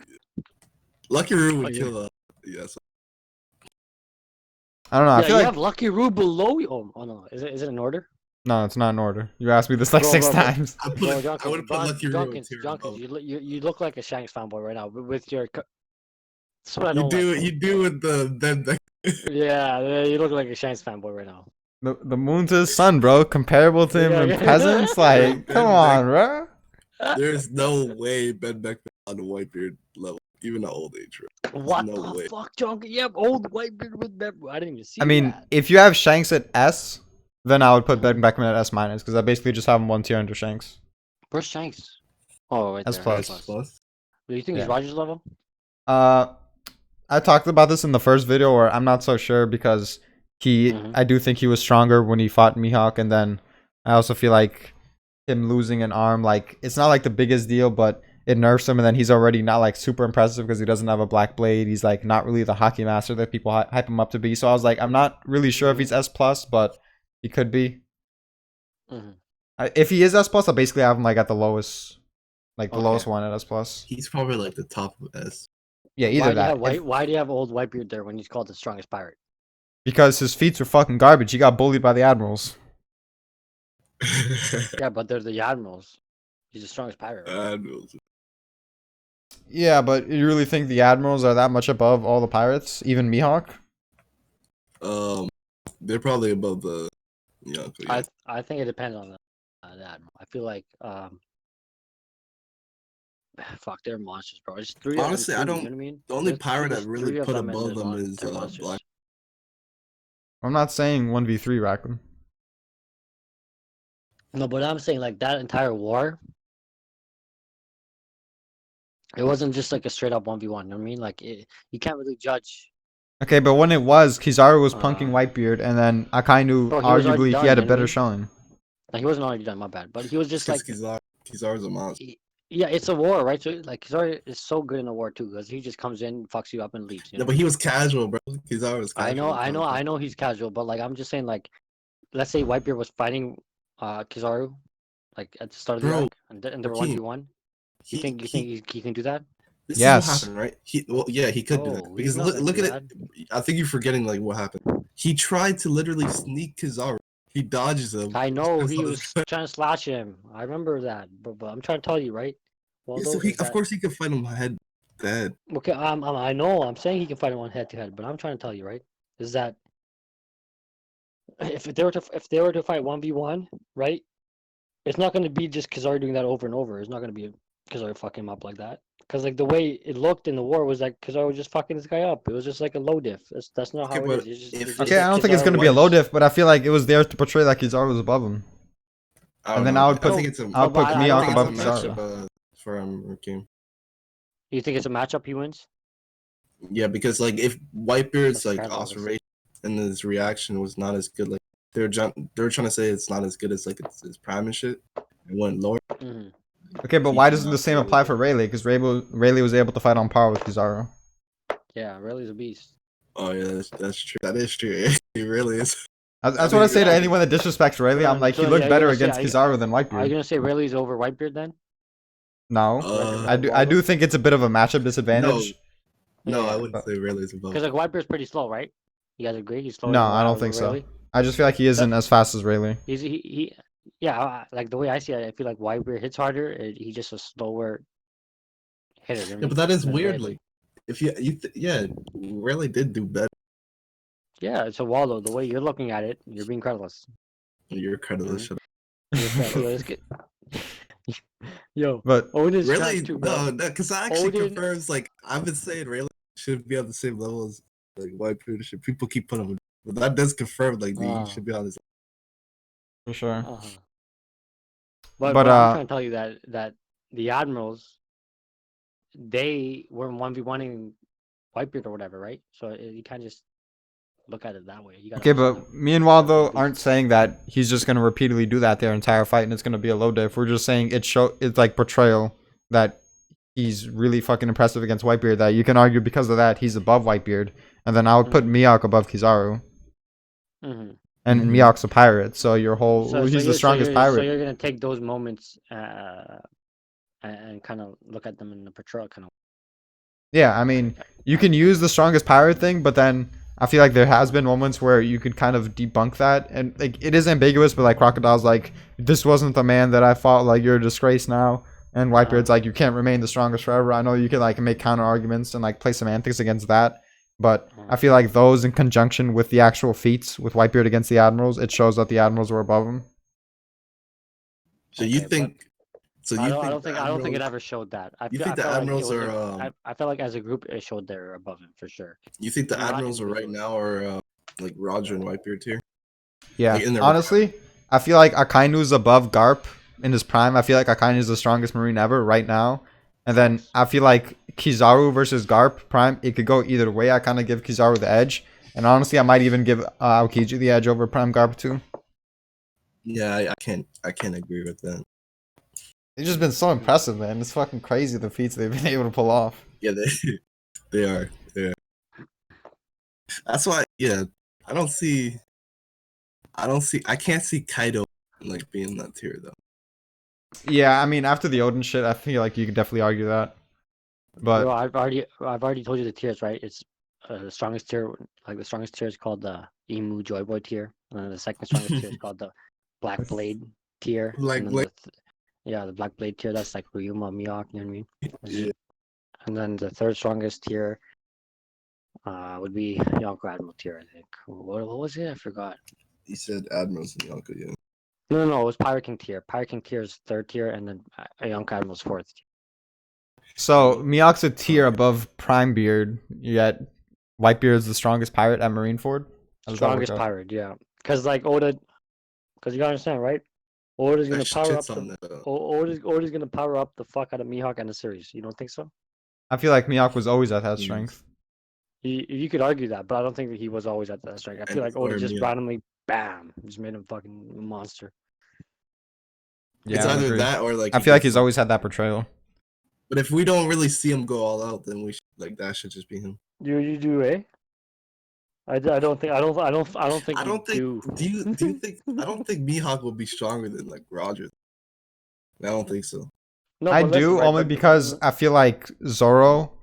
Lucky Roo would kill yes. I don't know. I Yeah, feel you like have Lucky Roo below you. Oh no, is it in order? no, it's not in order. You asked me this like Bro, six bro, bro. times. I Bro, would have put Lucky Roo in Junkins, tier Junkins, above. you look like a Shanks fanboy right now with your. That's what I You don't do like. you do with the Yeah, you look like a Shanks fanboy right now. The moon's his son, bro. Comparable to him Yeah, in yeah. presence? Like, come on, bro. There's no way Ben Beckman on the Whitebeard level, even the old age. What no the way. fuck, Junkins? You have old white beard with that. I didn't even see I mean, that. if you have Shanks at S, then I would put Ben Beckman at S minus because I basically just have him one tier under Shanks. Where's Shanks? Oh, right S there. plus. S plus. Do you think he's Yeah. Rogers level? I talked about this in the first video, where I'm not so sure because I do think he was stronger when he fought Mihawk, and then I also feel like him losing an arm, like, it's not like the biggest deal, but it nerfs him, and then he's already not like super impressive because he doesn't have a black blade. He's like not really the hockey master that people hype him up to be. So I was like, I'm not really sure if he's S plus, but he could be. If he is S plus, I basically have him like at the lowest, like the lowest one at S plus. He's probably like the top of S. Yeah, either that. Why do you have old Whitebeard there when he's called the strongest pirate? Because his feats are fucking garbage. He got bullied by the admirals. Yeah, but they're the admirals. He's the strongest pirate. Right? Admirals. Yeah, but you really think the admirals are that much above all the pirates, even Mihawk? They're probably above the. Yeah. I think it depends on the admiral. I feel like fuck, they're monsters, bro. It's three. Honestly, of them, I don't. You know what I mean? The only There's pirate there's I'd really three of put them, and above them they're is monsters. Black. I'm not saying 1v3 Raccoon. No, but I'm saying like that entire war. It wasn't just like a straight up 1v1. You know what I mean? Like you can't really judge. Okay, but when it was, Kizaru was punking Whitebeard, and then Akainu, Bro, he was already arguably, done, he had a you know what I better mean? showing. Like he wasn't already done, my bad. But he was just like Kizaru's a monster. Yeah, it's a war, right? So like Kizaru is so good in a war too, because he just comes in, fucks you up, and leaves. Yeah, but he was casual, bro. Kizaru was casual. I know he's casual, but like I'm just saying, like, let's say Whitebeard was fighting Kizaru, like at the start of the arc, and they were 1v1. You think he can do that? This Yes. is what happened, right? He could do that. Oh, Because he's not look at gonna it. do I think you're forgetting like what happened. He tried to literally sneak Kizaru. He dodges him. I know he was trying to slash him. I remember that, but I'm trying to tell you, right? Well, Yeah, so of course he could fight him head to head. Okay, I know. I'm saying he can fight him on head to head, but I'm trying to tell you, right? Is that if they were to fight 1v1, right? It's not going to be just Kizaru doing that over and over. It's not going to be Kizaru fucking him up like that. Because like the way it looked in the war was like Kizaru was just fucking this guy up. It was just like a low diff. That's not how it is. Okay, I don't think it's going to be a low diff, but I feel like it was there to portray that Kizaru was above him. And then I would put Mihawk above Kizaru. For Rakim. You think it's a matchup he wins? Yeah, because like if Whitebeard's like observation and his reaction was not as good, like they were trying to say it's not as good as like it's prime and shit. It went lower. Okay, but why doesn't the same apply for Rayleigh? Because Rayleigh was able to fight on par with Kizaru. Yeah, Rayleigh's a beast. Oh yeah, that's true. That is true. He really is. That's what I say to anyone that disrespects Rayleigh. I'm like, he looked better against Kizaru than Whitebeard. Are you gonna say Rayleigh's over Whitebeard then? No, I do think it's a bit of a matchup disadvantage. No, I wouldn't say Rayleigh's above. Because like Whitebeard's pretty slow, right? You guys agree? He's slow. No, I don't think so. I just feel like he isn't as fast as Rayleigh. Yeah, like the way I see it, I feel like Whitebeard hits harder. He's just a slower hitter. Yeah, but that is weirdly. If Rayleigh did do better. Yeah, it's a wall though. The way you're looking at it, you're being creditless. You're kind of You know the what shit. I mean? Yo, let's get. Yo, But Odin's trash Really? too, bro. No, because that actually Odin. confirms. Like I've been saying, Raylan should be on the same level as like white leadership. People keep putting him, but that does confirm like he Uh, should be on his. for sure. uh-huh. But But I'm trying to tell you that the admirals, they were 1v1ing Whitebeard or whatever, right? So you can't just look at it that way. You gotta okay, also but me and Waldo 1v. aren't saying that he's just gonna repeatedly do that their entire fight and it's gonna be a low diff. We're just saying it's like portrayal that he's really fucking impressive against Whitebeard. That you can argue because of that he's above Whitebeard, and then I would put Miyok above Kizaru, Mm-hmm. and Mhm. Miyok's a pirate, so your whole So he's the you're strongest pirate. you're gonna take those moments and kind of look at them in the portrayal kind of. Yeah, I mean, you can use the strongest pirate thing, but then I feel like there has been moments where you could kind of debunk that, and like it is ambiguous, but like Crocodile's like, this wasn't the man that I fought. Like you're a disgrace now, and Whitebeard's like, you can't remain the strongest forever. I know you can like make counter arguments and like play semantics against that, but I feel like those in conjunction with the actual feats with Whitebeard against the admirals, it shows that the admirals were above him. So you Okay, but think? So you I think don't the think it admirals? ever showed that. You think the felt like it admirals was. are? I felt like as a group it showed they're above him for sure. You think the Not admirals are right individually. now are like Roger and Whitebeard here? Yeah, Like in their honestly, I feel like Akainu's above Garp in his prime. I feel like Akainu's the strongest marine ever right now. And then Facts. I feel like Kizaru versus Garp prime, it could go either way. I kind of give Kizaru the edge. And honestly, I might even give Aokiji the edge over prime Garp too. Yeah, I can't agree with that. They've just been so impressive, man. It's fucking crazy the feats they've been able to pull off. Yeah, they are. Yeah, that's why. Yeah, I don't see. I can't see Kaido like being that tier though. Yeah, I mean, after the Odin shit, I feel like you could definitely argue that. But Bro, I've already told you the tiers, right? It's the strongest tier, like the strongest tier is called the Emu Joy Boy tier, and then the second strongest tier is called the Black Blade tier, Black and then Blade. the Black Blade tier that's like Ryuma, Miyok, you know what I mean? Yeah. And then the third strongest tier would be Yonko Admiral tier, I think. What was it? I forgot. He said admirals and Yonko. Yeah. No, it was Pirate King tier. Pirate King tier is third tier, and then Yonko Admiral's fourth tier. so Miyok's a tier above Prime Beard, yet Whitebeard's the strongest pirate at Marineford. How does that work Strongest out? pirate, yeah. Because like Oda, because you gotta understand, right? Oda's gonna Actually, power up shit's on the the. Oda's gonna power up the fuck out of Mihawk and the series. You don't think so? I feel like Miyok was always at that Mm. strength. You could argue that, but I don't think that he was always at that strength. I feel And like Oda or just Miyako. randomly, bam, just made him fucking a monster. Yeah, It's I either agree. that or like I he feel like gets, he's always had that portrayal. But if we don't really see him go all out, then we should, like that should just be him. You do, eh? I don't think I don't think. you Do you think? I don't think Mihawk will be stronger than like Roger. I don't think so. No, I but listen, do right, only but- because I feel like Zoro,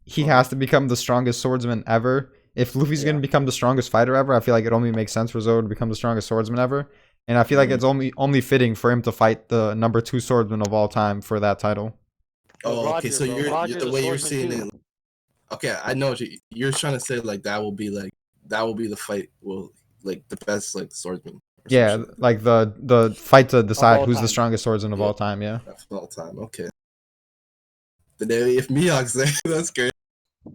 he Uh-huh. has to become the strongest swordsman ever. If Luffy's Yeah. gonna become the strongest fighter ever, I feel like it only makes sense for Zoro to become the strongest swordsman ever. And I feel like it's only fitting for him to fight the number 2 swordsman of all time for that title. Oh, okay. So bro, you're Roger's the a way you're swordsman seeing too. it. Okay, I know what you're trying to say. Like that will be the fight. Will like the best like swordsman. Or some Yeah, shit. like the fight to decide all who's the time. strongest swordsman of Yeah. all time. Yeah. Of all time. Okay. But then if Mihawk's there, that's great.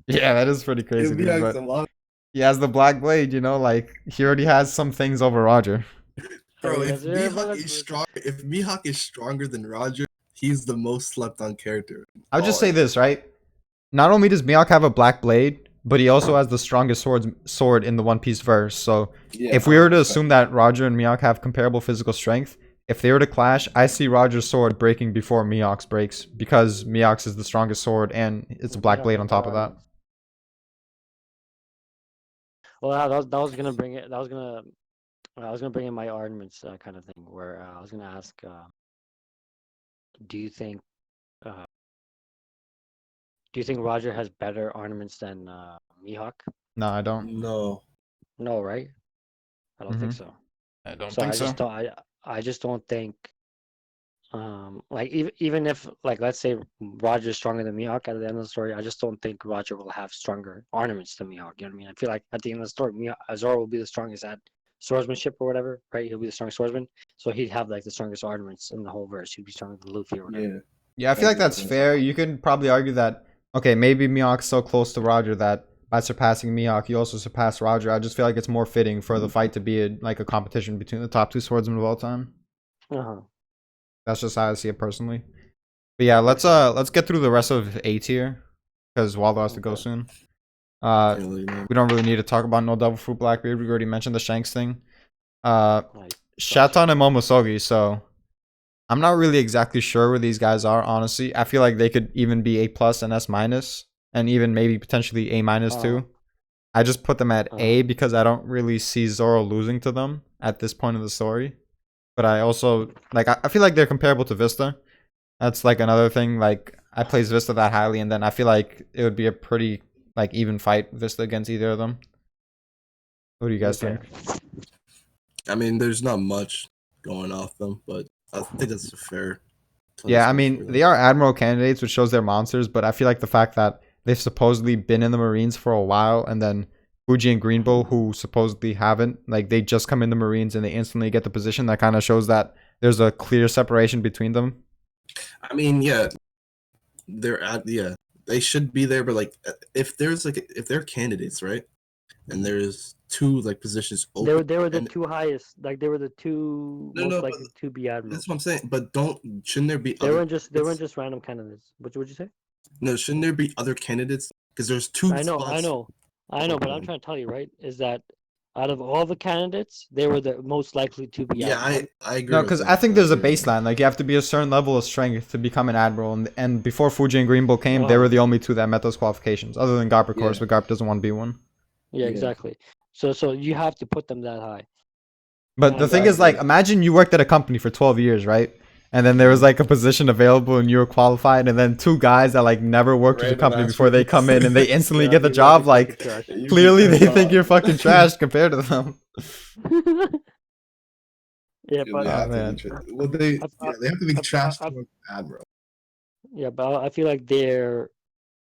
Yeah, that is pretty If crazy, dude. Mihawk's But a lot. he has the black blade. You know, like he already has some things over Roger. Bro, Hey, if that's- Mihawk is stronger than Roger, he's the most slept on character. I would just say this, right? Not only does Miyok have a black blade, but he also has the strongest sword in the One Piece verse. So Yeah, if we were to 100%. assume that Roger and Miyok have comparable physical strength, if they were to clash, I see Roger's sword breaking before Miyok's breaks because Miyok's is the strongest sword and it's a black blade on top of that. Well, that was gonna bring it. I was gonna bring in my arguments kind of thing, where I was gonna ask, do you think, Roger has better ornaments than Mihawk? No, I don't. No. No, right? I don't think so. I don't So think so. I just don't think Like even if like let's say Roger's stronger than Mihawk at the end of the story, I just don't think Roger will have stronger ornaments than Mihawk. You know what I mean? I feel like at the end of the story, Zoro will be the strongest at swordsmanship or whatever, right? He'll be the strongest swordsman, so he'd have like the strongest ornaments in the whole verse. He'd be stronger than Luffy or whatever. Yeah. Yeah, I feel like that's fair. You can probably argue that, okay, maybe Mihawk's so close to Roger that by surpassing Mihawk, you also surpass Roger. I just feel like it's more fitting for the fight to be like a competition between the top two swordsmen of all time. Uh-huh. That's just how I see it personally. But yeah, let's get through the rest of A tier because Waldo has to go Okay. soon. Yeah, you know. We don't really need to talk about no Devil Fruit Blackbeard. We already mentioned the Shanks thing. Uh, Like Shaton and Momosogi. So I'm not really exactly sure where these guys are. Honestly, I feel like they could even be A plus and S minus, and even maybe potentially A minus too. I just put them at A because I don't really see Zoro losing to them at this point of the story. But I also like I feel like they're comparable to Vista. That's like another thing. Like I place Vista that highly, and then I feel like it would be a pretty like even fight Vista against either of them. What do you guys think? I mean, there's not much going off them, but I think that's a fair. Yeah, I punishment mean for them. they are admiral candidates, which shows they're monsters. But I feel like the fact that they've supposedly been in the Marines for a while, and then Fuji and Greenbow, who supposedly haven't, like they just come in the Marines and they instantly get the position. That kind of shows that there's a clear separation between them. I mean, yeah, they should be there, but like if they're candidates, right? And there's two like positions open. they were the and- two highest, like they were the two No, most no, likely to be admirals. That's what I'm saying. But shouldn't there be They other? weren't just random candidates. What would you say? No, shouldn't there be other candidates? Because there's two I know, spots. but I'm trying to tell you, right, is that out of all the candidates, they were the most likely to be Yeah, admiral. I agree. No, with because that. I think there's a baseline. Like you have to be a certain level of strength to become an admiral, and before Fuji and Greenbow came, they were the only two that met those qualifications, other than Garp, of course, but Garp doesn't want to be one. Yeah, Yeah. exactly. So you have to put them that high. But the And, thing is, like, imagine you worked at a company for 12 years, right? And then there was like a position available and you were qualified, and then two guys that like never worked with the Random company ass before they come in and they instantly get the you'd be job. fucking Like, trash. clearly they think you're fucking trash compared to them. Yeah, but Oh, man. They I- have to be I- trash I- to an admiral. yeah, but I feel like they're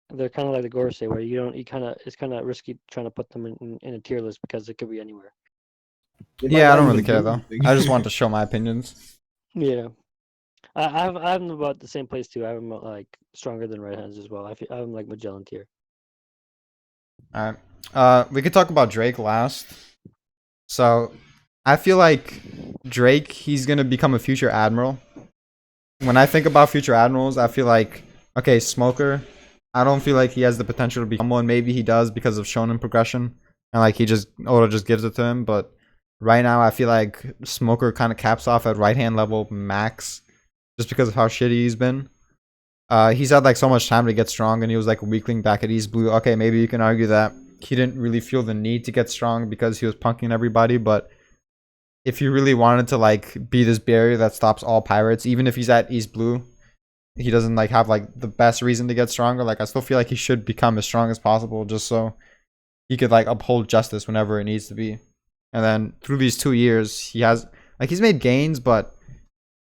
kind of like the Gorosei, where it's kind of risky trying to put them in a tier list because it could be anywhere. Yeah, I don't really care though. I just want to show my opinions. Yeah, I have them about the same place too. I have them like stronger than right hands as well. I have them like Magellan tier. All right. We could talk about Drake last. So, I feel like Drake, he's gonna become a future admiral. When I think about future admirals, I feel like, okay, Smoker. I don't feel like he has the potential to become one. Maybe he does because of shonen progression, and like Oda just gives it to him. But right now, I feel like Smoker kind of caps off at right hand level max, just because of how shitty he's been. He's had like so much time to get strong, and he was like a weakling back at East Blue. Okay, maybe you can argue that he didn't really feel the need to get strong because he was punking everybody. But if you really wanted to like be this barrier that stops all pirates, even if he's at East Blue, he doesn't like have like the best reason to get stronger. Like I still feel like he should become as strong as possible, just so he could like uphold justice whenever it needs to be. And then through these 2 years, he's made gains, but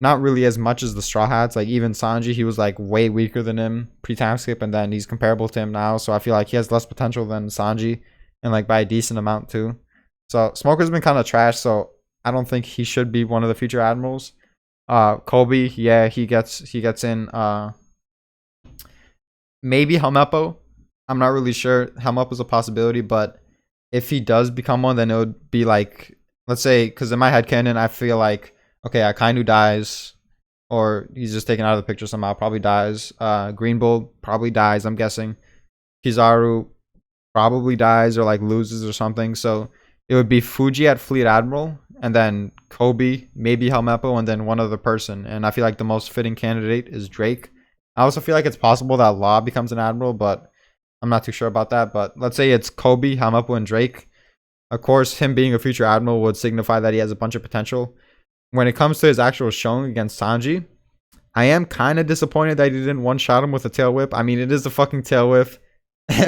not really as much as the Straw Hats. Like even Sanji, he was like way weaker than him pre-time skip, and then he's comparable to him now. So I feel like he has less potential than Sanji, and like by a decent amount too. So Smoker's been kind of trash. So I don't think he should be one of the future admirals. Kobe, yeah, he gets in. Maybe Helmeppo. I'm not really sure. Helmeppo is a possibility, but if he does become one, then it would be like, let's say, because in my headcanon, I feel like, okay, Akainu dies, or he's just taken out of the picture somehow, probably dies. Green Bull probably dies, I'm guessing. Kizaru probably dies or like loses or something. So it would be Fuji at Fleet Admiral, and then Kobe, maybe Helmeppo, and then one other person. And I feel like the most fitting candidate is Drake. I also feel like it's possible that Law becomes an admiral, but I'm not too sure about that. But let's say it's Kobe, Helmeppo, and Drake. Of course, him being a future admiral would signify that he has a bunch of potential. When it comes to his actual showing against Sanji, I am kind of disappointed that he didn't one-shot him with a tail whip. I mean, it is a fucking tail whip,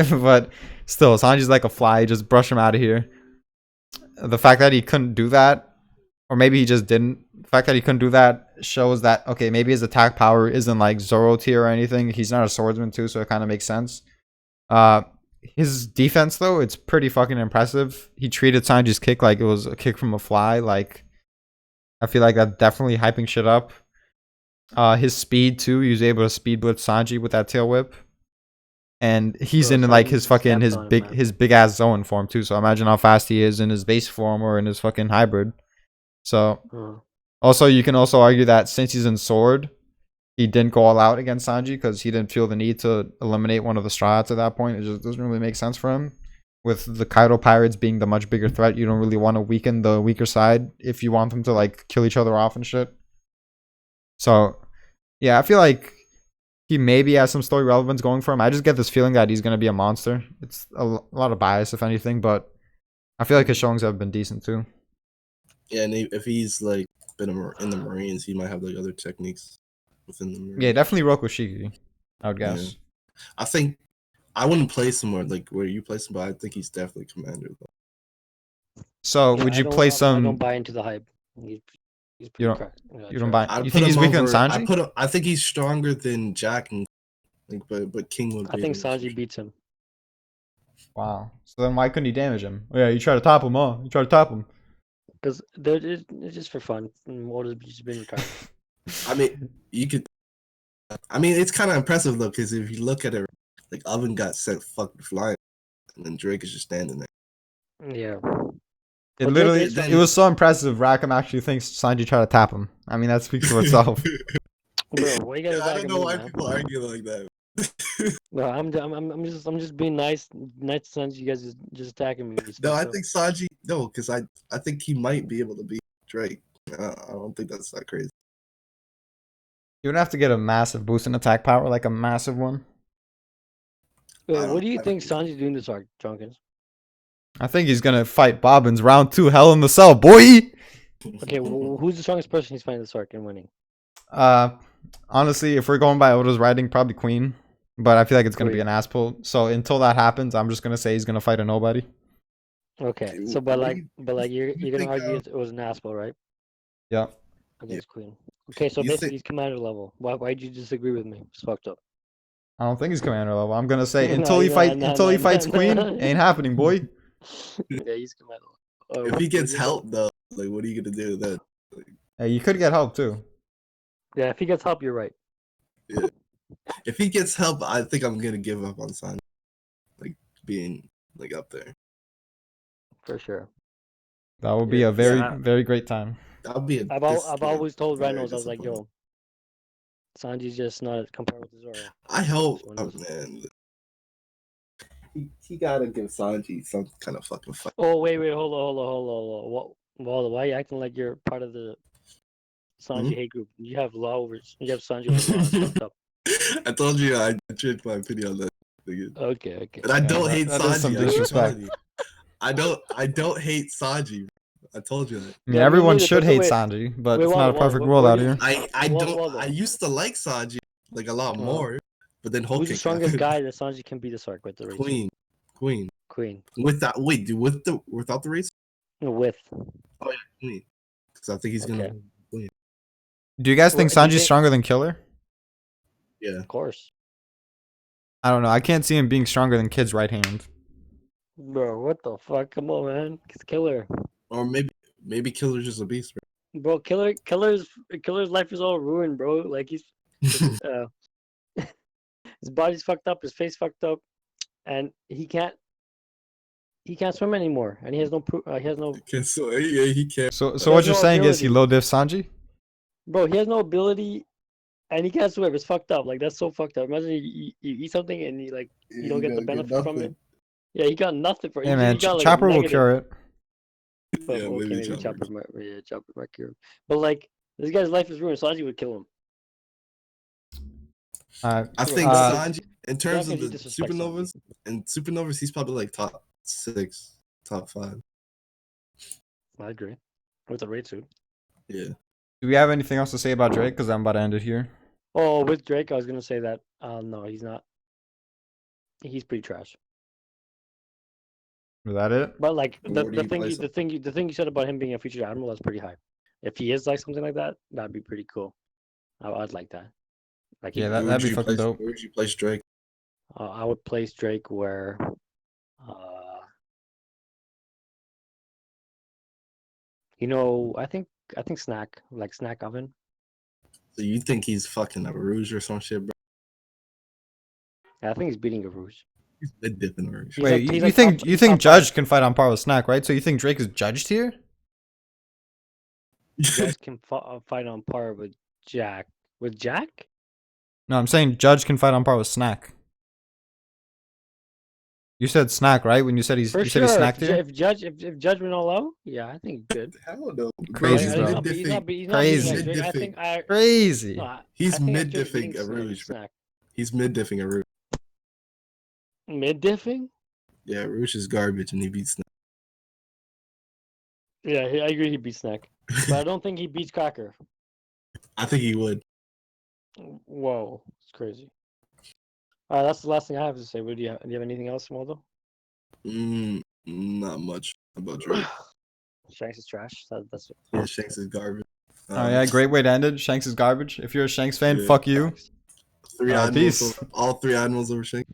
but still, Sanji's like a fly. Just brush him out of here. The fact that he couldn't do that or maybe he just didn't. The fact that he couldn't do that shows that okay, maybe his attack power isn't like Zoro tier or anything. He's not a swordsman too, so it kind of makes sense. Uh, his defense though, it's pretty fucking impressive. He treated Sanji's kick like it was a kick from a fly. Like I feel like that definitely hyping shit up. His speed too. He was able to speed blitz Sanji with that tail whip, and he's Bro, in like Sanji his fucking stepped on him, man. his big ass Zoan form too. So imagine how fast he is in his base form or in his fucking hybrid. So also you can also argue that since he's in sword, he didn't go all out against Sanji because he didn't feel the need to eliminate one of the Straw Hats at that point. It just doesn't really make sense for him. With the Kaido pirates being the much bigger threat, you don't really want to weaken the weaker side if you want them to like kill each other off and shit. So yeah, I feel like he maybe has some story relevance going for him. I just get this feeling that he's gonna be a monster. It's a lot of bias, if anything, but I feel like his showings have been decent too. Yeah, and if he's like been in the Marines, he might have like other techniques within the Marines. Yeah, definitely Rokushiki, I would guess. Yeah. I think I wouldn't place him like where you place him, but I think he's definitely commander though. So would you play I some? don't buy into the hype. He's You pretty don't. cracked. You don't buy. I'd You put think he's him weaker than over. Sanji? I think he's stronger than Jack, and like, but King would. I think Sanji beats him. Wow. So then why couldn't he damage him? Oh, yeah, you try to top him, huh? You try to top him. Because it's just for fun. What has just been retired. I mean, you could. I mean, it's kind of impressive though, because if you look at it, like Oven got sent fucking flying, and then Drake is just standing there. Yeah. It But literally, Drake is it was so impressive. Rackham actually thinks Sanji tried to tap him. I mean, that speaks for itself. Bro, why you gotta I don't know why man? people argue like that. No, I'm just being nice to Sanji. You guys just attacking me. No, I think Sanji. No, because I think he might be able to beat Drake. I don't think that's that crazy. You would have to get a massive boost in attack power, like a massive one. What do you think Sanji's doing this arc, Drunkins? I think he's gonna fight Bobbins round 2, Hell in the Cell, boy. Okay, who's the strongest person he's fighting this arc and winning? Honestly, if we're going by Oda's writing, probably Queen. But I feel like it's gonna be Queen. an ass pull. So until that happens, I'm just gonna say he's gonna fight a nobody. Okay, so but you're gonna argue it was an asshole, right? Yeah. Against Queen. Okay, so You basically think- he's commander level. Why'd you disagree with me? It's fucked up. I don't think he's commander level. I'm gonna say No, until he no, fights no, Queen, no. ain't happening, boy. Yeah, he's commander level. If he gets help though, like what are you gonna do then? Hey, you could get help too. Yeah, if he gets help, you're right. Yeah. If he gets help, I think I'm gonna give up on Sanji, like being like up there. For sure. That would be a very great time. That would be. I've always told very Reynolds, I was like, disappointing. yo, Sanji's just not compared with Zoro. I hope, This one oh, is- man. He gotta give Sanji some kind of fucking fight. Oh wait, hold on. What? Why are you acting like you're part of the Sanji hate group? You have Sanji over Law. It's fucked up. I told you I changed my opinion on that. Nigga. Okay. And I don't hate that is some Sanji. disrespect. I don't hate Sanji. I told you that. I mean, Yeah, me everyone neither, should but hate wait. Sanji, but Wait, it's not a what- perfect what- world what out do you- here. I Well, don't. well, I used to like Sanji like a lot Uh-huh. more, but then Whole Who's the Cake strongest happened. guy that Sanji can beat this arc with the race? Queen. Queen. With that, wait, dude, without the race? No, with. Queen. Because I think he's gonna. Okay. Do you guys think Do you Sanji's think- stronger than Killer? Yeah. Of course. I don't know. I can't see him being stronger than Kid's right hand. Bro, what the fuck? Come on, man. It's Killer. Or maybe Killer's just a beast, Bro, Killer's life is all ruined, bro. Like he's his body's fucked up, his face fucked up, and he can't swim anymore, and he has no he can't. So There's what you're no saying is he ability. low diff Sanji? bro. He has no ability, and he can't swim. It's fucked up. Like that's so fucked up. Imagine you eat something and you don't get the benefit from it. Yeah, he got nothing for it. Hey man, he got, like, a Chopper will negative. cure it. But, Yeah, okay, maybe maybe Chopper. Chopper might cure him. But like this guy's life is ruined. Sanji would kill him. I think Uh, Sanji, in terms of Sanji the disrespects supernovas, he's probably like top 6, top 5. I agree. With the raid suit. Yeah. Do we have anything else to say about Drake? Because I'm about to end it here. Oh, with Drake, I was gonna say that. No, he's not. He's pretty trash. Is that it? But like And where do you place him? the thing you said about him being a featured admiral, that's pretty high. If he is like something like that, that'd be pretty cool. I'd like that. Like Yeah, he, that- that'd be fucking dope. Where would you place Drake? I would place Drake where, uh, I think snack like snack oven. So you think he's fucking a Rouge or some shit, bro? Yeah, I think he's beating a Rouge. He's mid dipping Rouge. He's Wait, like- he's you like think top- you he's think top Judge five. can fight on par with Snack, right? So you think Drake is judged here? Judge can fight on par with Jack. With Jack? No, I'm saying Judge can fight on par with Snack. You said Snack, right? When you said For you sure. said he's Snack If, tier? if Judge went all out, yeah, I think he could. Hell no. Crazy, he's bro. He's not mid beating diffing. Crazy. like Drake. I think Crazy. no, I He's think mid Drake diffing beating a Rouge, bro. Snack. He's mid diffing a Rouge. Mid diffing? Yeah, Rouge is garbage and he beats Snack. Yeah, I agree. He beats Snack, but I don't think he beats Cracker. I think he would. Whoa, it's crazy. All right, that's the last thing I have to say. What do you have anything else, Waldo? Not much about Drake. Shanks is trash. That's Yeah, Shanks is garbage. Oh yeah, great way to end it. Shanks is garbage. If you're a Shanks fan, Yeah. fuck you. facts. Three Peace. animals, all three animals over Shanks.